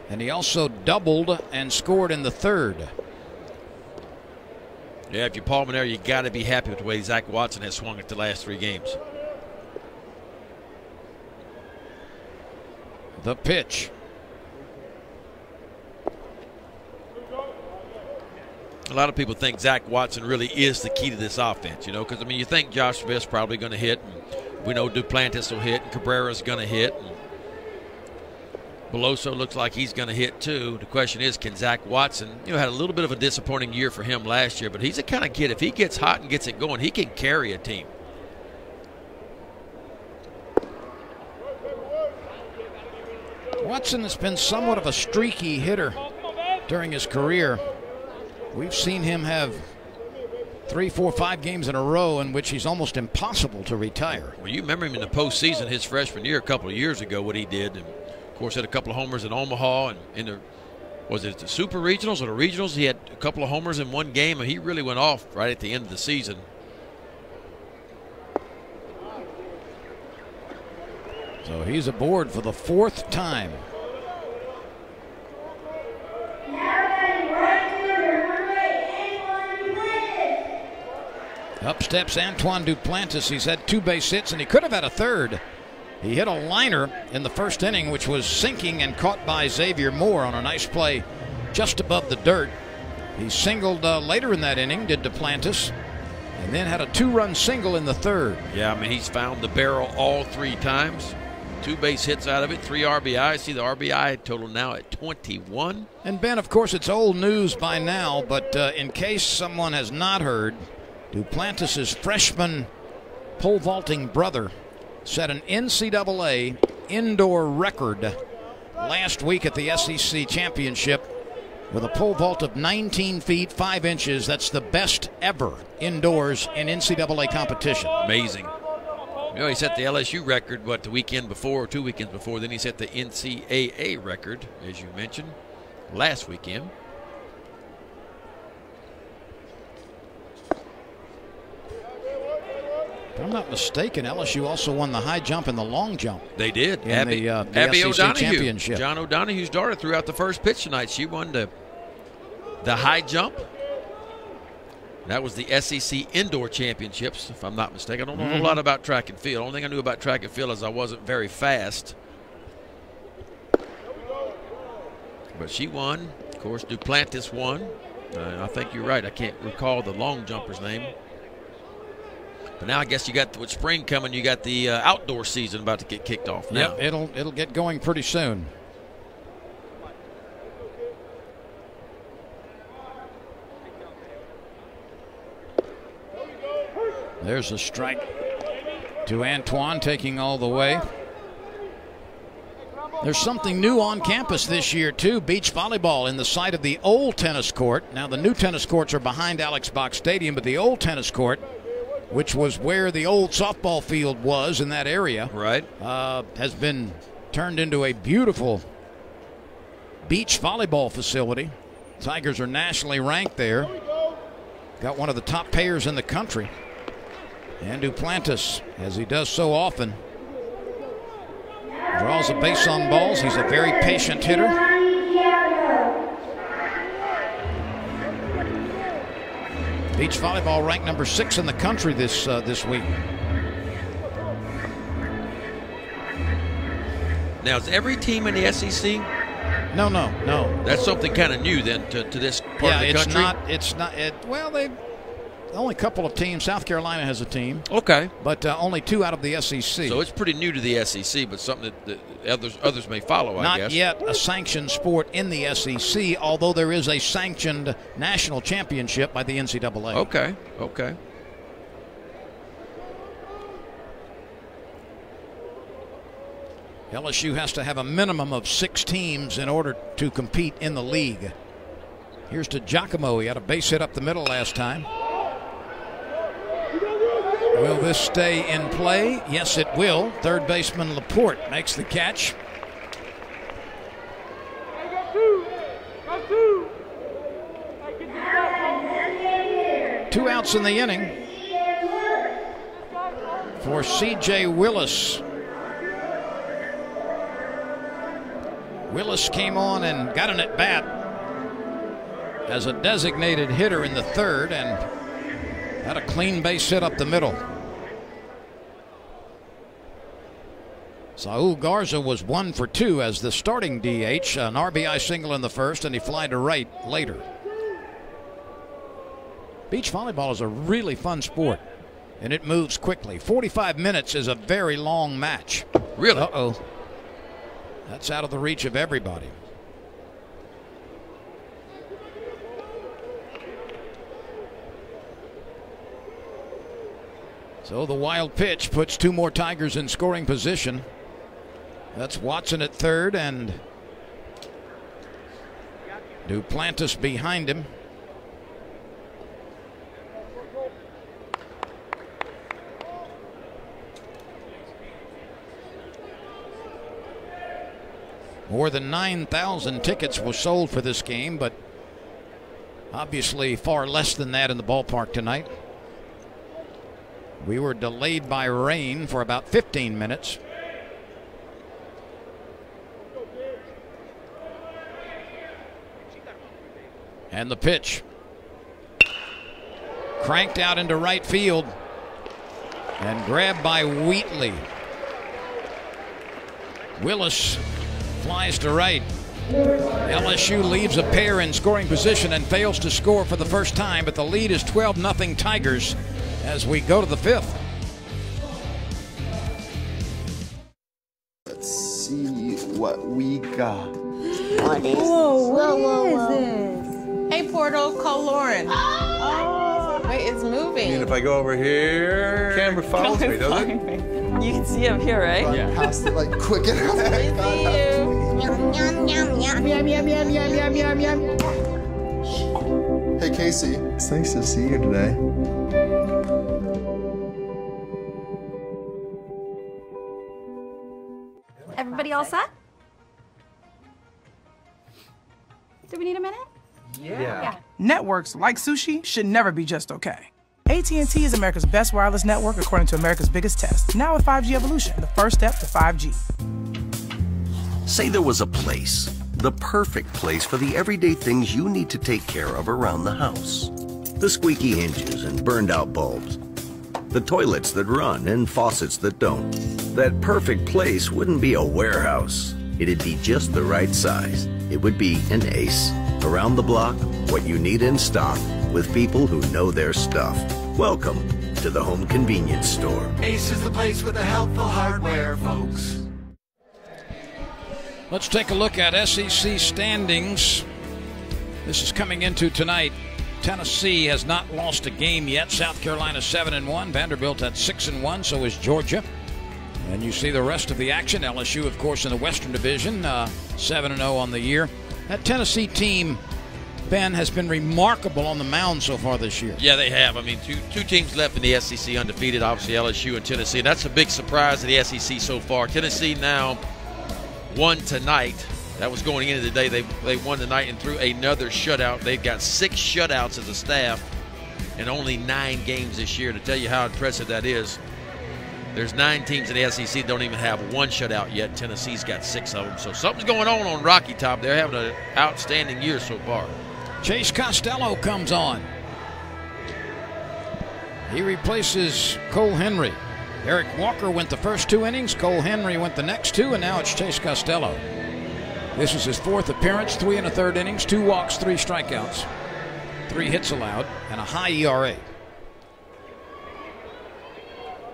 and he also doubled and scored in the third. Yeah, if you're Paul Monero, you got to be happy with the way Zach Watson has swung at the last 3 games. The pitch. A lot of people think Zach Watson really is the key to this offense, you know, because, I mean, you think Josh Smith's probably going to hit, and we know Duplantis will hit, and Cabrera's going to hit, and Beloso looks like he's going to hit too. The question is, can Zach Watson, you know, had a little bit of a disappointing year for him last year, but he's the kind of kid, if he gets hot and gets it going, he can carry a team. Watson has been somewhat of a streaky hitter during his career. We've seen him have 3, 4, 5 games in a row in which he's almost impossible to retire. Well, you remember him in the postseason his freshman year a couple of years ago, what he did. And of course, had a couple of homers in Omaha, and in the, was it the Super Regionals or the Regionals? He had a couple of homers in one game, and he really went off right at the end of the season. So he's aboard for the 4th time. Up steps Antoine Duplantis. He's had 2 base hits, and he could have had a 3rd. He hit a liner in the first inning, which was sinking and caught by Xavier Moore on a nice play just above the dirt. He singled later in that inning, did Duplantis, and then had a 2-run single in the 3rd. Yeah, I mean, he's found the barrel all 3 times. 2 base hits out of it, 3 RBI. See the RBI total now at 21. And Ben, of course, it's old news by now, but in case someone has not heard, Duplantis' freshman pole vaulting brother set an NCAA indoor record last week at the SEC championship with a pole vault of 19 feet 5 inches. That's the best ever indoors in NCAA competition. Amazing. You know, he set the LSU record, what, the weekend before or 2 weekends before. Then he set the NCAA record, as you mentioned, last weekend. If I'm not mistaken, LSU also won the high jump and the long jump. They did. In the Abby SEC O'Donohue. championship. John O'Donohue's daughter threw out the first pitch tonight. She won the The high jump. That was the SEC Indoor Championships, if I'm not mistaken. I don't know a whole lot about track and field. The only thing I knew about track and field is I wasn't very fast. But she won. Of course, Duplantis won. I think you're right. I can't recall the long jumper's name. But now I guess you got, with spring coming, you got the outdoor season about to get kicked off now. Yep, it'll get going pretty soon. There's a strike to Antoine, taking all the way. There's something new on campus this year, too. Beach volleyball in the site of the old tennis court. Now, the new tennis courts are behind Alex Box Stadium, but the old tennis court, which was where the old softball field was in that area, right, has been turned into a beautiful beach volleyball facility. Tigers are nationally ranked there. Got one of the top payers in the country. And Duplantis, as he does so often, draws a base on balls. He's a very patient hitter. Beach volleyball ranked number 6 in the country this week. Now, is every team in the SEC? No. That's something kind of new then to this part of the country. Well, only a couple of teams. South Carolina has a team. Okay. But only 2 out of the SEC. So it's pretty new to the SEC, but something that others may follow, I guess. Not yet a sanctioned sport in the SEC, although there is a sanctioned national championship by the NCAA. Okay. LSU has to have a minimum of 6 teams in order to compete in the league. Here's to Giacomo. He had a base hit up the middle last time. Will this stay in play? Yes, it will. Third baseman Laporte makes the catch. Two outs in the inning for C.J. Willis. Willis came on and got an at-bat as a designated hitter in the third and had a clean base hit up the middle. Saul Garza was 1 for 2 as the starting DH, an RBI single in the first, and he fly to right later. Beach volleyball is a really fun sport, and it moves quickly. 45 minutes is a very long match. Really? Uh-oh. That's out of the reach of everybody. So the wild pitch puts 2 more Tigers in scoring position. That's Watson at third and Duplantis behind him. More than 9,000 tickets were sold for this game, but obviously far less than that in the ballpark tonight. We were delayed by rain for about 15 minutes. And the pitch. Cranked out into right field and grabbed by Wheatley. Willis flies to right. LSU leaves a pair in scoring position and fails to score for the first time, but the lead is 12-0 Tigers as we go to the 5th. Let's see what we got. What is this? Hey, Portal, call Lauren. Oh, wait, it's moving. And if I go over here, camera follows me, doesn't it? You can see up here, right? Yeah. Past it like quick enough. I see you. Yum, yum, yum, yum, yum, yum, yum, yum, yum, yum. Hey, Casey. It's nice to see you today. Everybody all set? Do we need a minute? Yeah. Networks like sushi should never be just okay. AT&T is America's best wireless network according to America's biggest test. Now with 5G evolution, the first step to 5G. Say there was a place, the perfect place for the everyday things you need to take care of around the house. The squeaky hinges and burned out bulbs. The toilets that run and faucets that don't. That perfect place wouldn't be a warehouse. It'd be just the right size. It would be an Ace. Around the block, what you need in stock, with people who know their stuff. Welcome to the home convenience store. Ace is the place with the helpful hardware, folks. Let's take a look at SEC standings. This is coming into tonight. Tennessee has not lost a game yet. South Carolina 7-1. Vanderbilt at 6-1. So is Georgia. And you see the rest of the action. LSU, of course, in the Western Division, 7-0 on the year. That Tennessee team, Ben, has been remarkable on the mound so far this year. Yeah, they have. I mean, two teams left in the SEC undefeated, obviously LSU and Tennessee. And that's a big surprise of the SEC so far. Tennessee now won tonight. That was going into the day. They won tonight and threw another shutout. They've got 6 shutouts as a staff in only 9 games this year. To tell you how impressive that is, there's 9 teams in the SEC that don't even have 1 shutout yet. Tennessee's got 6 of them. So something's going on Rocky Top. They're having an outstanding year so far. Chase Costello comes on. He replaces Cole Henry. Eric Walker went the first 2 innings. Cole Henry went the next 2, and now it's Chase Costello. This is his 4th appearance, 3 1/3 innings, 2 walks, 3 strikeouts, 3 hits allowed, and a high ERA.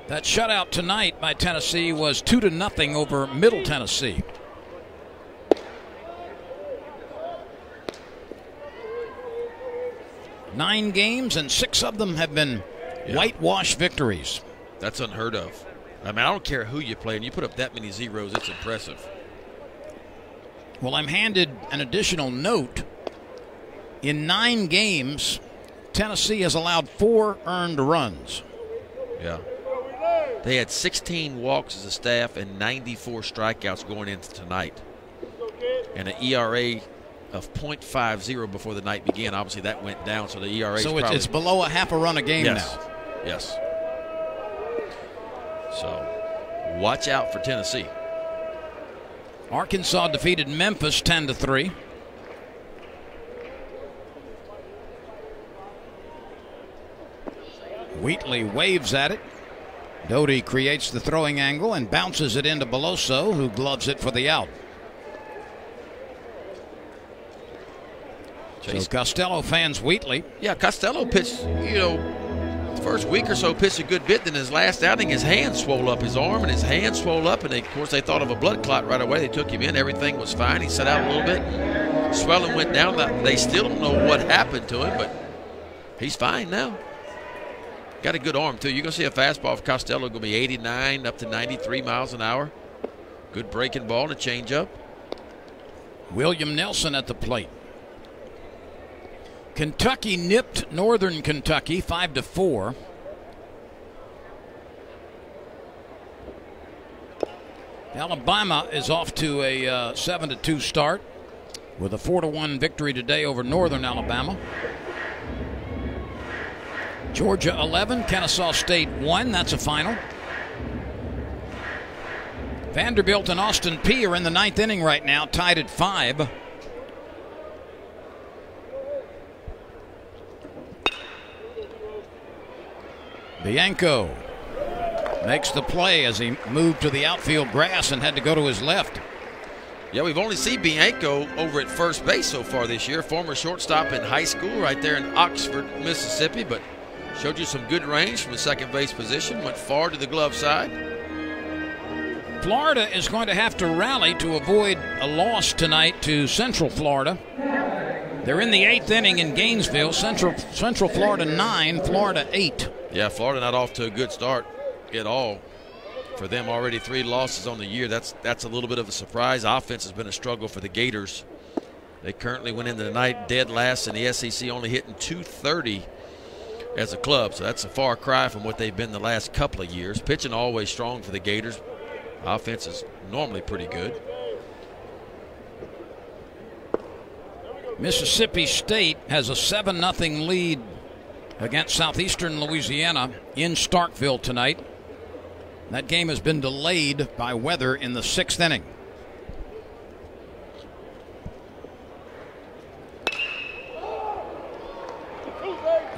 That shutout tonight by Tennessee was 2-0 over Middle Tennessee. Nine games, and 6 of them have been whitewash victories. That's unheard of. I mean, I don't care who you play, and you put up that many zeros, it's impressive. Well, I'm handed an additional note. In 9 games, Tennessee has allowed 4 earned runs. Yeah. They had 16 walks as a staff and 94 strikeouts going into tonight. And an ERA of .50 before the night began. Obviously, that went down, so the ERA so it's below a half a run a game now. Yes. So, watch out for Tennessee. Arkansas defeated Memphis 10-3. Wheatley waves at it. Doty creates the throwing angle and bounces it into Beloso, who gloves it for the out. So Costello fans Wheatley. Yeah, Costello pitched, first week or so pitched a good bit. Then his last outing, his hand swole up, his arm and his hand swole up. And, of course, they thought of a blood clot right away. They took him in. Everything was fine. He sat out a little bit. Swelling went down. They still don't know what happened to him, but he's fine now. Got a good arm, too. You're going to see a fastball for Costello going to be 89 up to 93 miles an hour. Good breaking ball and a changeup. William Nelson at the plate. Kentucky nipped Northern Kentucky 5-4. Alabama is off to a 7-2 start with a 4-1 victory today over Northern Alabama. Georgia 11, Kennesaw State 1. That's a final. Vanderbilt and Austin Peay are in the 9th inning right now, tied at 5. Bianco makes the play as he moved to the outfield grass and had to go to his left. Yeah, we've only seen Bianco over at first base so far this year. Former shortstop in high school right there in Oxford, Mississippi, but showed you some good range from the second base position. Went far to the glove side. Florida is going to have to rally to avoid a loss tonight to Central Florida. They're in the 8th inning in Gainesville. Central Florida 9, Florida 8. Yeah, Florida not off to a good start at all. For them, already 3 losses on the year. That's a little bit of a surprise. Offense has been a struggle for the Gators. They currently went into the night dead last in the SEC, only hitting .230 as a club. So that's a far cry from what they've been the last couple of years. Pitching always strong for the Gators. Offense is normally pretty good. Mississippi State has a 7-0 lead against Southeastern Louisiana in Starkville tonight. That game has been delayed by weather in the 6th inning.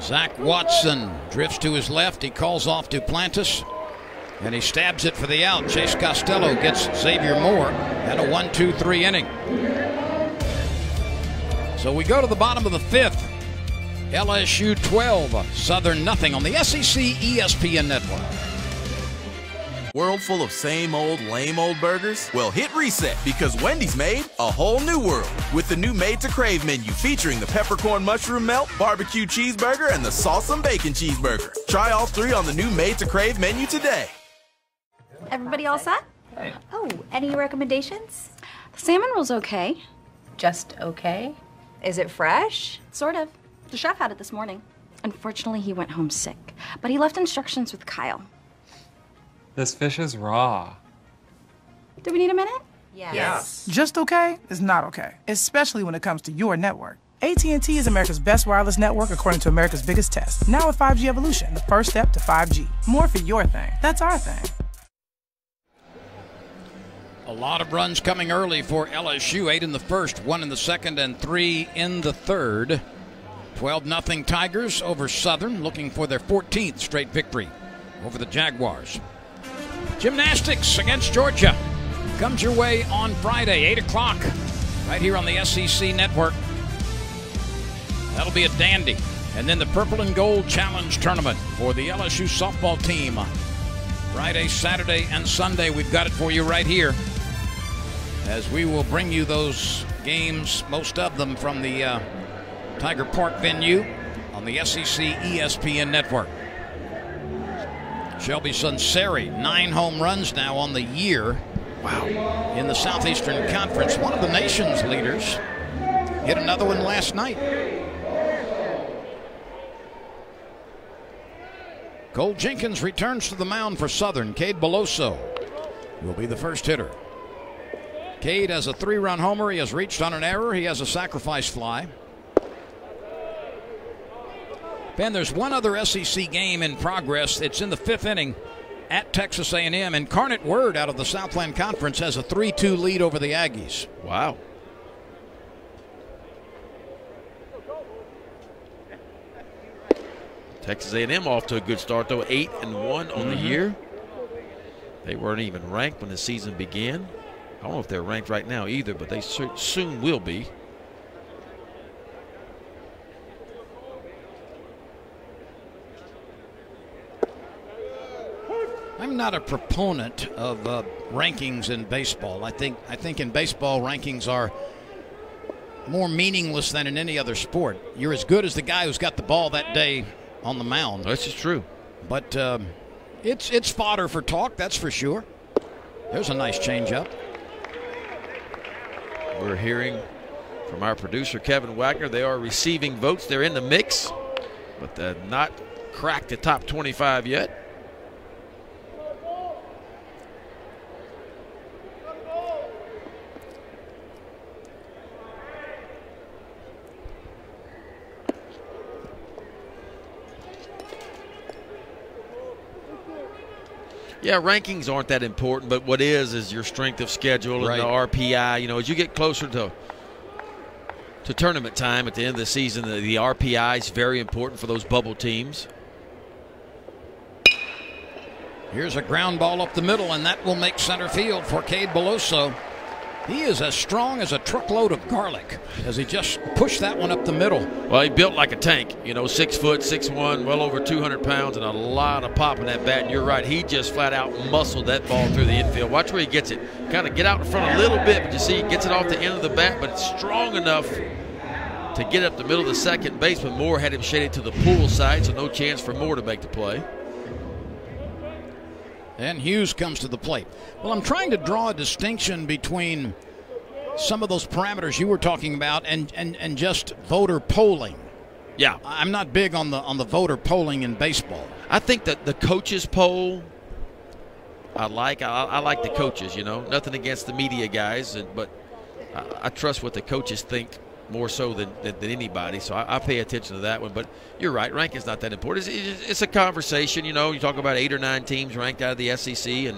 Zach Watson drifts to his left. He calls off Duplantis, and he stabs it for the out. Chase Costello gets Xavier Moore, and a 1-2-3 inning. So we go to the bottom of the fifth. LSU 12, Southern nothing on the SEC ESPN network. World full of same old, lame old burgers? Well, hit reset because Wendy's made a whole new world with the new Made to Crave menu featuring the peppercorn mushroom melt, barbecue cheeseburger, and the sauce and bacon cheeseburger. Try all three on the new Made to Crave menu today. Everybody all set? Hey. Oh, any recommendations? The salmon roll's okay. Just okay? Is it fresh? Sort of. The chef had it this morning. Unfortunately, he went home sick, but he left instructions with Kyle. This fish is raw. Do we need a minute? Yes. Just okay is not okay, especially when it comes to your network. AT&T is America's best wireless network according to America's biggest test. Now with 5G evolution, the first step to 5G. More for your thing. That's our thing. A lot of runs coming early for LSU. 8 in the first, 1 in the second, and 3 in the third. 12-0 Tigers over Southern, looking for their 14th straight victory over the Jaguars. Gymnastics against Georgia comes your way on Friday, 8 o'clock, right here on the SEC network. That'll be a dandy. And then the Purple and Gold Challenge Tournament for the LSU softball team. Friday, Saturday, and Sunday, we've got it for you right here, as we will bring you those games, most of them from the Tiger Park venue on the SEC ESPN network. Shelby Sunseri, 9 home runs now on the year. Wow. In the Southeastern Conference, one of the nation's leaders. Hit another one last night. Cole Jenkins returns to the mound for Southern. Cade Beloso will be the first hitter. Cade has a 3-run homer. He has reached on an error. He has a sacrifice fly. Ben, there's one other SEC game in progress. It's in the 5th inning at Texas A&M. Incarnate Word out of the Southland Conference has a 3-2 lead over the Aggies. Wow. Texas A&M off to a good start, though. 8-1 on the year. They weren't even ranked when the season began. I don't know if they're ranked right now either, but they soon will be. I'm not a proponent of rankings in baseball. I think in baseball rankings are more meaningless than in any other sport. You're as good as the guy who's got the ball that day on the mound. That's just true. But it's fodder for talk, that's for sure. There's a nice changeup. We're hearing from our producer Kevin Wagner. They are receiving votes. They're in the mix, but they're not cracked the top 25 yet. Yeah, rankings aren't that important, but what is your strength of schedule and the RPI. You know, as you get closer to tournament time at the end of the season, the RPI is very important for those bubble teams. Here's a ground ball up the middle, and that will make center field for Cade Beloso. He is as strong as a truckload of garlic as he just pushed that one up the middle. Well, he built like a tank, you know, 6 foot, 6'1", well over 200 pounds, and a lot of pop in that bat. And you're right, he just flat out muscled that ball through the infield. Watch where he gets it. Kind of get out in front a little bit, but you see he gets it off the end of the bat, but it's strong enough to get up the middle of the second baseman. Moore had him shaded to the pool side, so no chance for Moore to make the play. And Hughes comes to the plate. Well, I'm trying to draw a distinction between some of those parameters you were talking about and just voter polling. Yeah, I'm not big on the voter polling in baseball. I think that the coaches poll, I like the coaches. You know, nothing against the media guys, but I trust what the coaches think more so than anybody. So I pay attention to that one. But you're right, ranking's not that important. It's a conversation. You know, you talk about 8 or 9 teams ranked out of the SEC and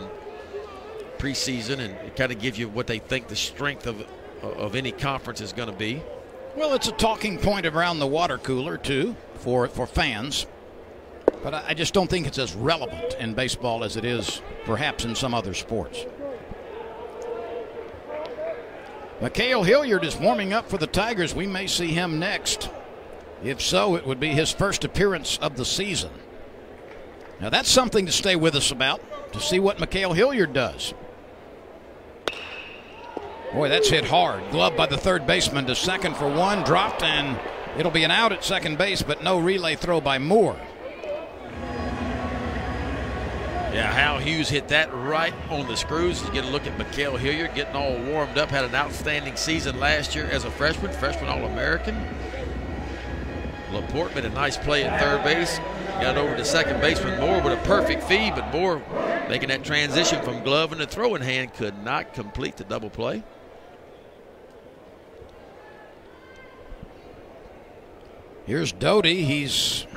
preseason, and it kind of gives you what they think the strength of any conference is going to be. Well, it's a talking point around the water cooler, too, for fans. But I just don't think it's as relevant in baseball as it is perhaps in some other sports. Mikhail Hilliard is warming up for the Tigers. We may see him next. If so, it would be his first appearance of the season. Now, that's something to stay with us about, to see what Mikhail Hilliard does. Boy, that's hit hard. Glove by the third baseman to second for one. Dropped, and it'll be an out at second base, but no relay throw by Moore. Yeah, Hal Hughes hit that right on the screws. You get a look at Mikhail Hilliard getting all warmed up. Had an outstanding season last year as a freshman All-American. Laporte made a nice play at third base. Got over to second baseman Moore with a perfect feed, but Moore making that transition from glove and the throwing hand could not complete the double play. Here's Doty. He's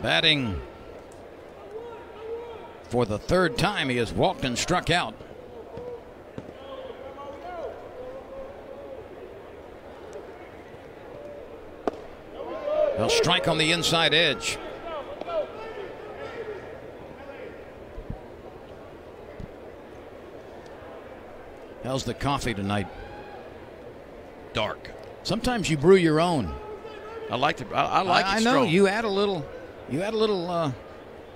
batting for the third time. He has walked and struck out. They'll strike on the inside edge. How's the coffee tonight? Dark. Sometimes you brew your own. I like it. I like it I know strong. you add a little. You add a little.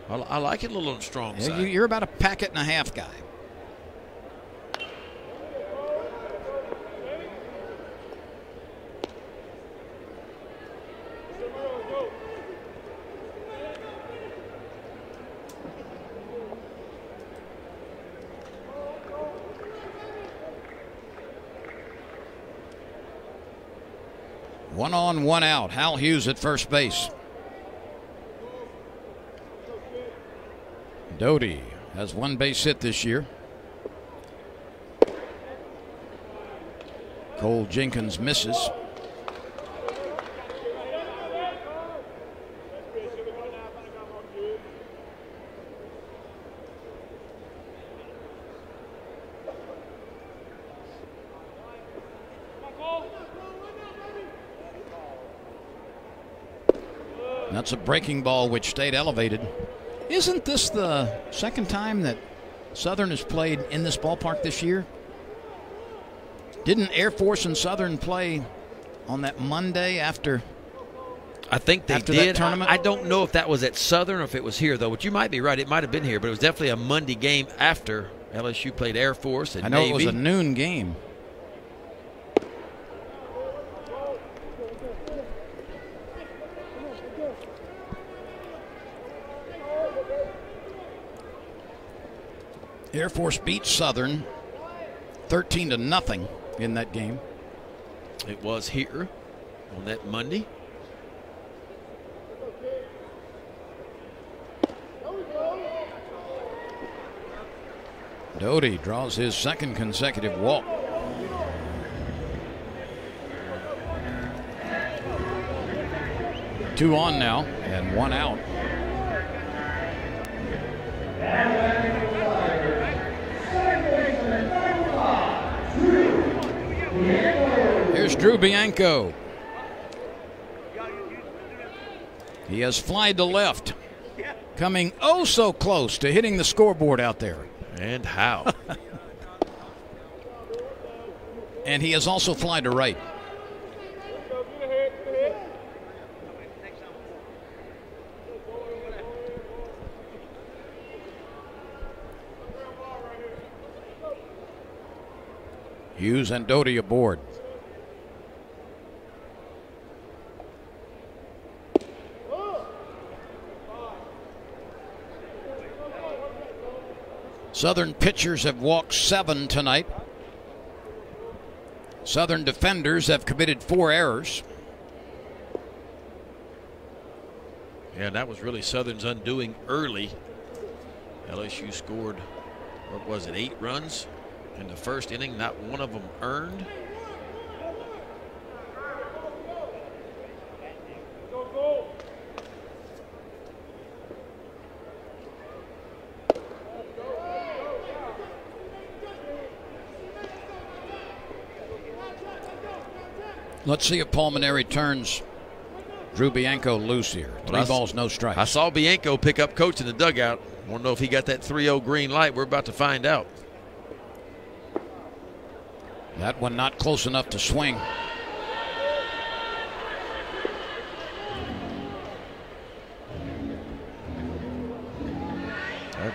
I like it a little on the strong side. You're about a packet and a half guy. One on, one out. Hal Hughes at first base. Doty has one base hit this year. Cole Jenkins misses. That's a breaking ball which stayed elevated. Isn't this the second time that Southern has played in this ballpark this year? Didn't Air Force and Southern play on that Monday after? I think they did. That tournament? I don't know if that was at Southern or if it was here, though. But you might be right. It might have been here, but it was definitely a Monday game after LSU played Air Force and I know Navy. It was a noon game. Air Force beat Southern 13-0 in that game. It was here on that Monday. Doty draws his second consecutive walk. Two on now and one out. Here's Drew Bianco. He has flied to left, coming oh so close to hitting the scoreboard out there. And how? And he has also flied to right. Hughes and Doty aboard. Southern pitchers have walked 7 tonight. Southern defenders have committed 4 errors. Yeah, that was really Southern's undoing early. LSU scored, what was it, 8 runs in the first inning, not one of them earned. Let's see if Pulmonary turns Drew Bianco loose here. 3 balls, no strikes. I saw Bianco pick up coach in the dugout. Want to know if he got that 3-0 green light. We're about to find out. That one not close enough to swing.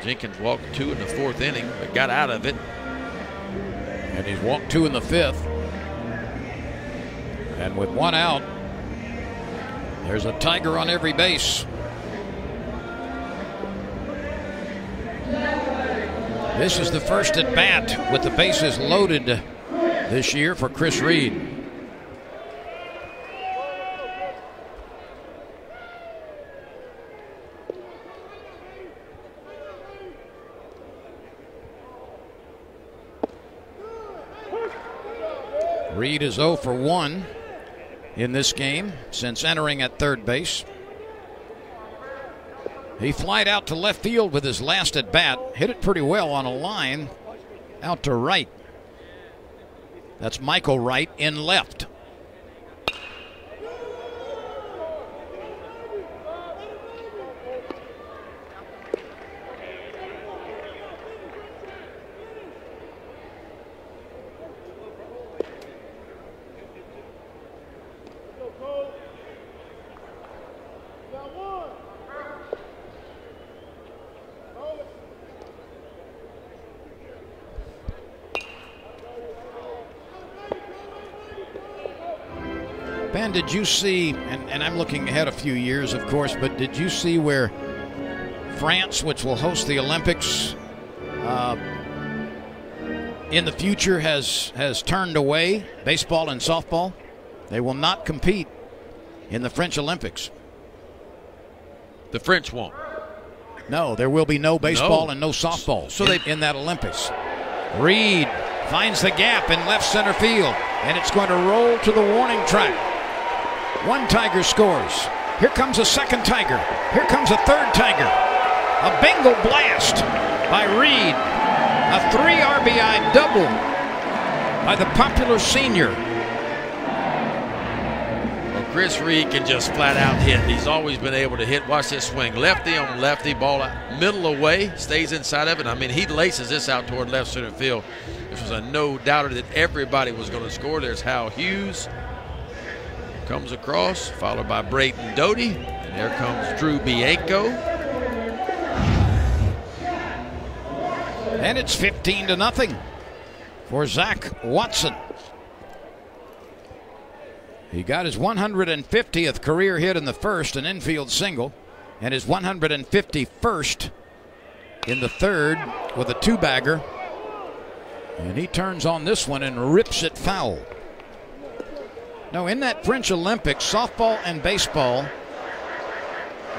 Jenkins walked 2 in the 4th inning, but got out of it. And he's walked 2 in the 5th. And with 1 out, there's a Tiger on every base. This is the first at bat with the bases loaded this year for Chris Reed. Reed is 0 for 1 in this game since entering at third base. He flied out to left field with his last at bat, hit it pretty well on a line out to right. That's Michael Wright in left. Ben, did you see, and I'm looking ahead a few years, of course, but did you see where France, which will host the Olympics in the future, has turned away baseball and softball? They will not compete in the French Olympics. The French won't. No, there will be no baseball and no softball in that Olympics. Reed finds the gap in left center field, and it's going to roll to the warning track. 1 Tiger scores. Here comes a 2nd Tiger. Here comes a 3rd Tiger. A Bengal blast by Reed. A 3 RBI double by the popular senior. Well, Chris Reed can just flat out hit. He's always been able to hit. Watch this swing. Lefty on lefty, ball out, middle away, stays inside of it. I mean, he laces this out toward left center field. This was a no-doubter that everybody was going to score. There's Hal Hughes. Comes across, followed by Brayton Doty. And there comes Drew Bianco. And it's 15-0 for Zach Watson. He got his 150th career hit in the first, an infield single, and his 151st in the third with a 2-bagger. And he turns on this one and rips it foul. No, in that French Olympics, softball and baseball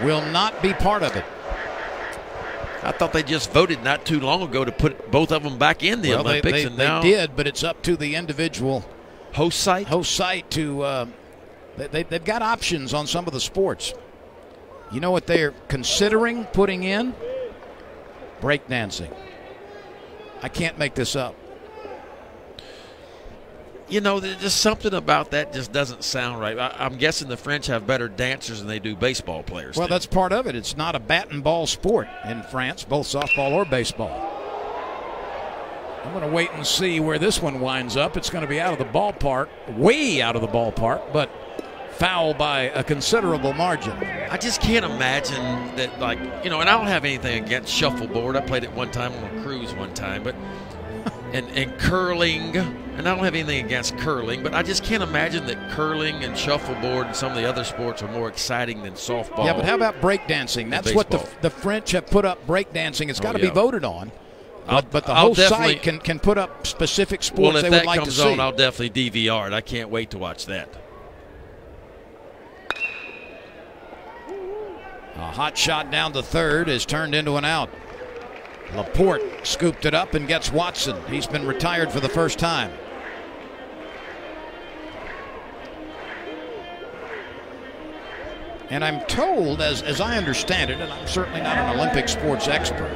will not be part of it. I thought they just voted not too long ago to put both of them back in the Olympics. They did, but it's up to the individual host site to they've got options on some of the sports. You know what they're considering putting in? Breakdancing. I can't make this up. You know, there's just something about that just doesn't sound right. I'm guessing the French have better dancers than they do baseball players. Well, that's part of it. It's not a bat and ball sport in France, both softball or baseball. I'm going to wait and see where this one winds up. It's going to be out of the ballpark, way out of the ballpark, but foul by a considerable margin. I just can't imagine that, like, you know, and I don't have anything against shuffleboard. I played it one time on a cruise one time, but and curling, and I don't have anything against curling, but I just can't imagine that curling and shuffleboard and some of the other sports are more exciting than softball. Yeah, but how about breakdancing? That's what the French have put up, breakdancing. It's got to be voted on. But the whole site can put up specific sports they would like to see. Well, if that comes on, I'll definitely DVR it. I can't wait to watch that. A hot shot down to third is turned into an out. Laporte scooped it up and gets Watson. He's been retired for the first time. And I'm told, as I understand it, and I'm certainly not an Olympic sports expert,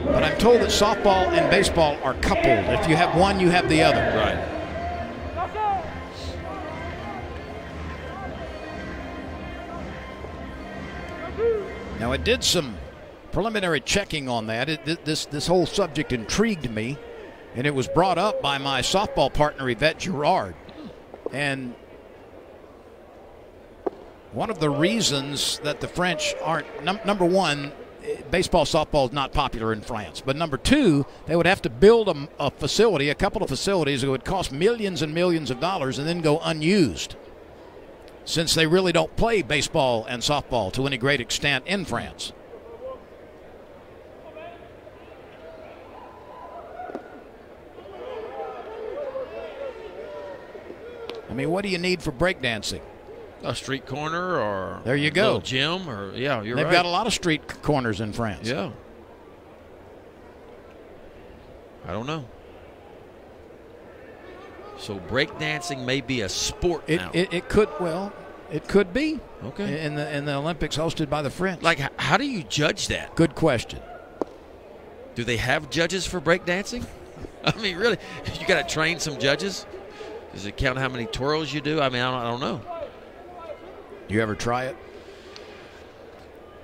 but I'm told that softball and baseball are coupled. If you have one, you have the other. Right. Now, I did some preliminary checking on that. This whole subject intrigued me, and it was brought up by my softball partner, Yvette Girard. And one of the reasons that the French aren't, number one, baseball, softball is not popular in France. But number two, they would have to build a facility, a couple of facilities that would cost millions and millions of dollars and then go unused, since they really don't play baseball and softball to any great extent in France. I mean, what do you need for breakdancing? A street corner, or there you go, a little gym, or yeah, you're right. They've got a lot of street corners in France. Yeah. I don't know. So breakdancing may be a sport now. It could, well, it could be. Okay. In the Olympics hosted by the French. Like, how do you judge that? Good question. Do they have judges for breakdancing? I mean, really, you got to train some judges. Does it count how many twirls you do? I mean, I don't know. You ever try it?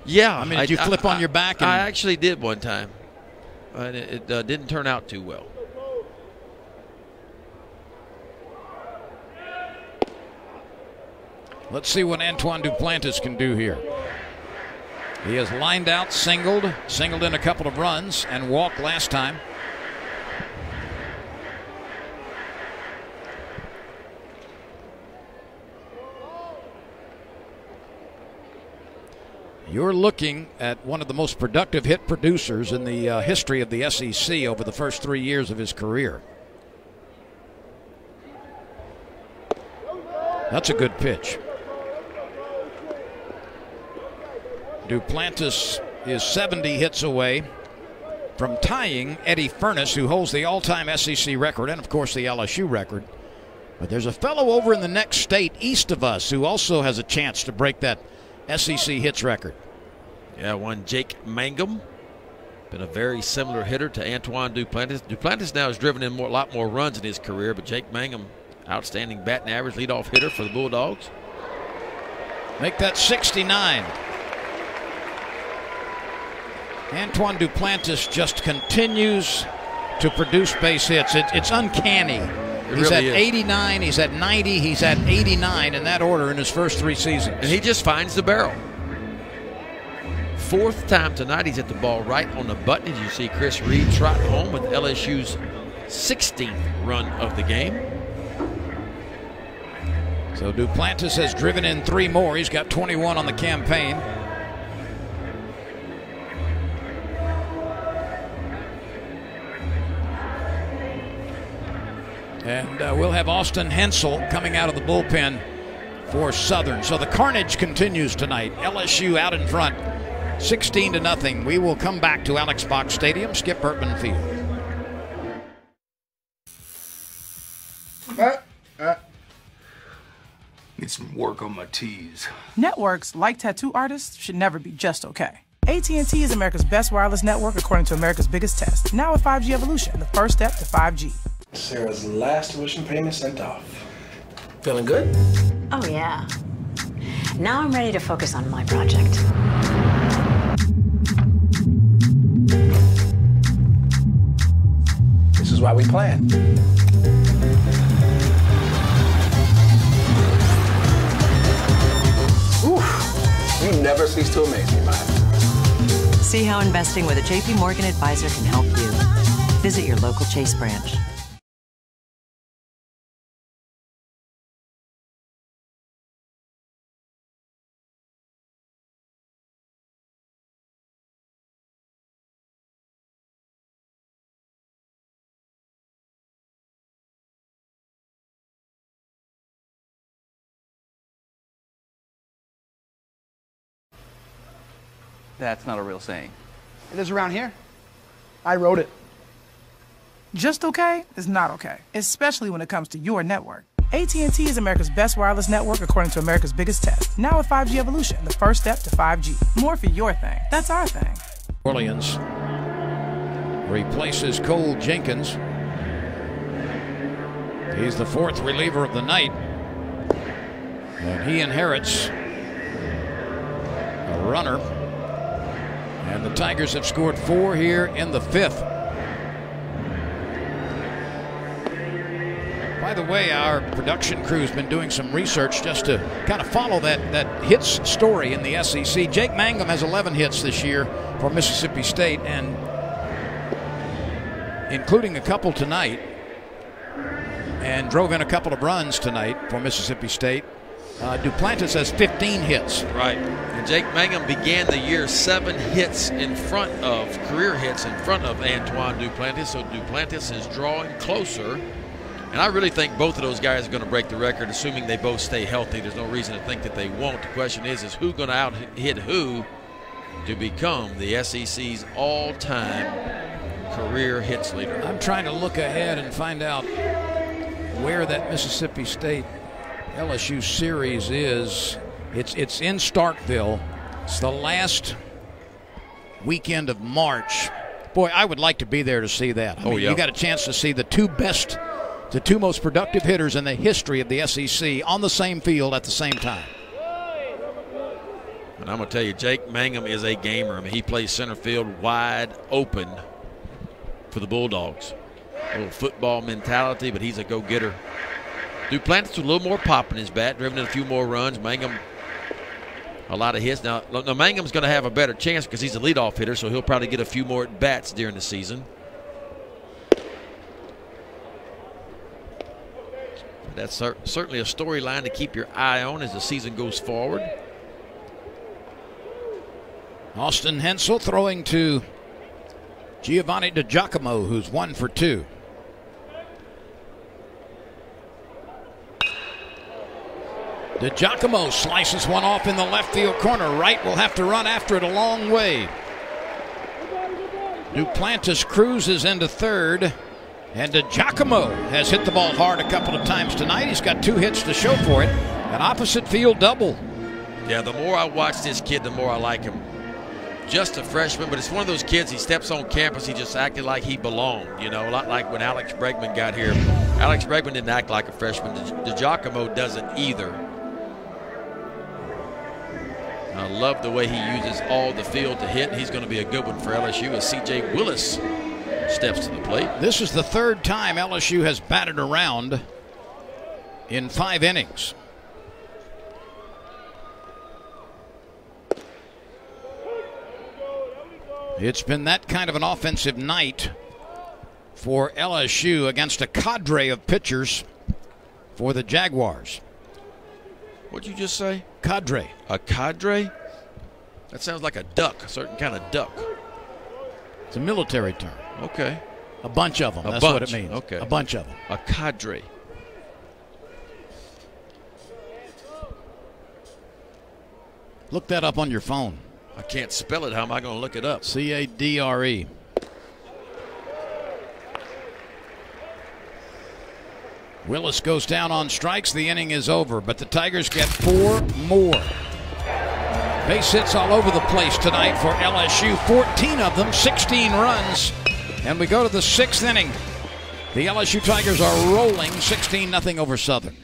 Yeah. I mean, did you flip on your back? I actually did one time. And it didn't turn out too well. Let's see what Antoine Duplantis can do here. He has lined out, singled in a couple of runs, and walked last time. You're looking at one of the most productive hit producers in the history of the SEC over the first 3 years of his career. That's a good pitch. Duplantis is 70 hits away from tying Eddie Furness, who holds the all-time SEC record and, of course, the LSU record. But there's a fellow over in the next state east of us who also has a chance to break that SEC hits record. Yeah, one Jake Mangum. Been a very similar hitter to Antoine Duplantis. Duplantis now has driven in a lot more runs in his career, but Jake Mangum, outstanding batting average leadoff hitter for the Bulldogs. Make that 69. Antoine Duplantis just continues to produce base hits. It's uncanny. He's really at 89, he's at 90, he's at 89 in that order in his first 3 seasons. And he just finds the barrel. 4th time tonight, he's at the ball right on the button. As you see Chris Reed trot home with LSU's 16th run of the game. So Duplantis has driven in 3 more. He's got 21 on the campaign. And we'll have Austin Hensel coming out of the bullpen for Southern. So the carnage continues tonight. LSU out in front, 16-0. We will come back to Alex Box Stadium, Skip Bertman Field. Need some work on my T's. Networks, like tattoo artists, should never be just okay. AT&T is America's best wireless network according to America's biggest test. Now with 5G evolution, the first step to 5G. Sarah's last tuition payment sent off. Feeling good? Oh, yeah. Now I'm ready to focus on my project. This is why we plan. Oof. You never cease to amaze me, Maya. See how investing with a JP Morgan advisor can help you. Visit your local Chase branch. That's not a real saying. It is around here. I wrote it. Just okay is not okay, especially when it comes to your network. AT&T is America's best wireless network according to America's biggest test. Now with 5G evolution, the first step to 5G. More for your thing. That's our thing. Orleans replaces Cole Jenkins. He's the 4th reliever of the night. And he inherits a runner And the Tigers have scored 4 here in the 5th. By the way, our production crew's been doing some research just to kind of follow that hits story in the SEC. Jake Mangum has 11 hits this year for Mississippi State, and including a couple tonight, and drove in a couple of runs tonight for Mississippi State. Duplantis has 15 hits. Right. And Jake Mangum began the year 7 hits in front of, career hits in front of Antoine Duplantis. So Duplantis is drawing closer. And I really think both of those guys are going to break the record, assuming they both stay healthy. There's no reason to think that they won't. The question is who going to out-hit who to become the SEC's all-time career hits leader? I'm trying to look ahead and find out where that Mississippi State LSU series is. It's in Starkville. It's the last weekend of March. Boy, I would like to be there to see that. I mean, yeah. You got a chance to see the two most productive hitters in the history of the SEC on the same field at the same time. And I'm going to tell you, Jake Mangum is a gamer. I mean, he plays center field wide open for the Bulldogs. A little football mentality, but he's a go-getter. Duplantis with a little more pop in his bat, driven in a few more runs. Mangum, a lot of hits. Now Mangum's going to have a better chance because he's a leadoff hitter, so he'll probably get a few more at-bats during the season. That's certainly a storyline to keep your eye on as the season goes forward. Austin Hensel throwing to Giovanni DiGiacomo, who's 1 for 2. DiGiacomo slices one off in the left field corner. Wright will have to run after it a long way. Duplantis cruises into third, and DiGiacomo has hit the ball hard a couple of times tonight. He's got 2 hits to show for it. An opposite field double. Yeah, the more I watch this kid, the more I like him. Just a freshman, but it's one of those kids, he steps on campus, he just acted like he belonged, you know, a lot like when Alex Bregman got here. Alex Bregman didn't act like a freshman. DiGiacomo doesn't either. I love the way he uses all the field to hit. He's going to be a good one for LSU as C.J. Willis steps to the plate. This is the 3rd time LSU has batted around in 5 innings. It's been that kind of an offensive night for LSU against a cadre of pitchers for the Jaguars. What'd you just say? Cadre. A cadre? That sounds like a duck, a certain kind of duck. It's a military term. Okay. A bunch of them. That's what it means. Okay. A bunch of them. A cadre. Look that up on your phone. I can't spell it. How am I going to look it up? C-A-D-R-E. Willis goes down on strikes. The inning is over, but the Tigers get 4 more. Base hits all over the place tonight for LSU. 14 of them, 16 runs. And we go to the 6th inning. The LSU Tigers are rolling 16-0 over Southern.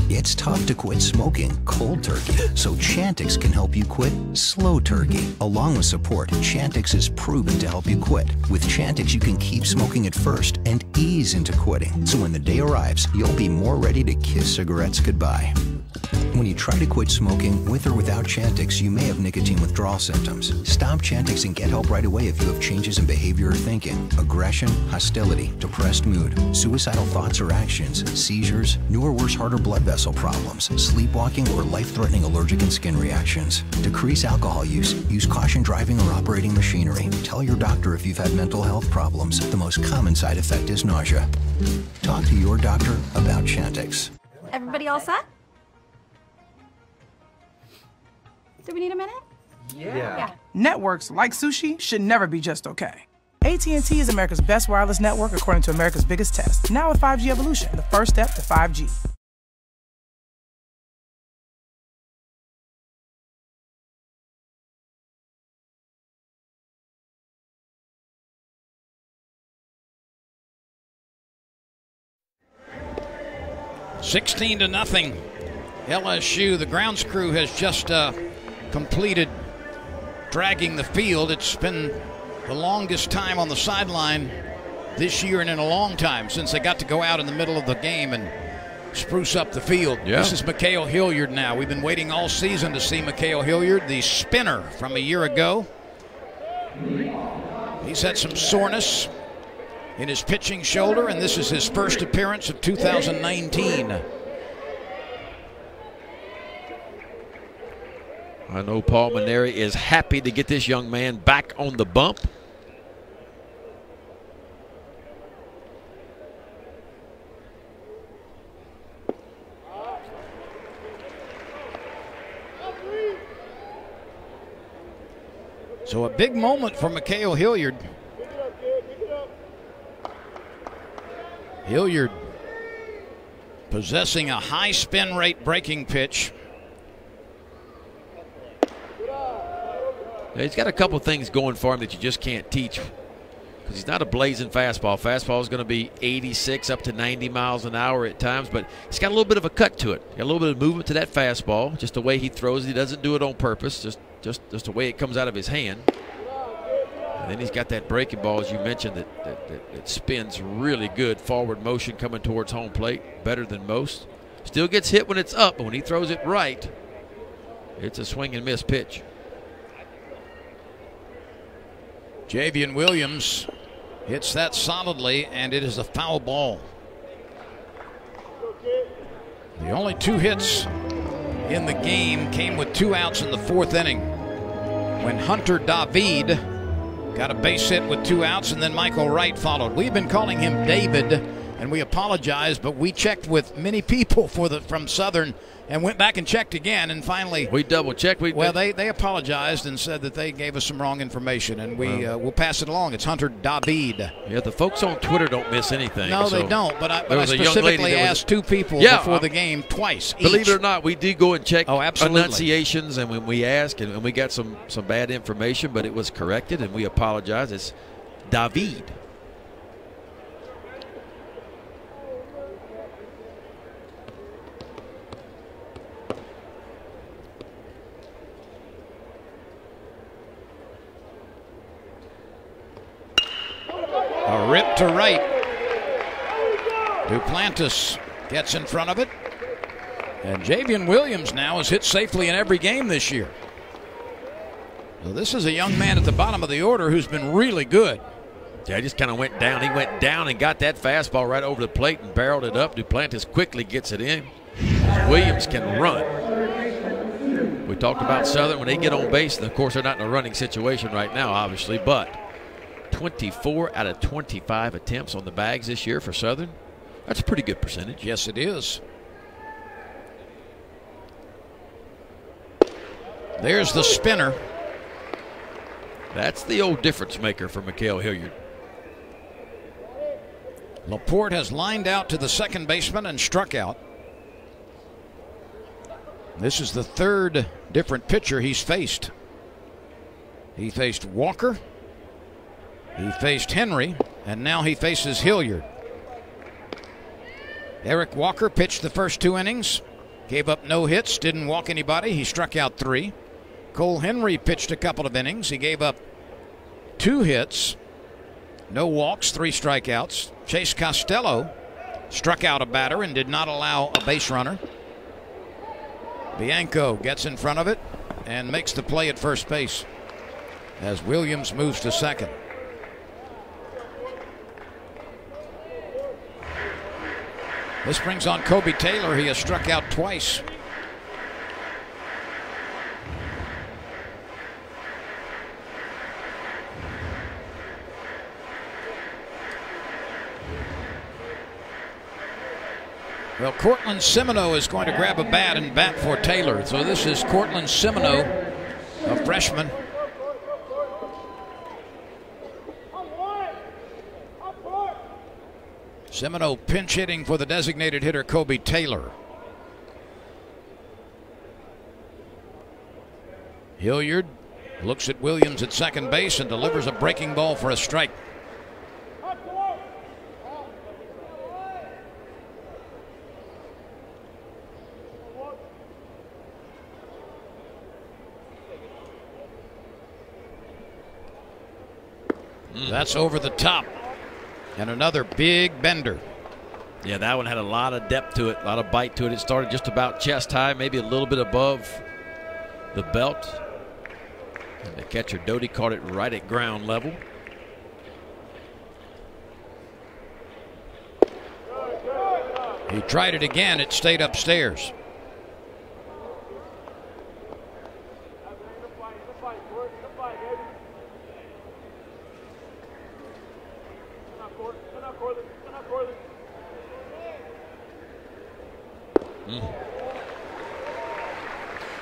It's tough to quit smoking cold turkey, so Chantix can help you quit slow turkey. Along with support, Chantix is proven to help you quit. With Chantix, you can keep smoking at first and ease into quitting. So when the day arrives, you'll be more ready to kiss cigarettes goodbye. When you try to quit smoking with or without Chantix, you may have nicotine withdrawal symptoms. Stop Chantix and get help right away if you have changes in behavior or thinking, aggression, hostility, depressed mood, suicidal thoughts or actions, seizures, new or worse heart or blood vessel problems, sleepwalking, or life-threatening allergic and skin reactions. Decrease alcohol use. Use caution driving or operating machinery. Tell your doctor if you've had mental health problems. The most common side effect is nausea. Talk to your doctor about Chantix. Everybody all set? Do we need a minute? Yeah. Networks like sushi should never be just okay. AT&T is America's best wireless network according to America's biggest test. Now with 5G evolution, the first step to 5G. $16-0. LSU. The grounds crew has just completed dragging the field. It's been the longest time on the sideline this year and in a long time since they got to go out in the middle of the game and spruce up the field. Yeah. This is Mikhail Hilliard now. We've been waiting all season to see Mikhail Hilliard, the spinner from a year ago. He's had some soreness in his pitching shoulder, and this is his first appearance of 2019. I know Paul Maneri is happy to get this young man back on the bump. So a big moment for Mikhail Hilliard. Hilliard possessing a high spin rate breaking pitch. He's got a couple things going for him that you just can't teach, because he's not a blazing fastball. Fastball is going to be 86 up to 90 miles an hour at times, but he's got a little bit of a cut to it. Got a little bit of movement to that fastball, just the way he throws it. He doesn't do it on purpose, just the way it comes out of his hand. And then he's got that breaking ball, as you mentioned, that spins really good. Forward motion coming towards home plate, better than most. Still gets hit when it's up, but when he throws it right, it's a swing and miss pitch. Javian Williams hits that solidly, and it is a foul ball. The only 2 hits in the game came with 2 outs in the 4th inning, when Hunter David got a base hit with 2 outs, and then Michael Wright followed. We've been calling him David, and we apologize, but we checked with many people from Southern and went back and checked again, and finally we double checked. They apologized and said that they gave us some wrong information, and we'll pass it along. It's Hunter David. Yeah, the folks on Twitter don't miss anything. No, they don't. But I specifically asked 2 people before the game twice. Believe it or not, we did go and check absolutely. Pronunciations, and when we asked, and we got some bad information, but it was corrected, and we apologize. It's David. A rip to right. Duplantis gets in front of it. And Javian Williams now has hit safely in every game this year. So this is a young man at the bottom of the order who's been really good. Yeah, he just kind of went down. He went down and got that fastball right over the plate and barreled it up. Duplantis quickly gets it in. Williams can run. We talked about Southern when they get on base, and of course they're not in a running situation right now, obviously, but 24 out of 25 attempts on the bags this year for Southern. That's a pretty good percentage. Yes, it is. There's the spinner. That's the old difference maker for Mikhail Hilliard. Laporte has lined out to the second baseman and struck out. This is the 3rd different pitcher he's faced. He faced Walker. He faced Henry, and now he faces Hilliard. Eric Walker pitched the first 2 innings, gave up no hits, didn't walk anybody. He struck out 3. Cole Henry pitched a couple of innings. He gave up 2 hits, no walks, 3 strikeouts. Chase Costello struck out a batter and did not allow a base runner. Bianco gets in front of it and makes the play at first base as Williams moves to second. This brings on Kobe Taylor. He has struck out twice. Well, Cortland Semino is going to grab a bat and bat for Taylor. So this is Cortland Semino, a freshman. Semino pinch hitting for the designated hitter Kobe Taylor. Hilliard looks at Williams at second base and delivers a breaking ball for a strike. That's over the top. And another big bender. Yeah, that one had a lot of depth to it, a lot of bite to it. It started just about chest high, maybe a little bit above the belt. And the catcher, Doty, caught it right at ground level. He tried it again. It stayed upstairs.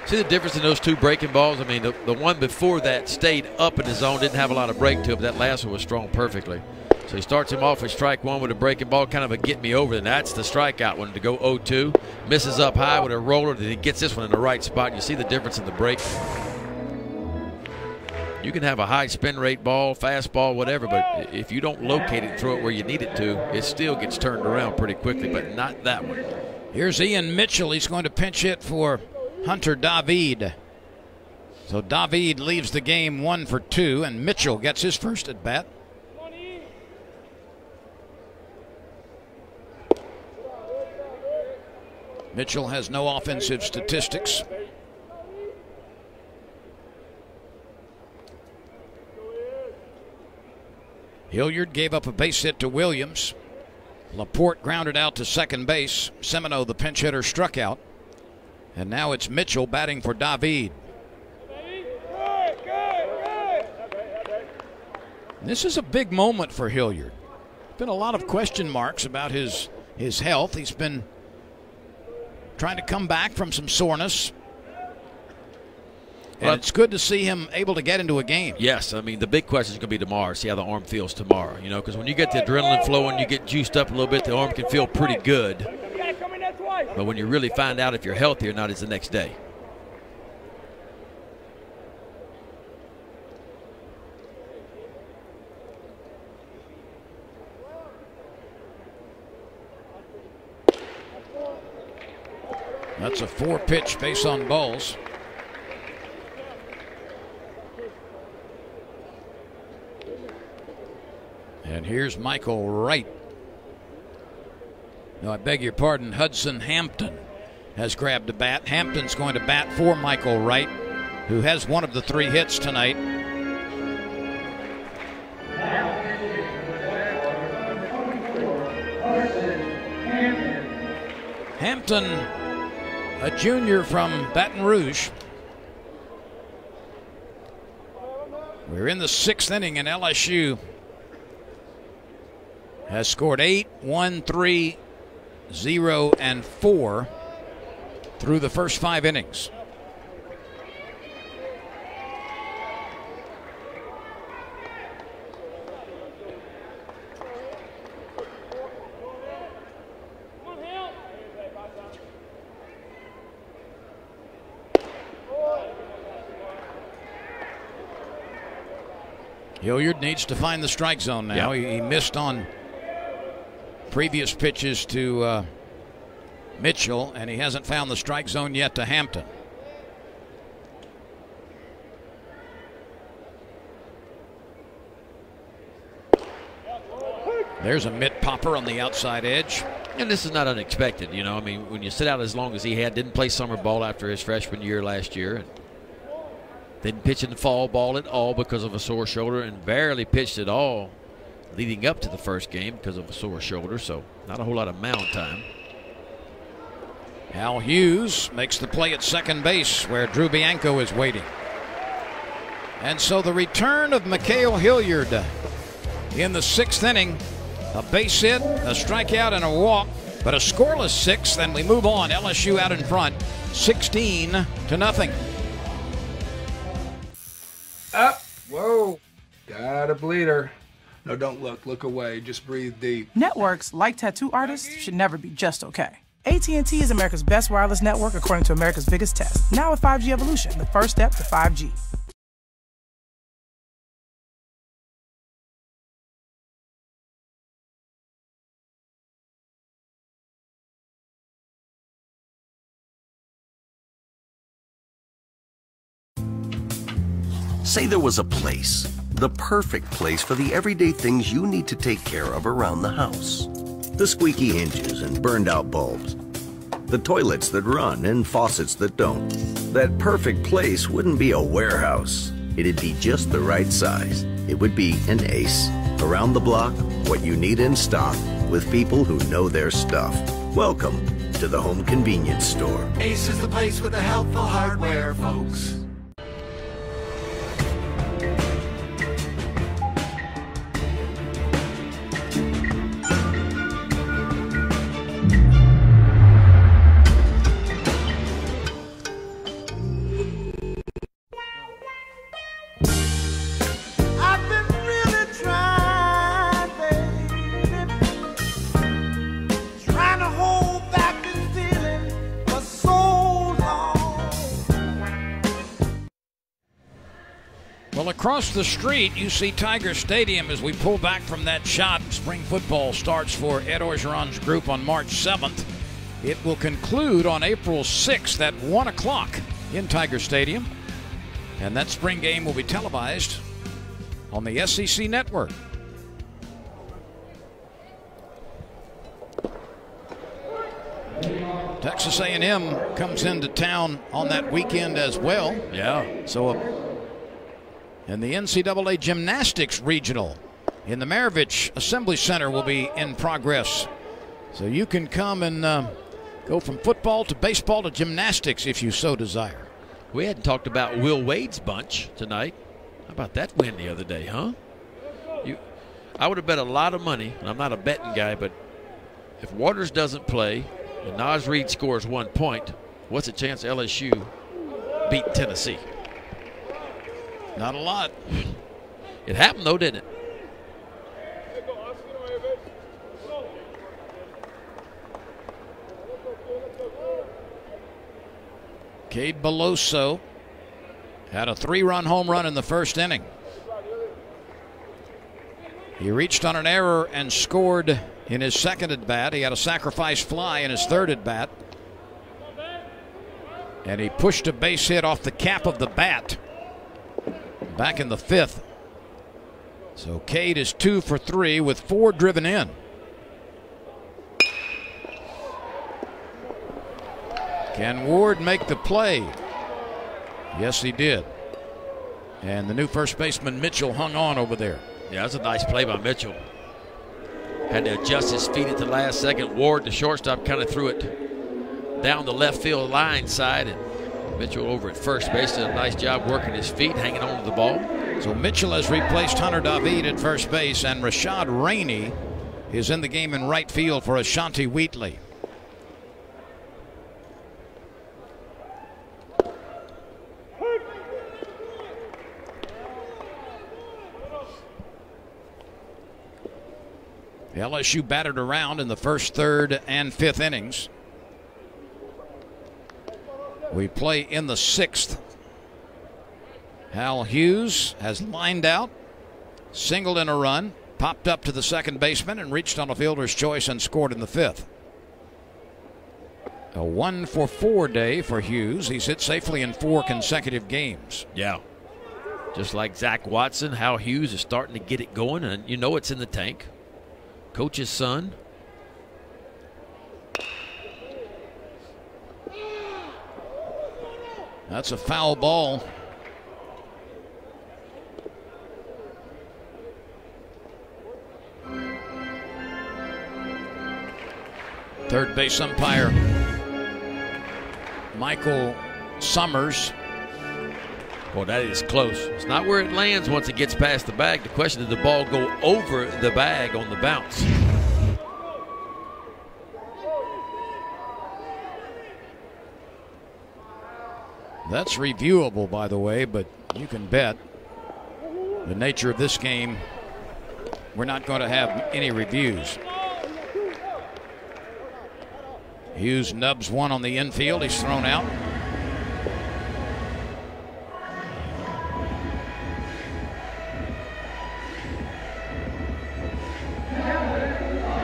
See the difference in those two breaking balls? I mean, the one before that stayed up in the zone, didn't have a lot of break to it, but that last one was strong perfectly. So he starts him off with strike one with a breaking ball, kind of a get me over, and that's the strikeout one to go 0-2. Misses up high with a roller, then he gets this one in the right spot. You see the difference in the break. You can have a high spin rate ball, fastball, whatever, but if you don't locate it and throw it where you need it to, it still gets turned around pretty quickly, but not that one. Here's Ian Mitchell. He's going to pinch hit for Hunter David. So David leaves the game 1 for 2, and Mitchell gets his first at bat. Mitchell has no offensive statistics. Hilliard gave up a base hit to Williams. Laporte grounded out to second base. Semino, the pinch hitter, struck out. And now it's Mitchell batting for David. This is a big moment for Hilliard. Been a lot of question marks about his health. He's been trying to come back from some soreness. And it's good to see him able to get into a game. Yes, I mean, the big question is going to be tomorrow, see how the arm feels tomorrow. You know, because when you get the adrenaline flowing, you get juiced up a little bit, the arm can feel pretty good. But when you really find out if you're healthy or not is the next day. That's a 4-pitch base on balls. And here's Michael Wright. No, I beg your pardon, Hudson Hampton has grabbed a bat. Hampton's going to bat for Michael Wright, who has one of the 3 hits tonight. Hampton, a junior from Baton Rouge. We're in the 6th inning, and LSU has scored 8, 1, 3, 0, and 4 through the first 5 innings. Hilliard needs to find the strike zone now. Yep. He missed on previous pitches to Mitchell, and he hasn't found the strike zone yet to Hampton. There's a mitt popper on the outside edge. And this is not unexpected, you know. I mean, when you sit out as long as he had, didn't play summer ball after his freshman year last year, and didn't pitch in the fall ball at all because of a sore shoulder, and barely pitched at all leading up to the first game because of a sore shoulder, so not a whole lot of mound time. Al Hughes makes the play at second base where Drew Bianco is waiting. And so the return of Mikhail Hilliard in the 6th inning. A base hit, a strikeout, and a walk, but a scoreless 6th, and we move on. LSU out in front, 16-0. Up. Whoa. Got a bleeder. No, don't look. Look away. Just breathe deep. Networks, like tattoo artists, should never be just okay. AT&T is America's best wireless network according to America's biggest test. Now with 5G Evolution, the first step to 5G. Say there was a place, The perfect place for the everyday things you need to take care of around the house. The squeaky hinges and burned out bulbs. The toilets that run and faucets that don't. That perfect place wouldn't be a warehouse. It'd be just the right size. It would be an Ace. Around the block, what you need in stock, with people who know their stuff. Welcome to the home convenience store. Ace is the place with the helpful hardware, folks. Well, across the street, you see Tiger Stadium as we pull back from that shot. Spring football starts for Ed Orgeron's group on March 7th. It will conclude on April 6th at 1 o'clock in Tiger Stadium. And that spring game will be televised on the SEC network. Texas A&M comes into town on that weekend as well. Yeah. So and the NCAA Gymnastics Regional in the Maravich Assembly Center will be in progress. So you can come and go from football to baseball to gymnastics if you so desire. We hadn't talked about Will Wade's bunch tonight. How about that win the other day, huh? I would have bet a lot of money, and I'm not a betting guy, but if Waters doesn't play and Naz Reid scores 1 point, what's the chance LSU beat Tennessee? Not a lot. It happened, though, didn't it? Cade Beloso had a 3-run home run in the first inning. He reached on an error and scored in his second at bat. He had a sacrifice fly in his third at bat. And he pushed a base hit off the cap of the bat back in the fifth. So Cade is 2 for 3 with 4 driven in. Can Ward make the play? Yes, he did. And the new first baseman Mitchell hung on over there. Yeah, that's a nice play by Mitchell. Had to adjust his feet at the last second. Ward, the shortstop, kind of threw it down the left field line side, and Mitchell over at first base did a nice job working his feet, hanging on to the ball. So Mitchell has replaced Hunter David at first base, and Rashad Rainey is in the game in right field for Ashanti Wheatley. LSU battered around in the first, third, and fifth innings. We play in the sixth. Hal Hughes has lined out, singled in a run, popped up to the second baseman, and reached on a fielder's choice and scored in the fifth. A 1-for-4 day for Hughes. He's hit safely in 4 consecutive games. Yeah. Just like Zach Watson, Hal Hughes is starting to get it going, and you know it's in the tank. Coach's son. That's a foul ball. Third base umpire Michael Summers. Well, that is close. It's not where it lands once it gets past the bag. The question is, did the ball go over the bag on the bounce? That's reviewable, by the way, but you can bet the nature of this game, we're not going to have any reviews. Hughes nubs one on the infield. He's thrown out.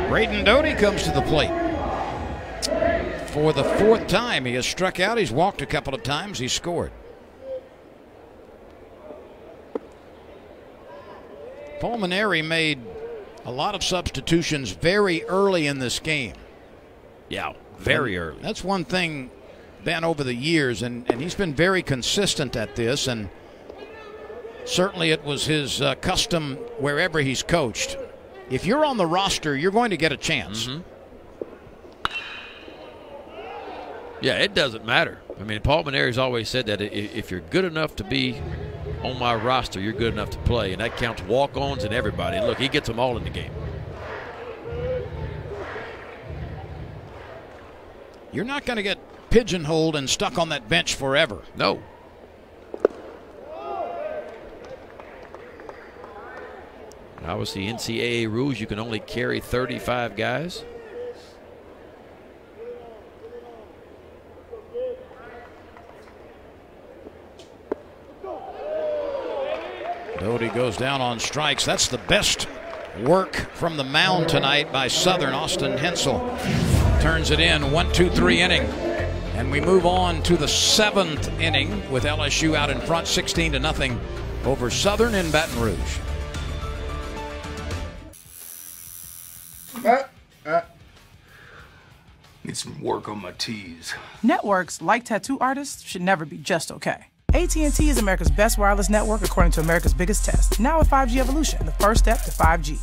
Braden Doty comes to the plate. For the 4th time, he has struck out. He's walked a couple of times. He's scored. Paul Maneri made a lot of substitutions very early in this game. Yeah, very early. That's one thing, Ben, over the years, and he's been very consistent at this, and certainly it was his custom wherever he's coached. If you're on the roster, you're going to get a chance. Yeah, it doesn't matter. I mean, Paul Maneri's always said that if you're good enough to be on my roster, you're good enough to play, and that counts walk-ons and everybody. And look, he gets them all in the game. You're not going to get pigeonholed and stuck on that bench forever. No. Obviously, NCAA rules, you can only carry 35 guys. Doty goes down on strikes. That's the best work from the mound tonight by Southern. Austin Hensel turns it in. 1-2-3 inning. And we move on to the 7th inning with LSU out in front 16-0 over Southern in Baton Rouge. Need some work on my T's. Networks, like tattoo artists, should never be just okay. AT&T is America's best wireless network according to America's biggest test. Now with 5G evolution, the first step to 5G.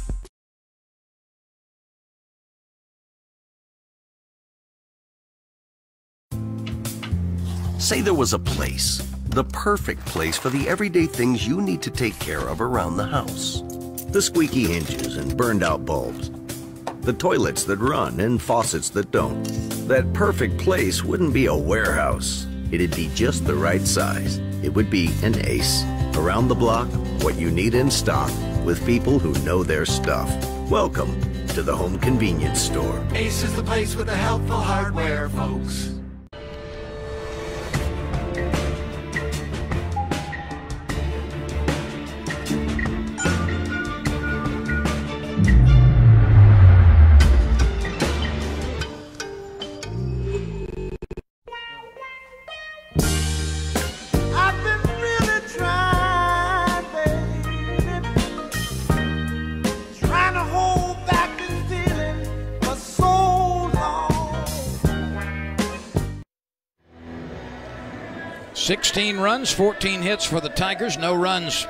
Say there was a place, the perfect place for the everyday things you need to take care of around the house. The squeaky hinges and burned out bulbs. The toilets that run and faucets that don't. That perfect place wouldn't be a warehouse. It'd be just the right size. It would be an Ace. Around the block, what you need in stock, with people who know their stuff. Welcome to the home convenience store. Ace is the place with the helpful hardware, folks. Trying to hold back this feeling for so long. 16 runs, 14 hits for the Tigers, no runs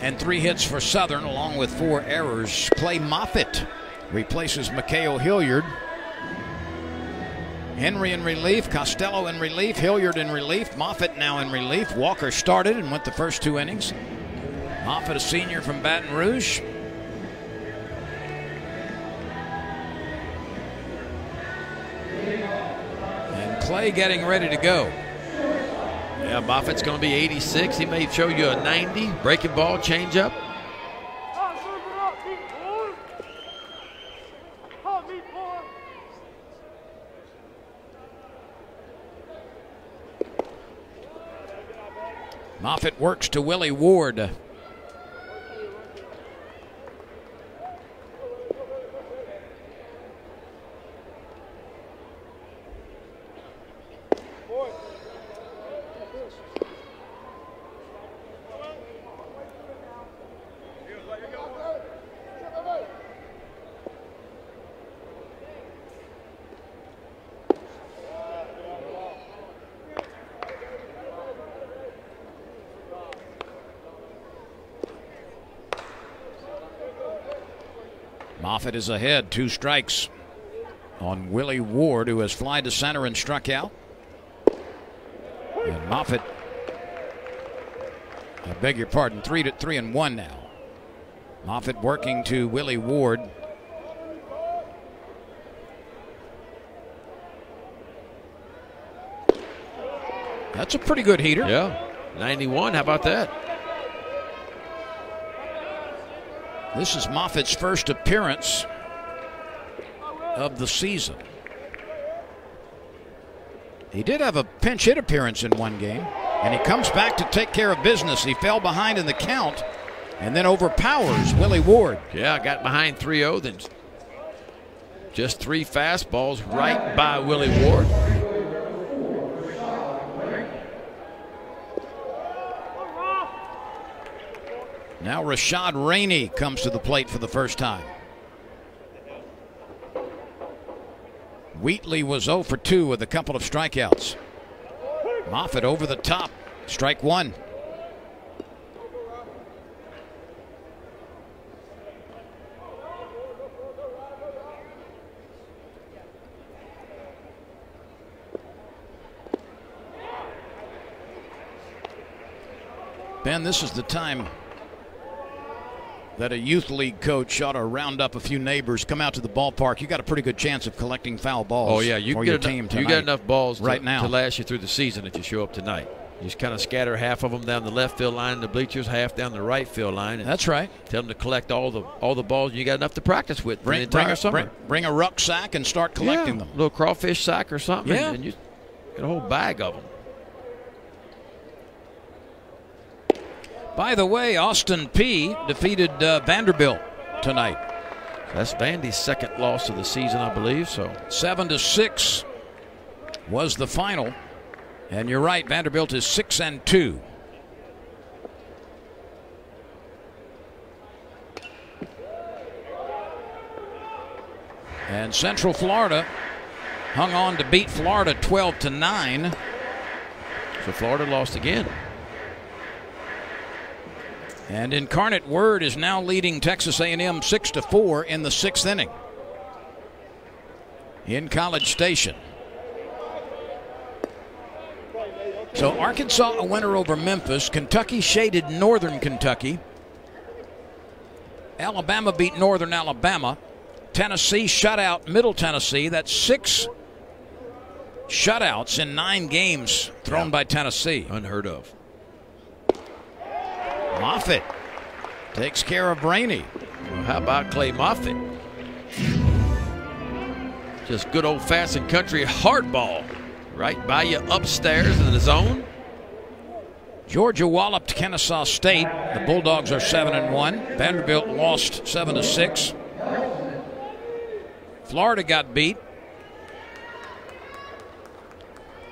and 3 hits for Southern, along with 4 errors. Clay Moffitt replaces Mikhail Hilliard. Henry in relief, Costello in relief, Hilliard in relief, Moffitt now in relief. Walker started and went the first 2 innings. Moffitt, a senior from Baton Rouge. And Clay getting ready to go. Yeah, Moffitt's going to be 86. He may show you a 90. Breaking ball, changeup. Moffitt works to Willie Ward. Moffitt is ahead, 2 strikes on Willie Ward, who has flied to center and struck out. And Moffitt, I beg your pardon, 3-1 now. Moffitt working to Willie Ward. That's a pretty good heater. Yeah, 91, how about that? This is Moffitt's first appearance of the season. He did have a pinch hit appearance in one game, and he comes back to take care of business. He fell behind in the count and then overpowers Willie Ward. Yeah, got behind 3-0, then just 3 fastballs right by Willie Ward. Now Rashad Rainey comes to the plate for the first time. Wheatley was 0 for 2 with a couple of strikeouts. Moffitt over the top, strike one. Ben, this is the time that a youth league coach ought to round up a few neighbors, come out to the ballpark. You got a pretty good chance of collecting foul balls. Oh yeah, you for get your team tonight. You got enough balls right now to last you through the season if you show up tonight. You just kind of scatter half of them down the left field line in the bleachers, half down the right field line. And that's right. Tell them to collect all the balls. You got enough to practice with for the entire summer. Bring a rucksack and start collecting them. A little crawfish sack or something. Yeah. And you get a whole bag of them. By the way, Austin Peay defeated Vanderbilt tonight. That's Vandy's second loss of the season, I believe. So 7-6 was the final. And you're right, Vanderbilt is 6-2. And Central Florida hung on to beat Florida 12-9. So Florida lost again. And Incarnate Word is now leading Texas A&M 6-4 in the 6th inning in College Station. So Arkansas a winner over Memphis. Kentucky shaded Northern Kentucky. Alabama beat Northern Alabama. Tennessee shut out Middle Tennessee. That's 6 shutouts in 9 games thrown by Tennessee. Unheard of. Moffitt takes care of Rainey. Well, how about Clay Moffitt? Just good old-fashioned country hardball. Right by you upstairs in the zone. Georgia walloped Kennesaw State. The Bulldogs are 7-1. Vanderbilt lost 7-6. Florida got beat.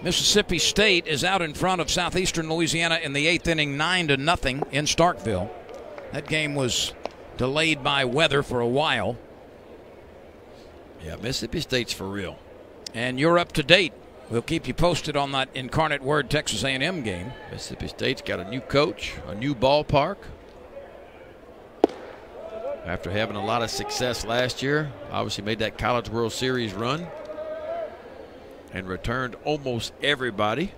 Mississippi State is out in front of Southeastern Louisiana in the 8th inning, 9-0 in Starkville. That game was delayed by weather for a while. Yeah, Mississippi State's for real. And you're up to date. We'll keep you posted on that Incarnate Word Texas A&M game. Mississippi State's got a new coach, a new ballpark. After having a lot of success last year, obviously made that College World Series run and returned almost everybody.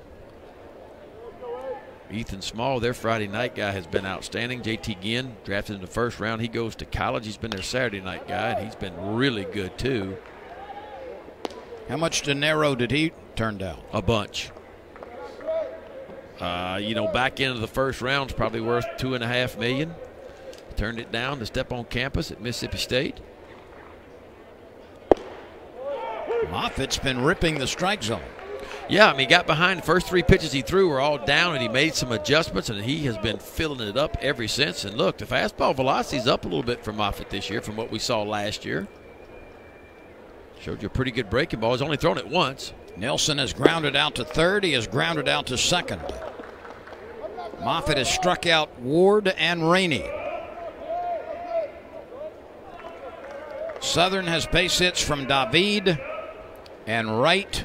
Ethan Small, their Friday night guy, has been outstanding. JT Ginn, drafted in the first round. He goes to college. He's been their Saturday night guy, and he's been really good too. How much dinero did he turn down? A bunch. You know, back into the first round's probably worth $2.5 million. Turned it down to step on campus at Mississippi State. Moffitt's been ripping the strike zone. Yeah, I mean, he got behind. The first 3 pitches he threw were all down, and he made some adjustments, and he has been filling it up ever since. And look, the fastball velocity's up a little bit for Moffitt this year from what we saw last year. Showed you a pretty good breaking ball. He's only thrown it once. Nelson has grounded out to third. He has grounded out to second. Moffitt has struck out Ward and Rainey. Southern has base hits from David and Wright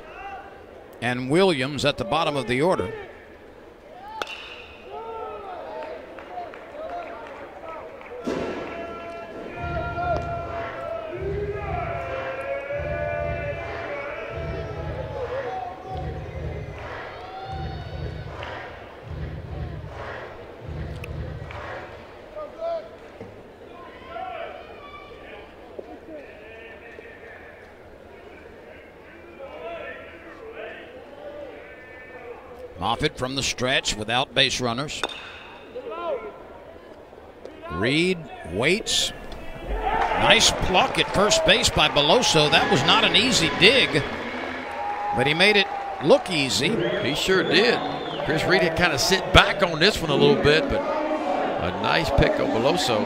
and Williams at the bottom of the order. Moffitt from the stretch without base runners. Reed waits. Nice pluck at first base by Beloso. That was not an easy dig, but he made it look easy. He sure did. Chris Reed had kind of sit back on this one a little bit, but a nice pick of Beloso.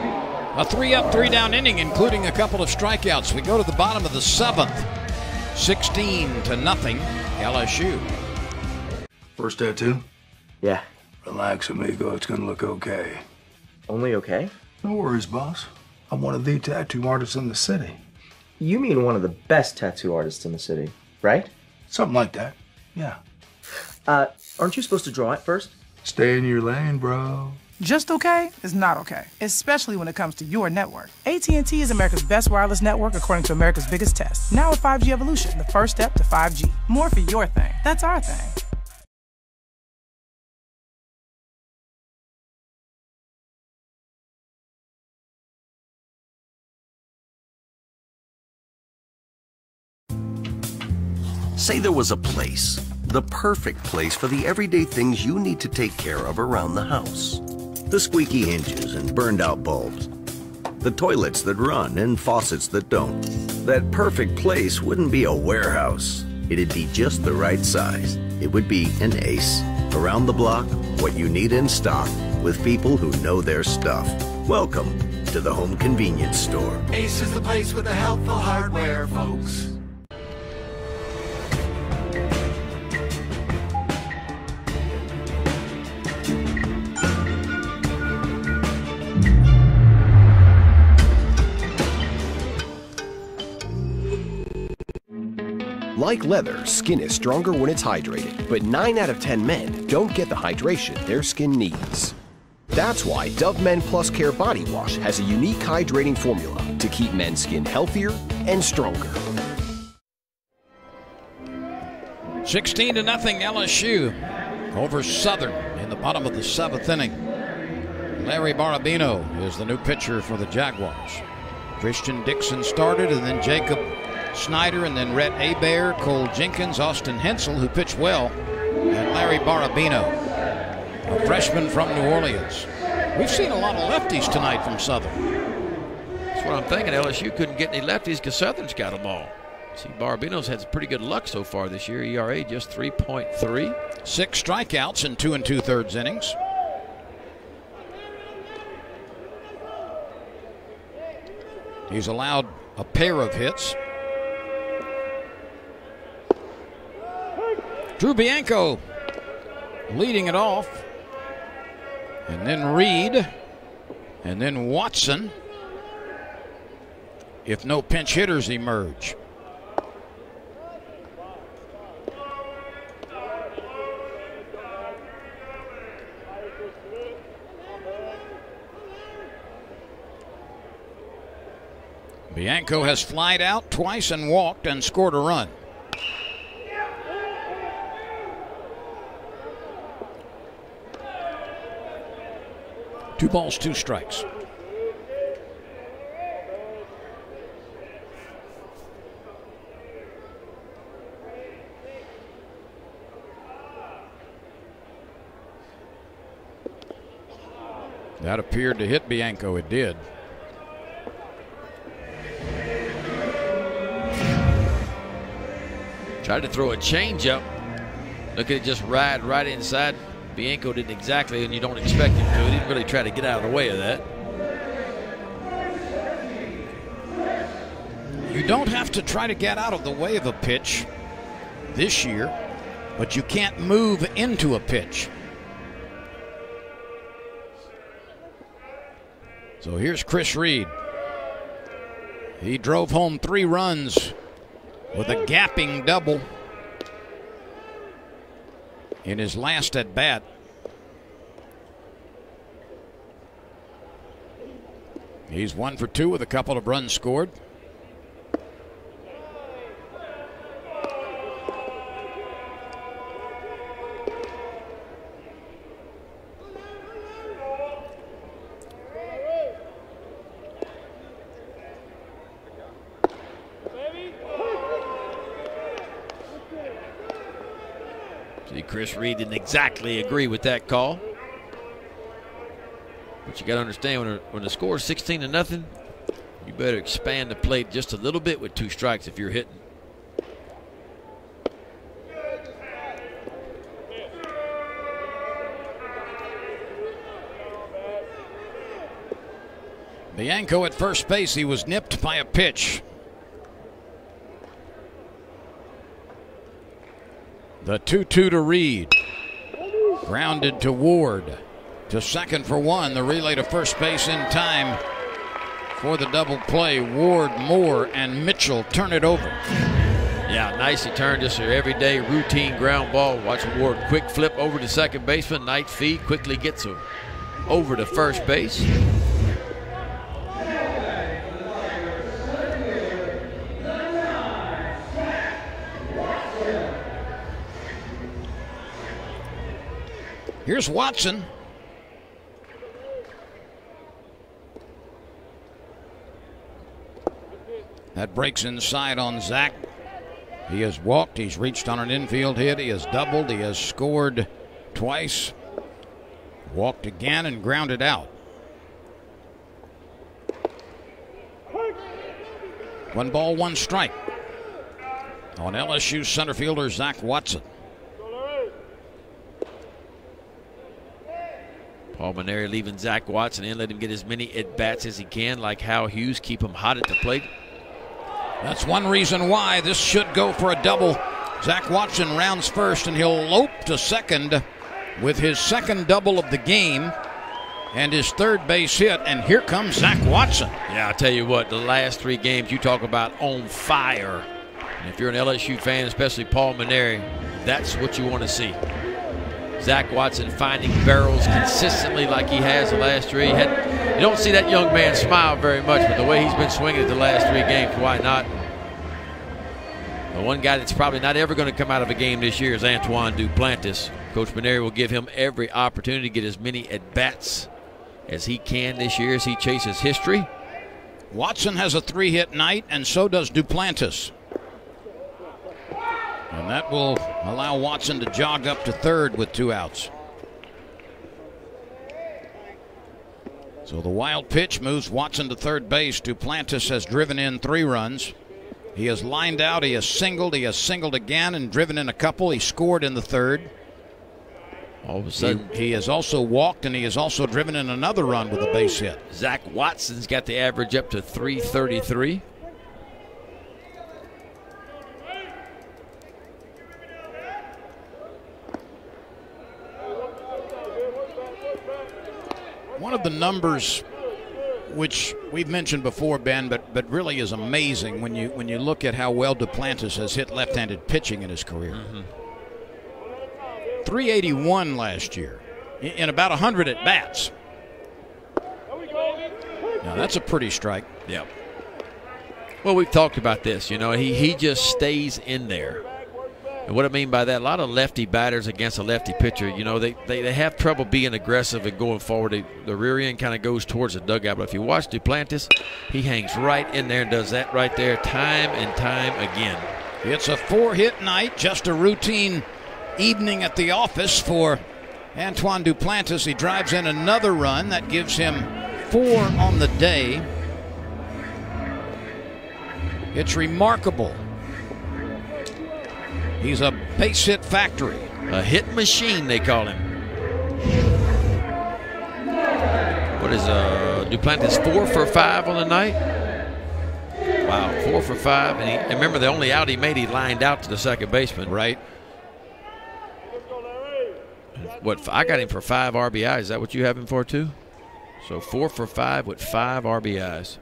A 3-up, 3-down inning, including a couple of strikeouts. We go to the bottom of the 7th. 16-0 LSU. First tattoo? Yeah. Relax, amigo. It's gonna look okay. only okay? No worries, boss. I'm one of the tattoo artists in the city. You mean one of the best tattoo artists in the city, right? Something like that, yeah. Aren't you supposed to draw it first? Stay in your lane, bro. Just okay is not okay, especially when it comes to your network. AT&T is America's best wireless network according to America's biggest test. Now with 5G evolution, the first step to 5G. More for your thing. That's our thing. Say there was a place, the perfect place for the everyday things you need to take care of around the house. The squeaky hinges and burned out bulbs. The toilets that run and faucets that don't. That perfect place wouldn't be a warehouse. It'd be just the right size. It would be an Ace. Around the block, what you need in stock, with people who know their stuff. Welcome to the home convenience store. Ace is the place with the helpful hardware, folks. Like leather, skin is stronger when it's hydrated, but 9 out of 10 men don't get the hydration their skin needs. That's why Dove Men Plus Care Body Wash has a unique hydrating formula to keep men's skin healthier and stronger. 16-0 LSU over Southern in the bottom of the 7th inning. Larry Barabino is the new pitcher for the Jaguars. Christian Dixon started, and then Jacob Snyder, and then Rhett Hebert, Cole Jenkins, Austin Hensel, who pitched well, and Larry Barabino, a freshman from New Orleans. We've seen a lot of lefties tonight from Southern. That's what I'm thinking. LSU couldn't get any lefties because Southern's got them all. See, Barabino's had some pretty good luck so far this year. ERA just 3.3. 6 strikeouts in 2 2/3 innings. He's allowed a pair of hits. Drew Bianco leading it off, and then Reed, and then Watson, if no pinch hitters emerge. Bianco has flied out twice and walked and scored a run. Two balls, 2 strikes. That appeared to hit Bianco. It did. Tried to throw a changeup. Look at it, just ride right inside. Bianco didn't exactly, and you don't expect him to. He didn't really try to get out of the way of that. You don't have to try to get out of the way of a pitch this year, but you can't move into a pitch. So here's Chris Reed. He drove home 3 runs with a gapping double in his last at bat. He's 1 for 2 with a couple of runs scored. See, Chris Reed didn't exactly agree with that call. But you got to understand, when the score is 16-0, you better expand the plate just a little bit with 2 strikes if you're hitting. Bianco at first base. He was nipped by a pitch. The 2-2 to Reed. Grounded to Ward. to second for one. The relay to first base in time for the double play. Ward, Moore, and Mitchell turn it over. Yeah, nicely turned. Just your everyday routine ground ball. Watch Ward quick flip over to second baseman. Night feed quickly gets him over to first base. Here's Watson. That breaks inside on Zach. He has walked, he's reached on an infield hit, he has doubled, he has scored twice, walked again and grounded out. 1 ball, 1 strike on LSU center fielder Zach Watson. Paul Mainieri leaving Zach Watson in, let him get as many at-bats as he can, like Hal Hughes, keep him hot at the plate. That's one reason why this should go for a double. Zach Watson rounds first, and he'll lope to second with his second double of the game and his third base hit. And here comes Zach Watson. Yeah, I'll tell you what, the last 3 games you talk about on fire. And if you're an LSU fan, especially Paul Mainieri, that's what you want to see. Zach Watson finding barrels consistently like he has the last 3. You don't see that young man smile very much, but the way he's been swinging it the last 3 games, why not? The one guy that's probably not ever going to come out of a game this year is Antoine Duplantis. Coach Mainieri will give him every opportunity to get as many at-bats as he can this year as he chases history. Watson has a 3-hit night, and so does Duplantis. And that will allow Watson to jog up to third with 2 outs. So the wild pitch moves Watson to third base. Duplantis has driven in 3 runs. He has lined out, he has singled again and driven in a couple. He scored in the third. All of a sudden, he has also walked, and he has also driven in another run with a base hit. Zach Watson's got the average up to 333. One of the numbers which we've mentioned before, Ben, but really is amazing when you look at how well Duplantis has hit left-handed pitching in his career. 381 last year in about 100 at-bats. Now that's a pretty strike. Yep. Well, we've talked about this. You know, he just stays in there. And what I mean by that, a lot of lefty batters against a lefty pitcher, you know, they have trouble being aggressive and going forward. The rear end kind of goes towards the dugout. But if you watch Duplantis, he hangs right in there and does that right there time and time again. It's a 4-hit night, just a routine evening at the office for Antoine Duplantis. He drives in another run. That gives him 4 on the day. It's remarkable. He's a base hit factory. A hit machine, they call him. What is Duplantis 4 for 5 on the night? Wow, 4 for 5. And remember, the only out he made, he lined out to the second baseman. Right. What, I got him for 5 RBIs. Is that what you have him for too? So 4 for 5 with 5 RBIs.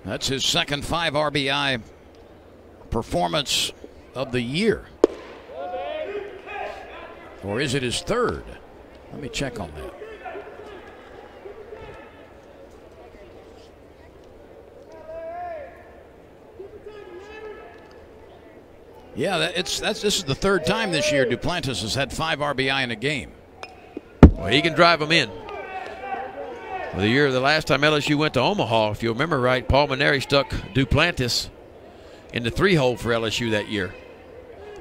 That's his second 5 RBI performance of the year. Or is it his third? Let me check on that. Yeah, this is the third time this year Duplantis has had 5 RBI in a game. Well, he can drive them in. The last time LSU went to Omaha, if you remember right, Paul Mainieri stuck Duplantis in the 3-hole for LSU that year.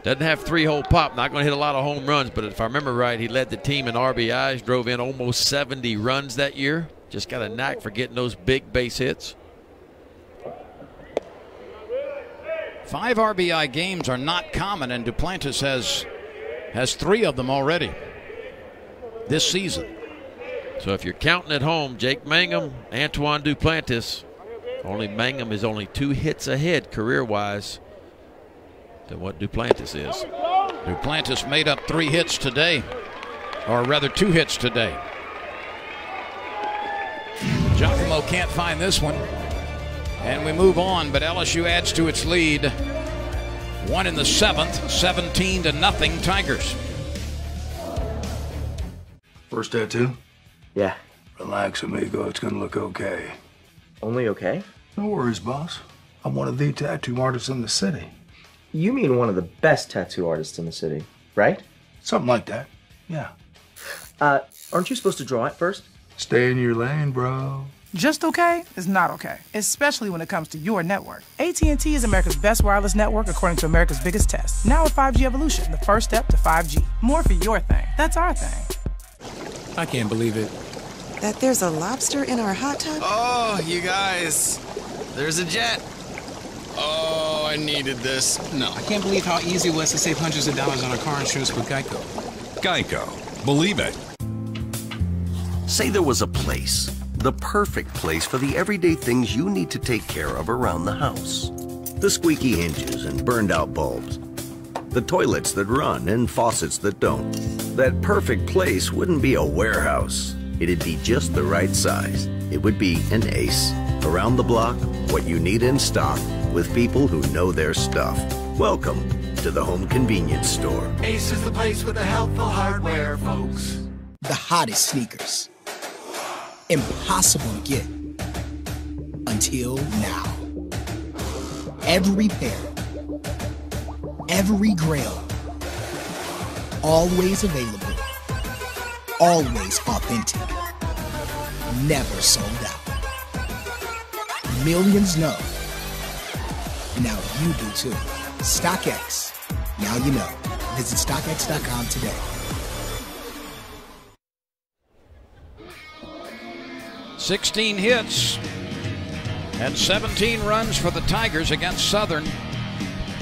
Doesn't have 3-hole pop, not going to hit a lot of home runs, but if I remember right, he led the team in RBIs, drove in almost 70 runs that year. Just got a knack for getting those big base hits. 5 RBI games are not common, and Duplantis has 3 of them already this season. So if you're counting at home, Jake Mangum, Antoine Duplantis, Mangum is only 2 hits ahead career-wise than what Duplantis is. Duplantis made up 3 hits today, or rather 2 hits today. Giacomo can't find this one. And we move on, but LSU adds to its lead. 1 in the 7th, 17-0 Tigers. First tattoo? Yeah. Relax, amigo. It's gonna look okay. Only okay? No worries, boss. I'm one of the tattoo artists in the city. You mean one of the best tattoo artists in the city, right? Something like that. Yeah. Aren't you supposed to draw it first? Stay in your lane, bro. Just okay is not okay, especially when it comes to your network. AT&T is America's best wireless network according to America's biggest test. Now with 5G evolution, the first step to 5G. More for your thing. That's our thing. I can't believe it. That there's a lobster in our hot tub? Oh, you guys. There's a jet. Oh, I needed this. No. I can't believe how easy it was to save hundreds of dollars on our car insurance with Geico. Geico. Believe it. Say there was a place, the perfect place for the everyday things you need to take care of around the house. The squeaky hinges and burned out bulbs. The toilets that run and faucets that don't. That perfect place wouldn't be a warehouse. It'd be just the right size. It would be an Ace. Around the block, what you need in stock, with people who know their stuff. Welcome to the home convenience store. Ace is the place with the helpful hardware, folks. The hottest sneakers. Impossible to get. Until now. Every pair. Every grail. Always available. Always authentic. Never sold out. Millions know. Now you do too. StockX. Now you know. Visit StockX.com today. "16 hits and 17 runs for the Tigers against Southern.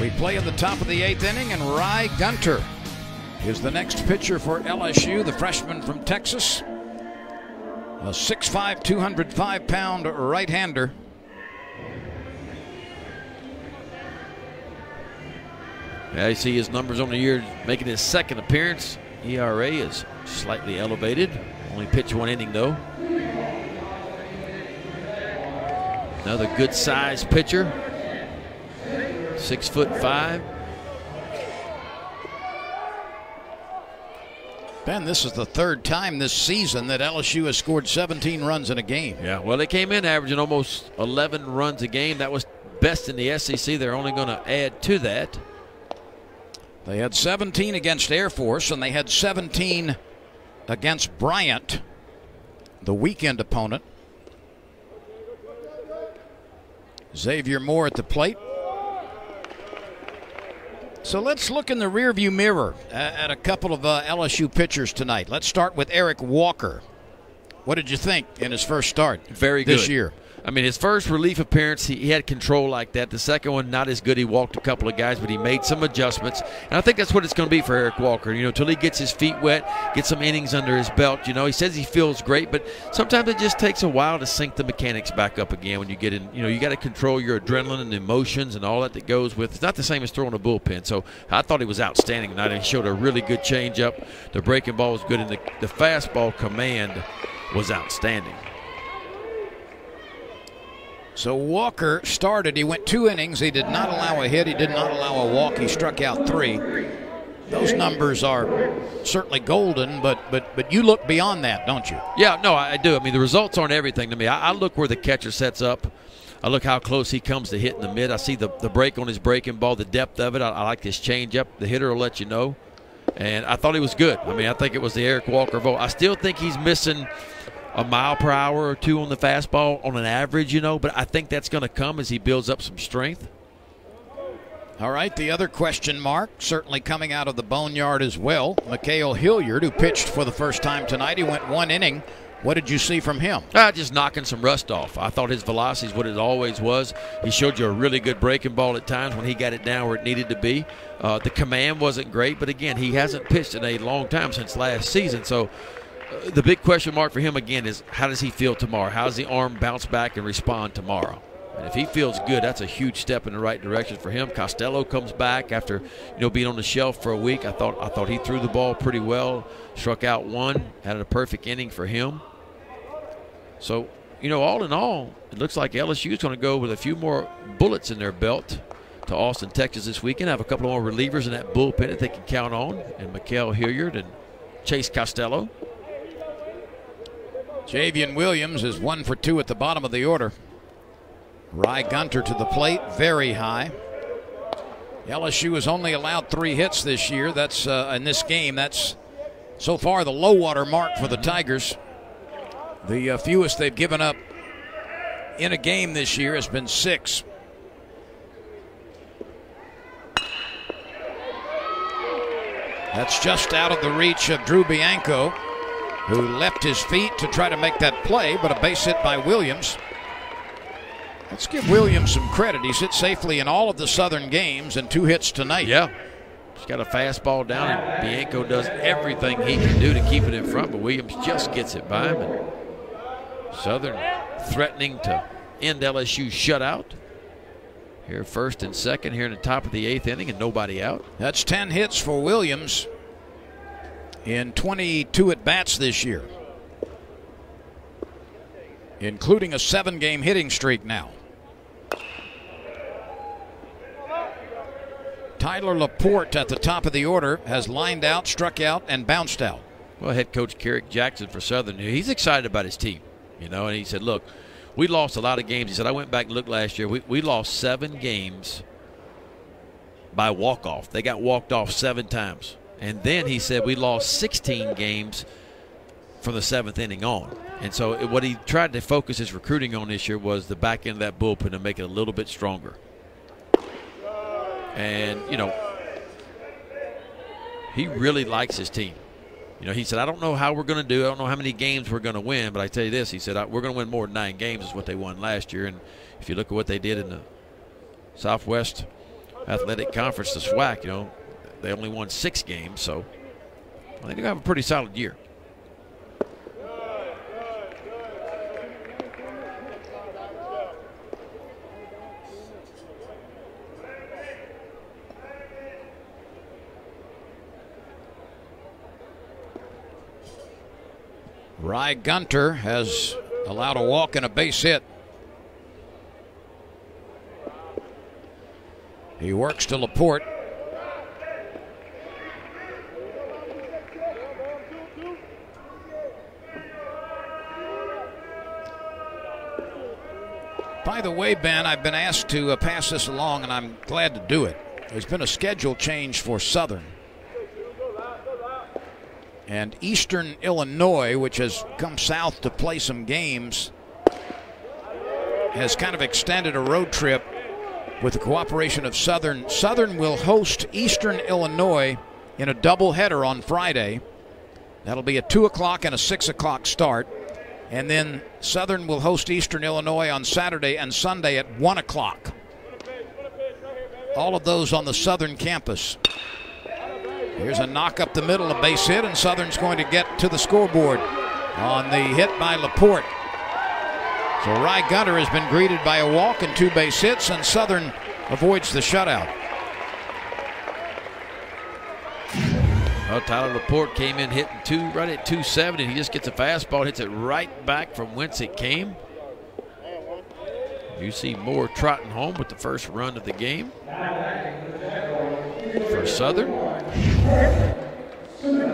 We play in the top of the 8th inning, and Rye Gunter is the next pitcher for LSU, the freshman from Texas. A 6'5", 205-pound right-hander. Yeah, you see his numbers on the year, making his 2nd appearance. ERA is slightly elevated. Only pitched 1 inning, though. Another good-sized pitcher. 6'5". Ben, this is the 3rd time this season that LSU has scored 17 runs in a game. Yeah, well, they came in averaging almost 11 runs a game. That was best in the SEC. They're only going to add to that. They had 17 against Air Force, and they had 17 against Bryant, the weekend opponent. Xavier Moore at the plate. So let's look in the rearview mirror at a couple of LSU pitchers tonight. Let's start with Eric Walker. What did you think in his first start? Very good this year. I mean, his first relief appearance, he had control like that. The second one, not as good. He walked a couple of guys, but he made some adjustments. And I think that's what it's going to be for Eric Walker, until he gets his feet wet, get some innings under his belt. He says he feels great, but sometimes it just takes a while to sync the mechanics back up again when you get in. You got to control your adrenaline and emotions and all that goes with. It's not the same as throwing a bullpen. So I thought he was outstanding tonight. He showed a really good changeup. The breaking ball was good, and the fastball command was outstanding. So Walker started. He went 2 innings. He did not allow a hit. He did not allow a walk. He struck out 3. Those numbers are certainly golden, but you look beyond that, don't you? Yeah, no, I do. I mean, the results aren't everything to me. I look where the catcher sets up. I look how close he comes to hitting the mid. I see the break on his breaking ball, the depth of it. I like his changeup. The hitter will let you know. And I thought he was good. I mean, I think it was the Eric Walker vote. I still think he's missing a mile per hour or 2 on the fastball on an average, but I think that's going to come as he builds up some strength. All right, the other question mark certainly coming out of the boneyard as well. Mikhail Hilliard, who pitched for the first time tonight. He went 1 inning. What did you see from him? Just knocking some rust off. I thought his velocity is what it always was. He showed you a really good breaking ball at times when he got it down where it needed to be. The command wasn't great, but again, he hasn't pitched in a long time since last season, so The big question mark for him again is how does he feel tomorrow? How does the arm bounce back and respond tomorrow? And if he feels good, that's a huge step in the right direction for him. Costello comes back after being on the shelf for a week. I thought he threw the ball pretty well, struck out one, had a perfect inning for him. So all in all, it looks like LSU is going to go with a few more bullets in their belt to Austin, Texas this weekend. Have a couple more relievers in that bullpen that they can count on, and Mikael Hilliard and Chase Costello. Javian Williams is 1 for 2 at the bottom of the order. Rye Gunter to the plate, very high. LSU has only allowed 3 hits this year. That's in this game. That's so far the low water mark for the Tigers. The fewest they've given up in a game this year has been 6. That's just out of the reach of Drew Bianco, who left his feet to try to make that play, but a base hit by Williams. Let's give Williams some credit. He's hit safely in all of the Southern games and 2 hits tonight. Yeah. He's got a fastball down, and Bianco does everything he can do to keep it in front, but Williams just gets it by him. And Southern threatening to end LSU's shutout. Here first and second here in the top of the 8th inning and nobody out. That's 10 hits for Williams in 22 at-bats this year, including a 7-game hitting streak now. Tyler Laporte at the top of the order has lined out, struck out, and bounced out. Well, head coach Carrick Jackson for Southern, he's excited about his team, and he said, look, we lost a lot of games. He said, I went back and looked last year. We lost 7 games by walk-off. They got walked off 7 times. And then he said we lost 16 games from the 7th inning on. And so what he tried to focus his recruiting on this year was the back end of that bullpen to make it a little bit stronger. And, he really likes his team. He said, I don't know how we're going to do. I don't know how many games we're going to win, but I tell you this, he said, we're going to win more than 9 games is what they won last year. And if you look at what they did in the Southwest Athletic Conference, the SWAC, they only won 6 games. So I think they have a pretty solid year. Rye Gunter has allowed a walk and a base hit. He works to Laporte. By the way, Ben, I've been asked to pass this along, and I'm glad to do it. There's been a schedule change for Southern. And Eastern Illinois, which has come south to play some games, has kind of extended a road trip with the cooperation of Southern. Southern will host Eastern Illinois in a doubleheader on Friday. That'll be a 2 o'clock and a 6 o'clock start. And then Southern will host Eastern Illinois on Saturday and Sunday at 1 o'clock. All of those on the Southern campus. Here's a knock up the middle, a base hit, and Southern's going to get to the scoreboard on the hit by Laporte. So Rye Gunter has been greeted by a walk and 2 base hits, and Southern avoids the shutout. Well, Tyler Laporte came in hitting right at 270. He just gets a fastball, hits it right back from whence it came. You see Moore trotting home with the first run of the game for Southern.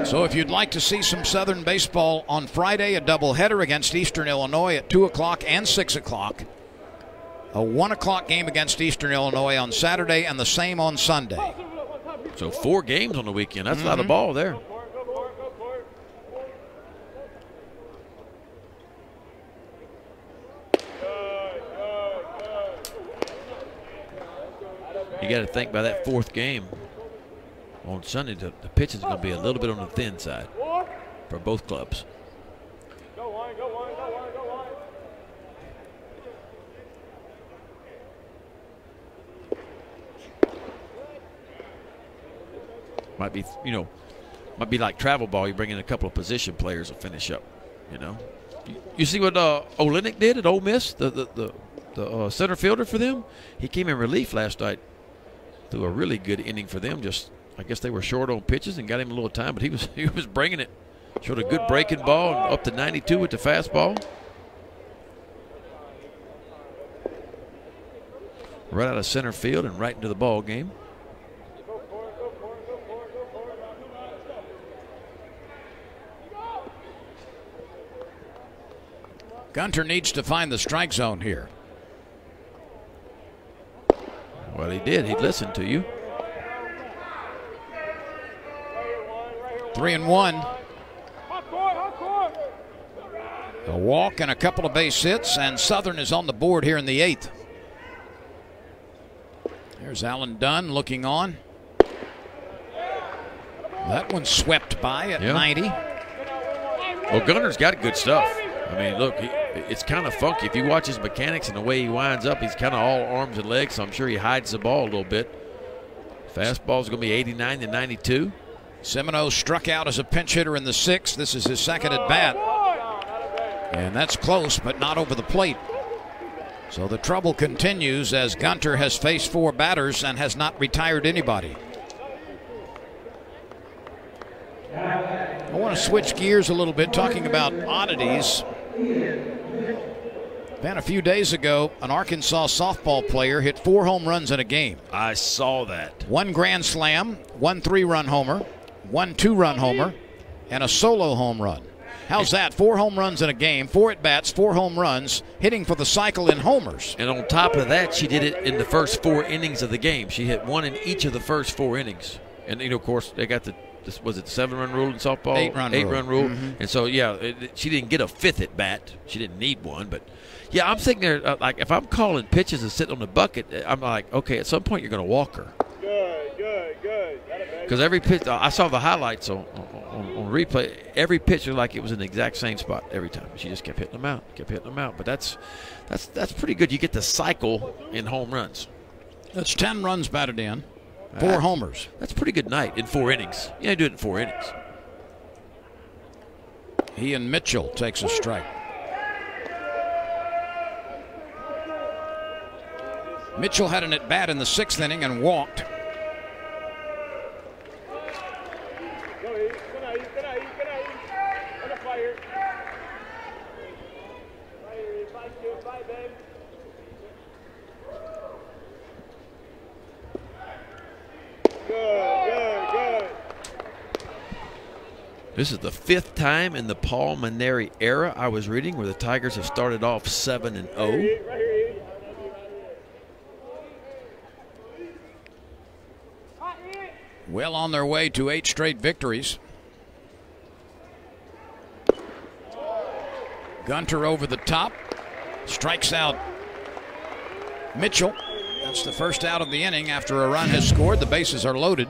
So if you'd like to see some Southern baseball on Friday, a doubleheader against Eastern Illinois at 2 o'clock and 6 o'clock. A 1 o'clock game against Eastern Illinois on Saturday and the same on Sunday. So 4 games on the weekend. That's a lot of ball there. You got to think by that 4th game on Sunday, the pitching is going to be a little bit on the thin side for both clubs. Might be, Might be like travel ball. You bring in a couple of position players to finish up. You know, you see what Olenek did at Ole Miss, the center fielder for them. He came in relief last night, threw a really good inning for them. Just I guess they were short on pitches and got him a little time, but he was bringing it. Showed a good breaking ball, up to 92 with the fastball. Right out of center field and right into the ball game. Gunter needs to find the strike zone here. Well, he did. He listened to you. 3-1. A walk and a couple of base hits, and Southern is on the board here in the 8th. There's Alan Dunn looking on. That one swept by at 90. Well, Gunter's got good stuff. I mean, look, it's kind of funky. If you watch his mechanics and the way he winds up, he's kind of all arms and legs, so I'm sure he hides the ball a little bit. Fastball's going to be 89 to 92. Semino struck out as a pinch hitter in the 6th. This is his second at bat. And that's close, but not over the plate. So the trouble continues as Gunter has faced 4 batters and has not retired anybody. I want to switch gears a little bit, talking about oddities. Then a few days ago, an Arkansas softball player hit 4 home runs in a game. I saw that. 1 grand slam, 1 3-run homer, 1 2-run homer, and a solo home run. How's that? 4 home runs in a game, 4 at-bats, 4 home runs, hitting for the cycle in homers. And on top of that, she did it in the first 4 innings of the game. She hit 1 in each of the first 4 innings. And, you know, of course, they got was it the 7-run rule in softball? 8-run rule. Mm-hmm. And so, yeah, she didn't get a 5th at bat. She didn't need one. But, yeah, I'm thinking there, like, if I'm calling pitches and sitting on the bucket, I'm like, okay, at some point you're going to walk her. Good. Because every pitch, I saw the highlights on replay. Every pitch was like it was in the exact same spot every time. She just kept hitting them out. But that's pretty good. You get the cycle in home runs. That's 10 runs batted in, 4 homers. That's a pretty good night in 4 innings. Yeah, do it in 4 innings. Ian Mitchell takes a strike. Mitchell had an at-bat in the 6th inning and walked. This is the 5th time in the Paul Maneri era, I was reading, where the Tigers have started off 7-0. Well on their way to 8 straight victories. Gunter over the top, strikes out Mitchell. That's the first out of the inning after a run has scored. The bases are loaded.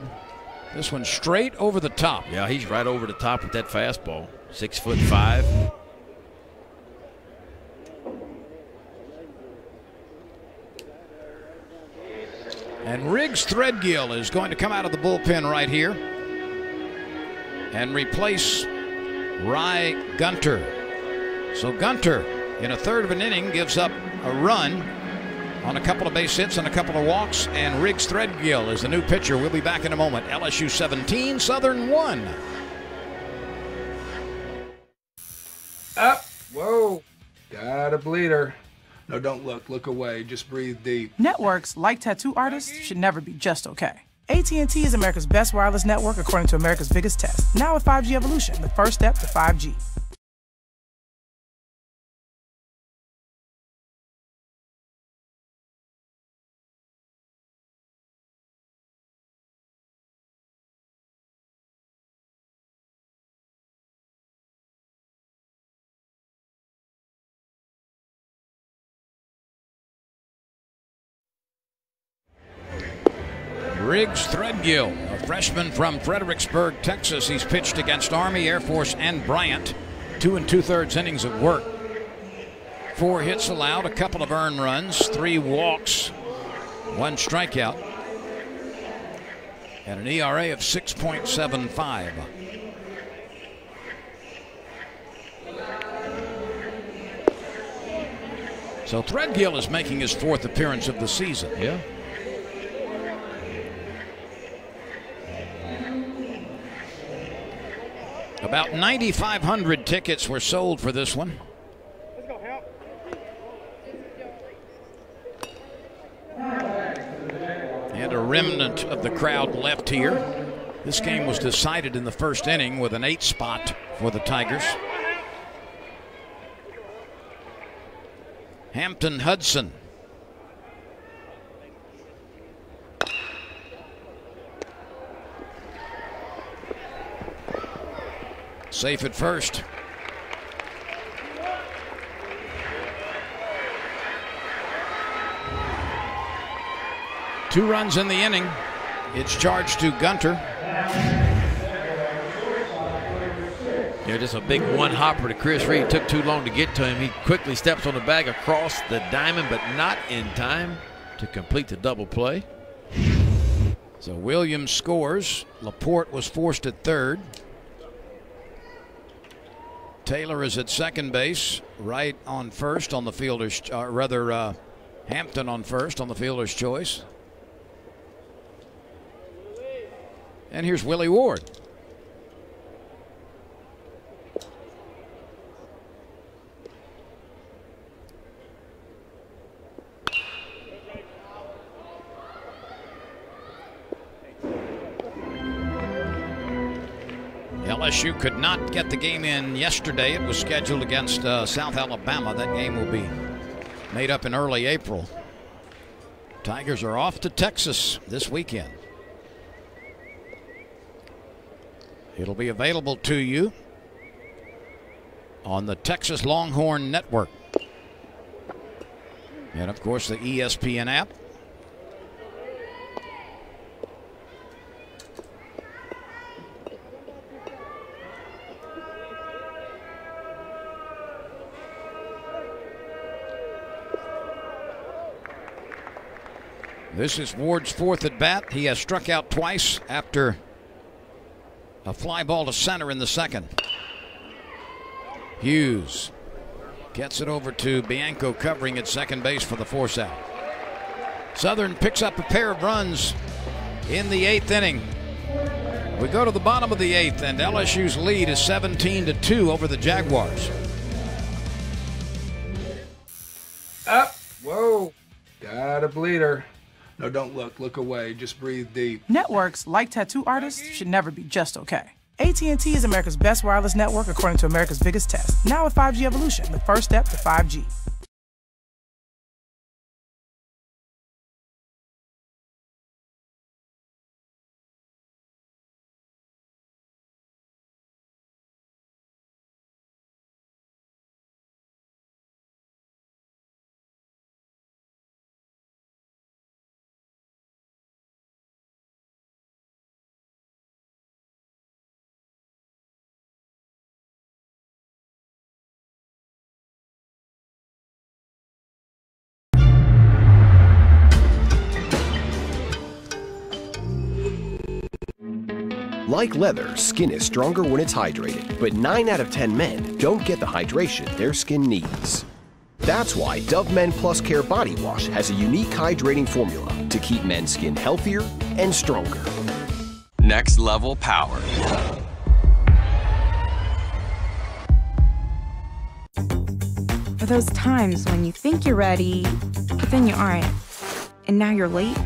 This one straight over the top. Yeah, he's right over the top with that fastball. 6'5". And Riggs Threadgill is going to come out of the bullpen right here and replace Rye Gunter. So Gunter, in a third of an inning, gives up a run on a couple of base hits and a couple of walks, and Riggs Threadgill is the new pitcher. We'll be back in a moment. LSU 17, Southern 1. Up. Whoa. Got a bleeder. No, don't look. Look away. Just breathe deep. Networks, like tattoo artists, should never be just okay. AT&T is America's best wireless network according to America's biggest test. Now with 5G evolution, the first step to 5G. Riggs Threadgill, a freshman from Fredericksburg, Texas. He's pitched against Army, Air Force, and Bryant. 2 2/3 innings of work. 4 hits allowed, a couple of earned runs, 3 walks, 1 strikeout, and an ERA of 6.75. So Threadgill is making his 4th appearance of the season. Yeah. About 9,500 tickets were sold for this one. And a remnant of the crowd left here. This game was decided in the first inning with an 8 spot for the Tigers. Hampton Hudson. Safe at first. Two runs in the inning. It's charged to Gunter. Yeah, just a big one-hopper to Chris Reed. Took too long to get to him. He quickly steps on the bag across the diamond, but not in time to complete the double play. So Williams scores. Laporte was forced at third. Taylor is at second base. Wright on first on the fielder's, Hampton on first on the fielder's choice. And here's Willie Ward. LSU could not get the game in yesterday. It was scheduled against South Alabama. That game will be made up in early April. Tigers are off to Texas this weekend. It'll be available to you on the Texas Longhorn Network. And of course the ESPN app. This is Ward's 4th at bat. He has struck out twice after a fly ball to center in the second. Hughes gets it over to Bianco covering at second base for the force out. Southern picks up a pair of runs in the 8th inning. We go to the bottom of the 8th, and LSU's lead is 17-2 over the Jaguars. Up. Whoa. Got a bleeder. No, don't look. Look away. Just breathe deep. Networks, like tattoo artists, should never be just okay. AT&T is America's best wireless network according to America's biggest test. Now with 5G evolution, the first step to 5G. Like leather, skin is stronger when it's hydrated, but 9 out of 10 men don't get the hydration their skin needs. That's why Dove Men Plus Care Body Wash has a unique hydrating formula to keep men's skin healthier and stronger. Next level power. For those times when you think you're ready, but then you aren't, and now you're late,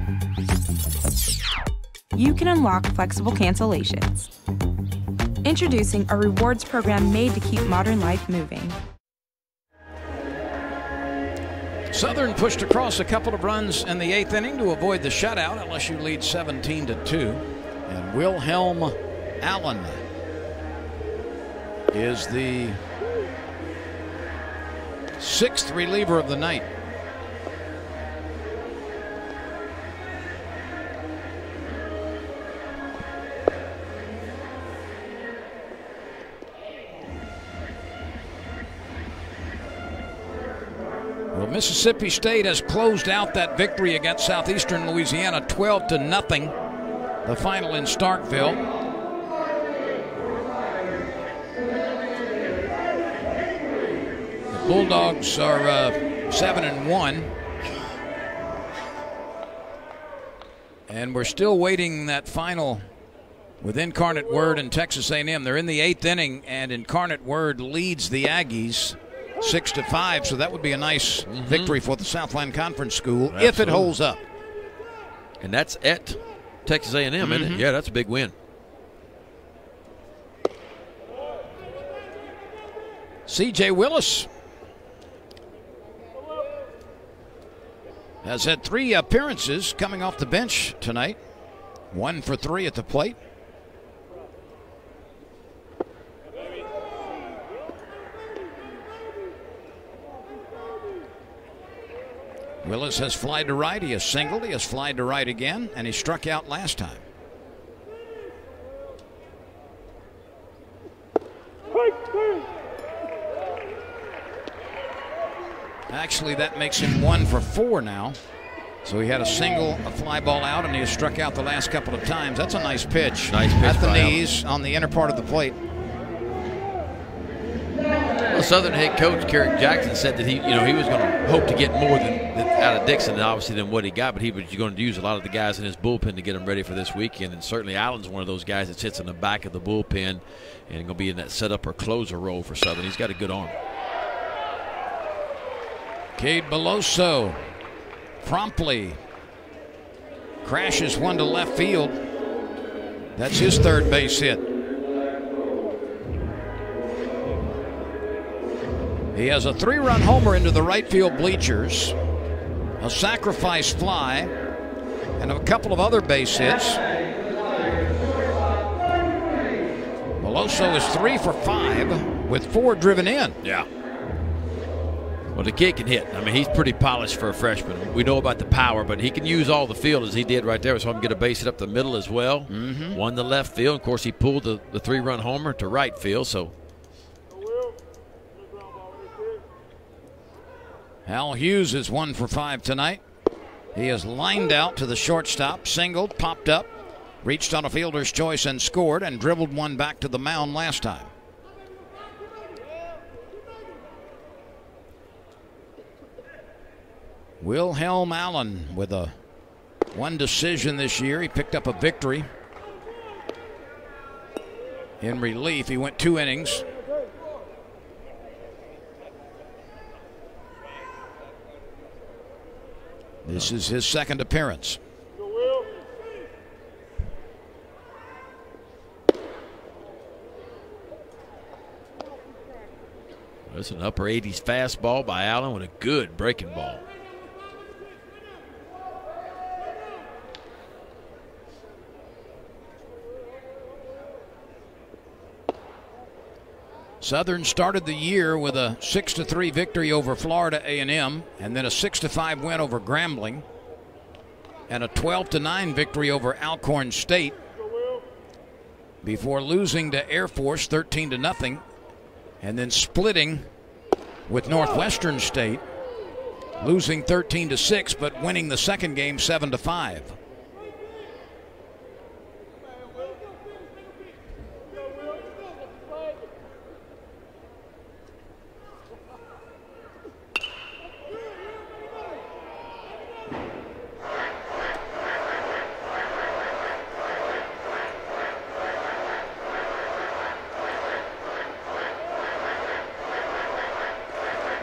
you can unlock flexible cancellations. Introducing a rewards program made to keep modern life moving. Southern pushed across a couple of runs in the 8th inning to avoid the shutout. LSU leads 17-2. And Wilhelm Allen is the 6th reliever of the night. Well, Mississippi State has closed out that victory against Southeastern Louisiana 12-0. The final in Starkville. The Bulldogs are 7-1. And we're still waiting that final with Incarnate Word and Texas A&M. They're in the 8th inning, and Incarnate Word leads the Aggies 6-5. So that would be a nice victory for the Southland Conference School. Absolutely. If it holds up. And that's at Texas A&M, isn't it? Yeah, that's a big win. C.J. Willis has had 3 appearances coming off the bench tonight. 1 for 3 at the plate. Willis has flied to right. He has singled. He has flied to right again, and he struck out last time. Actually, that makes him 1 for 4 now. So he had a single, a fly ball out, and he has struck out the last couple of times. That's a nice pitch. Nice pitch at the by knees on the inner part of the plate. Well, Southern head coach Carrick Jackson said that he was going to hope to get more than out of Dixon, obviously, than what he got, but he was going to use a lot of the guys in his bullpen to get them ready for this weekend. And certainly Allen's one of those guys that sits in the back of the bullpen and going to be in that setup or closer role for Southern. He's got a good arm. Cade Beloso promptly crashes one to left field. That's his 3rd base hit. He has a 3-run homer into the right field bleachers, a sacrifice fly, and a couple of other base hits. Beloso is 3 for 5 with 4 driven in. Yeah. Well, the kid can hit. I mean, he's pretty polished for a freshman. We know about the power, but he can use all the field as he did right there. So I'm going to get a base hit up the middle as well. One to left field. Of course, he pulled the 3-run homer to right field. So Hal Hughes is 1 for 5 tonight. He has lined out to the shortstop, singled, popped up, reached on a fielder's choice and scored, and dribbled one back to the mound last time. Wilhelm Allen with a 1 decision this year. He picked up a victory in relief. He went 2 innings. This is his 2nd appearance. That's an upper 80s fastball by Allen with a good breaking ball. Southern started the year with a 6-3 victory over Florida A&M, and then a 6-5 win over Grambling, and a 12-9 victory over Alcorn State, before losing to Air Force 13-0, and then splitting with Northwestern State, losing 13-6, but winning the 2nd game 7-5.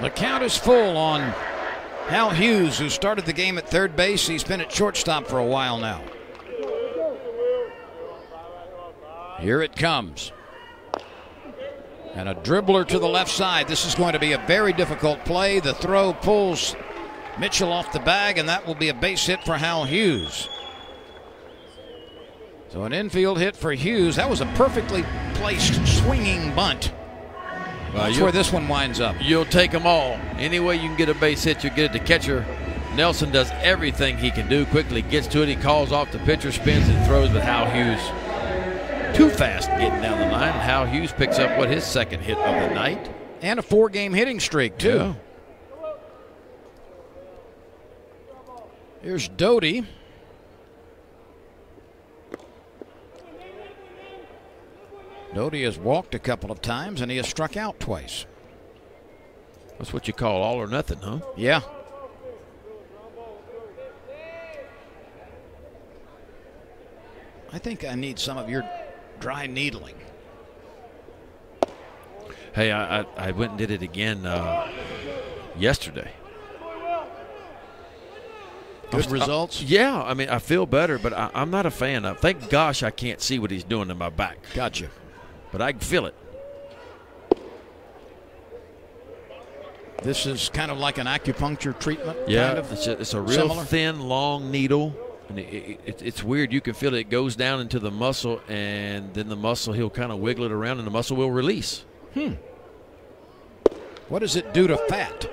The count is full on Hal Hughes, who started the game at 3rd base. He's been at shortstop for a while now. Here it comes. And a dribbler to the left side. This is going to be a very difficult play. The throw pulls Mitchell off the bag, and that will be a base hit for Hal Hughes. So an infield hit for Hughes. That was a perfectly placed swinging bunt. That's where this one winds up. You'll take them all. Any way you can get a base hit, you'll get it. The catcher, Nelson, does everything he can do. Quickly gets to it. He calls off. The pitcher spins and throws, but Hal Hughes too fast getting down the line. Hal Hughes picks up his 2nd hit of the night. And a 4-game hitting streak, too. Yeah. Here's Doty. Doty has walked a couple of times, and he has struck out twice. That's what you call all or nothing, huh? Yeah. I think I need some of your dry needling. Hey, I went and did it again yesterday. Good results? Yeah, I mean, I feel better, but I'm not a fan of. Thank gosh I can't see what he's doing in my back. Gotcha. But I can feel it. This is kind of like an acupuncture treatment? Yeah, kind of it's a real similar? thin, long needle. And it's weird. You can feel it goes down into the muscle, and then the muscle, he'll kind of wiggle it around, and the muscle will release. What does it do to fat?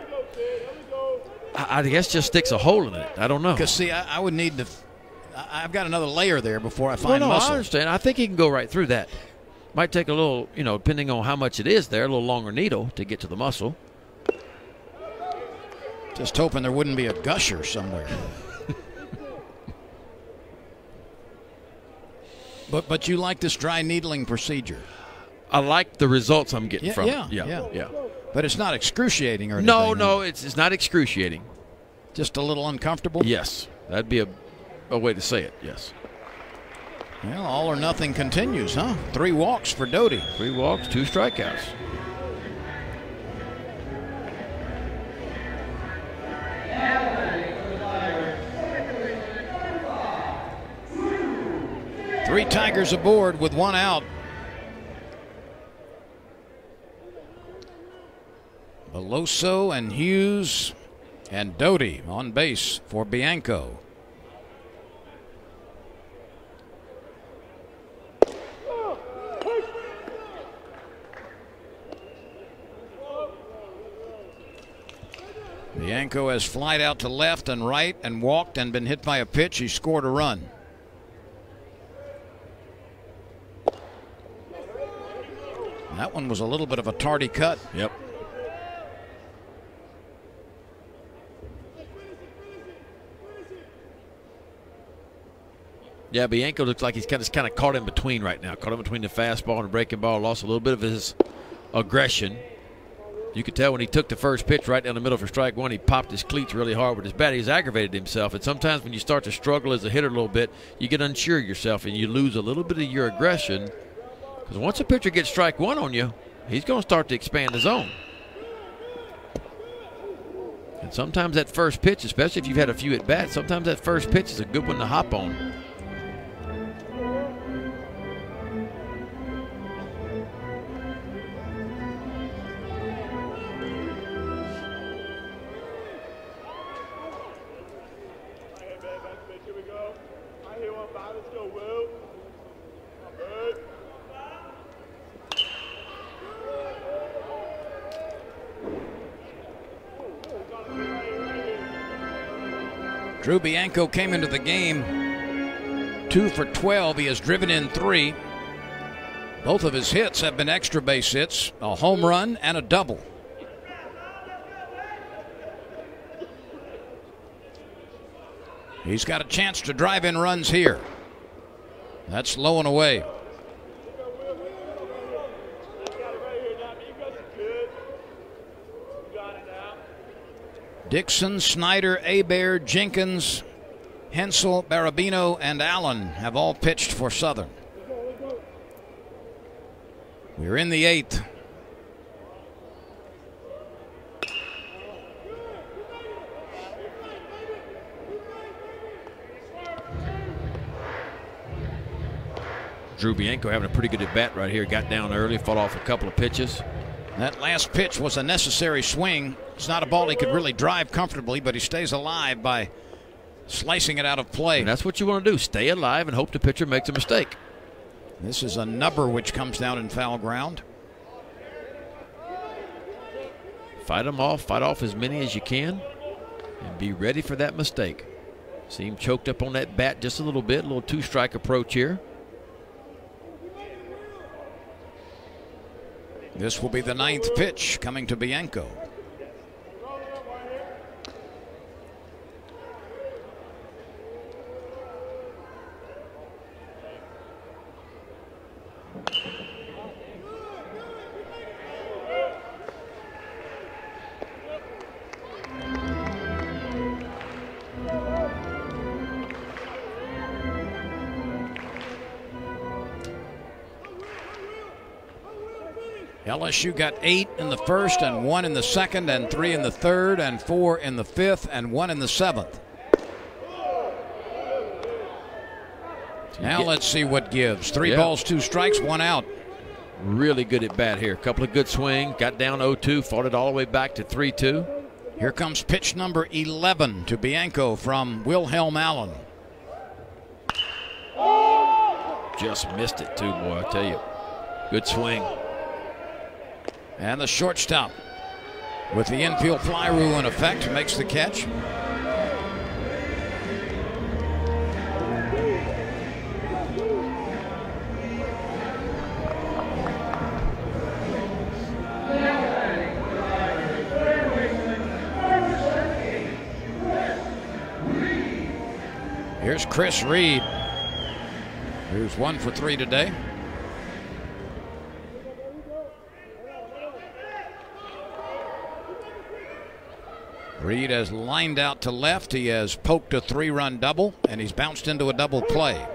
I guess just sticks a hole in it. I don't know. Because, see, I would need to – I've got another layer there before I find no, muscle. I understand. I think he can go right through that. Might take a little, depending on how much it is there, a little longer needle to get to the muscle. Just hoping there wouldn't be a gusher somewhere. But you like this dry needling procedure? I like the results I'm getting from it. Yeah. But it's not excruciating or anything? No, it's not excruciating. Just a little uncomfortable? Yes. That'd be a way to say it, yes. Well, all or nothing continues, huh? 3 walks for Doty. 3 walks, 2 strikeouts. Three Tigers aboard with 1 out. Beloso and Hughes and Doty on base for Bianco. Bianco has flied out to left and right and walked and been hit by a pitch. He scored a run. That one was a little bit of a tardy cut. Yep. Yeah, Bianco looks like he's kind of caught in between right now. Caught in between the fastball and the breaking ball. Lost a little bit of his aggression. You could tell when he took the first pitch right down the middle for strike 1, he popped his cleats really hard with his bat. He's aggravated himself. And sometimes when you start to struggle as a hitter a little bit, you get unsure of yourself and you lose a little bit of your aggression. Because once a pitcher gets strike 1 on you, he's going to start to expand the zone. And sometimes that first pitch, especially if you've had a few at bats, sometimes that first pitch is a good one to hop on. Drew Bianco came into the game 2 for 12. He has driven in 3. Both of his hits have been extra base hits, a home run and a double. He's got a chance to drive in runs here. That's low and away. Dixon, Snyder, Hebert, Jenkins, Hensel, Barabino, and Allen have all pitched for Southern. We're in the 8th. Drew Bianco having a pretty good at bat right here. Got down early, fought off a couple of pitches. That last pitch was a necessary swing. It's not a ball he could really drive comfortably, but he stays alive by slicing it out of play. And that's what you want to do. Stay alive and hope the pitcher makes a mistake. This is a nubber which comes down in foul ground. Fight them off. Fight off as many as you can. And be ready for that mistake. See him choked up on that bat just a little bit. A little 2-strike approach here. This will be the 9th pitch coming to Bianco. LSU got 8 in the first and 1 in the second and 3 in the third and 4 in the fifth and 1 in the seventh. Now let's see what gives. 3 balls, 2 strikes, 1 out. Really good at bat here. A couple of good swings. Got down 0-2, fought it all the way back to 3-2. Here comes pitch number 11 to Bianco from Wilhelm Allen. Just missed it too, boy, I tell you. Good swing. And the shortstop with the infield fly rule in effect makes the catch. Here's Chris Reed, who's 1 for 3 today. Reed has lined out to left. He has poked a 3-run double, and he's bounced into a double play.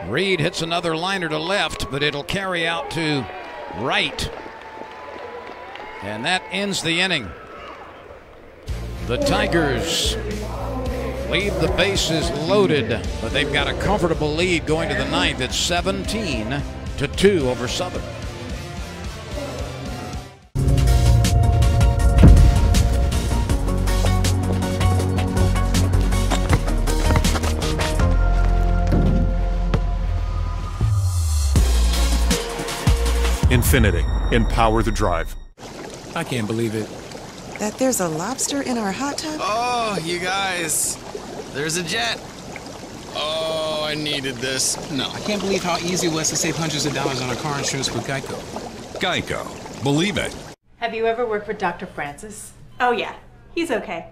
Reed hits another liner to left, but it'll carry out to right. And that ends the inning. The Tigers leave the bases loaded, but they've got a comfortable lead going to the ninth. It's 17-2 over Southern. Infinity. Empower the drive. I can't believe it. That there's a lobster in our hot tub? Oh, you guys. There's a jet. Oh, I needed this. No, I can't believe how easy it was to save hundreds of dollars on our car insurance with Geico. Geico. Believe it. Have you ever worked with Dr. Francis? Oh, yeah. He's okay.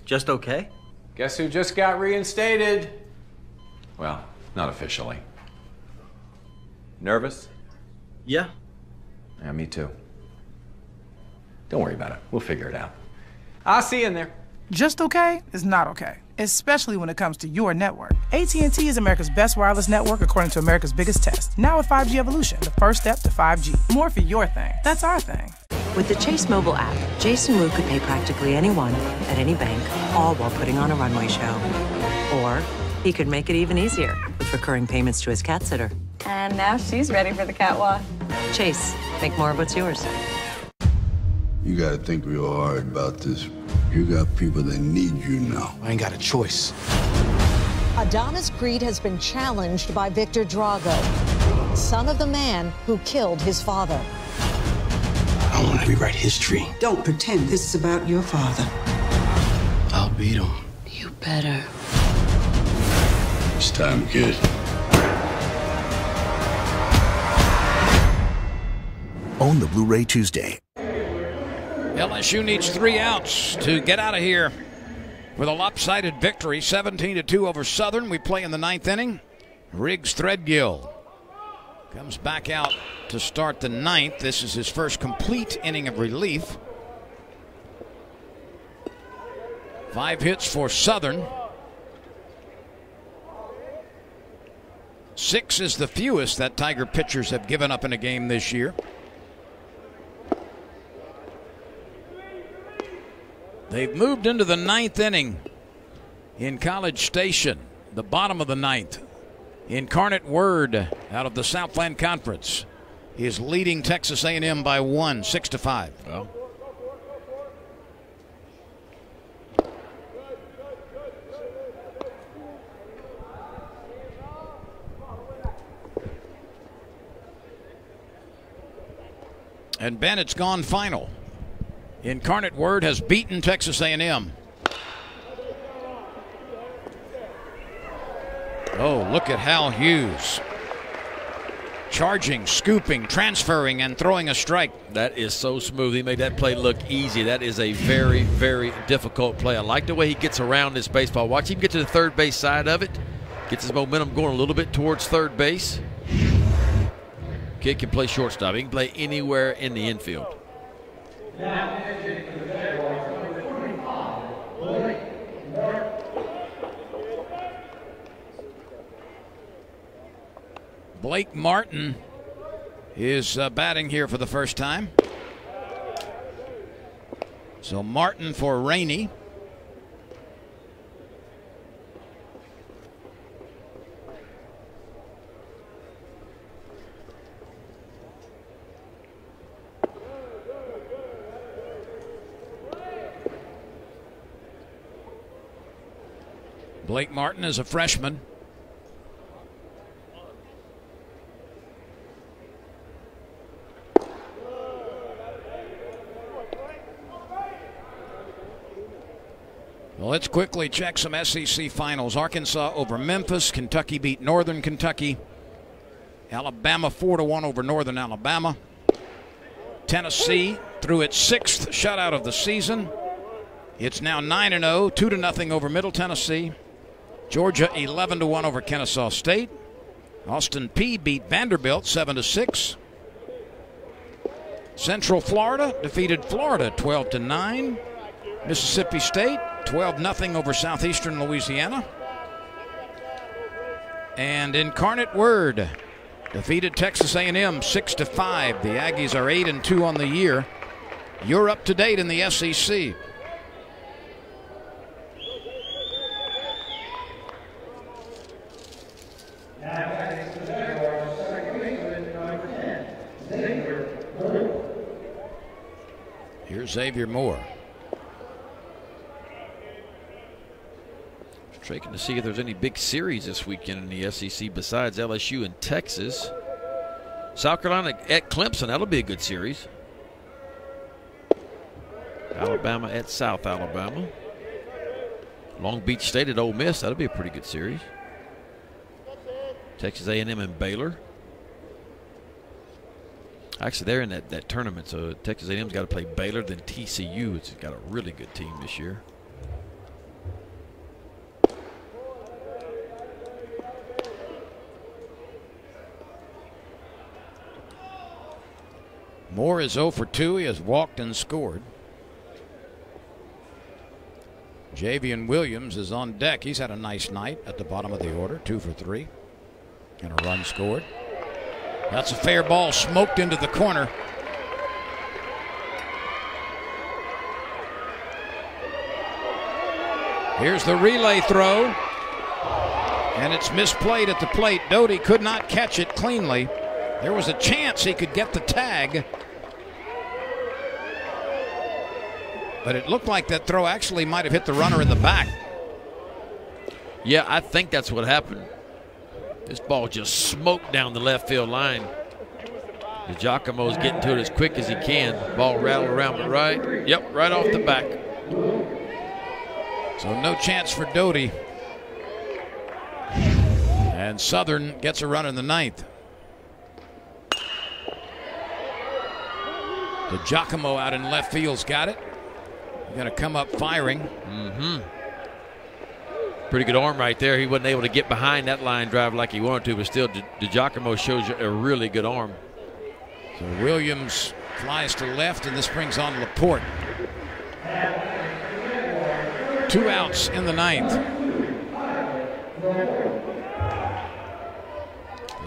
Just okay? Guess who just got reinstated? Well, not officially. Nervous? Yeah. Yeah, me too. Don't worry about it. We'll figure it out. I'll see you in there. Just okay is not okay, especially when it comes to your network. AT&T is America's best wireless network according to America's biggest test. Now with 5G evolution, the first step to 5G. More for your thing. That's our thing. With the Chase mobile app, Jason Wu could pay practically anyone at any bank, all while putting on a runway show. Or he could make it even easier with recurring payments to his cat sitter. And now she's ready for the catwalk. Chase, think more of what's yours. You gotta think real hard about this. You got people that need you now. I ain't got a choice. Adonis Creed has been challenged by Victor Drago, son of the man who killed his father. I want to rewrite history. Don't pretend this is about your father. I'll beat him. You better. It's time, kid. Own the Blu-ray Tuesday. LSU needs 3 outs to get out of here with a lopsided victory, 17-2 over Southern. We play in the 9th inning. Riggs Threadgill comes back out to start the 9th. This is his first complete inning of relief. 5 hits for Southern. 6 is the fewest that Tiger pitchers have given up in a game this year. They've moved into the 9th inning in College Station, the bottom of the 9th. Incarnate Word out of the Southland Conference is leading Texas A&M by 1, 6-5. Well. And Ben, it's gone final. Incarnate Word has beaten Texas A&M. Oh, look at Hal Hughes. Charging, scooping, transferring, and throwing a strike. That is so smooth. He made that play look easy. That is a very, very difficult play. I like the way he gets around this baseball. Watch him get to the third base side of it. Gets his momentum going a little bit towards third base. Kid can play shortstop. He can play anywhere in the infield. Blake Martin is batting here for the first time. So Martin for Rainey. Blake Martin is a freshman. Well, let's quickly check some SEC finals. Arkansas over Memphis. Kentucky beat Northern Kentucky. Alabama 4-1 over Northern Alabama. Tennessee threw its 6th shutout of the season. It's now 9-0, 2-0 over Middle Tennessee. Georgia 11-1 over Kennesaw State. Austin Peay beat Vanderbilt 7-6. Central Florida defeated Florida 12-9. Mississippi State 12-0 over Southeastern Louisiana. And Incarnate Word defeated Texas A&M 6-5. The Aggies are 8-2 on the year. You're up to date in the SEC. Here's Xavier Moore. Checking to see if there's any big series this weekend in the SEC besides LSU and Texas. South Carolina at Clemson, that'll be a good series. Alabama at South Alabama. Long Beach State at Ole Miss, that'll be a pretty good series. Texas A&M and Baylor. Actually, they're in that tournament, so Texas A&M's got to play Baylor, then TCU. It's got a really good team this year. Moore is 0 for 2. He has walked and scored. Javian Williams is on deck. He's had a nice night at the bottom of the order, 2 for 3. And a run scored. That's a fair ball smoked into the corner. Here's the relay throw. And it's misplayed at the plate. Doty could not catch it cleanly. There was a chance he could get the tag. But it looked like that throw actually might have hit the runner in the back. Yeah, I think that's what happened. This ball just smoked down the left field line. Giacomo's getting to it as quick as he can. Ball rattled around the right. Yep, right off the back. So no chance for Doty. And Southern gets a run in the 9th. The Giacomo out in left field's got it. Going to come up firing. Pretty good arm right there. He wasn't able to get behind that line drive like he wanted to, but still, Giacomo shows you a really good arm. So Williams flies to left, and this brings on Laporte. 2 outs in the 9th.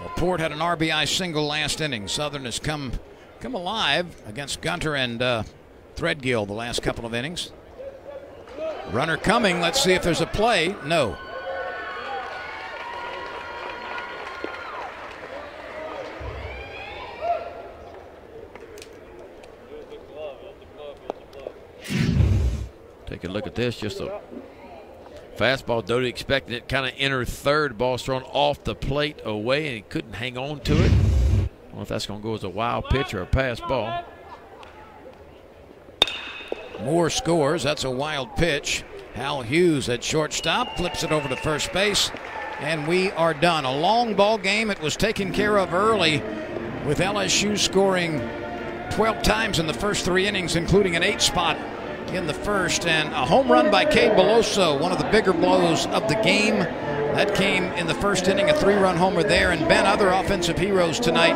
Laporte had an RBI single last inning. Southern has come alive against Gunter and Threadgill the last couple of innings. Runner coming. Let's see if there's a play. No. Take a look at this. Just a fastball. Doty expected it kind of enter third. Ball's thrown off the plate away, and he couldn't hang on to it. I don't know if that's going to go as a wild pitch or a pass ball. Moore scores. That's a wild pitch. Hal Hughes at shortstop flips it over to first base, and we are done. A long ball game. It was taken care of early with LSU scoring 12 times in the first 3 innings, including an 8 spot in the first, and a home run by Cade Beloso, one of the bigger blows of the game. That came in the first inning, a 3-run homer there. And Ben, other offensive heroes tonight,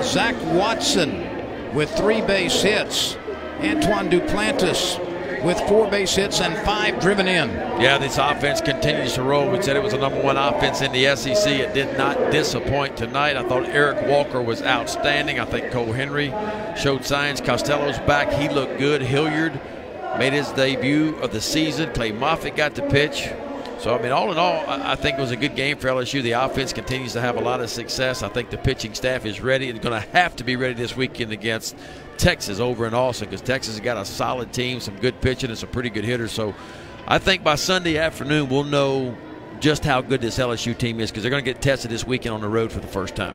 Zach Watson with 3 base hits, Antoine Duplantis with 4 base hits and 5 driven in. Yeah, this offense continues to roll. We said it was the #1 offense in the SEC. It did not disappoint tonight. I thought Eric Walker was outstanding. I think Cole Henry showed signs. Costello's back. He looked good. Hilliard made his debut of the season. Clay Moffitt got to pitch. So, I mean, all in all, I think it was a good game for LSU. The offense continues to have a lot of success. I think the pitching staff is ready. They're going to have to be ready this weekend against Texas over in Austin, because Texas has got a solid team, some good pitching, and some pretty good hitters. So I think by Sunday afternoon we'll know just how good this LSU team is, because they're going to get tested this weekend on the road for the first time.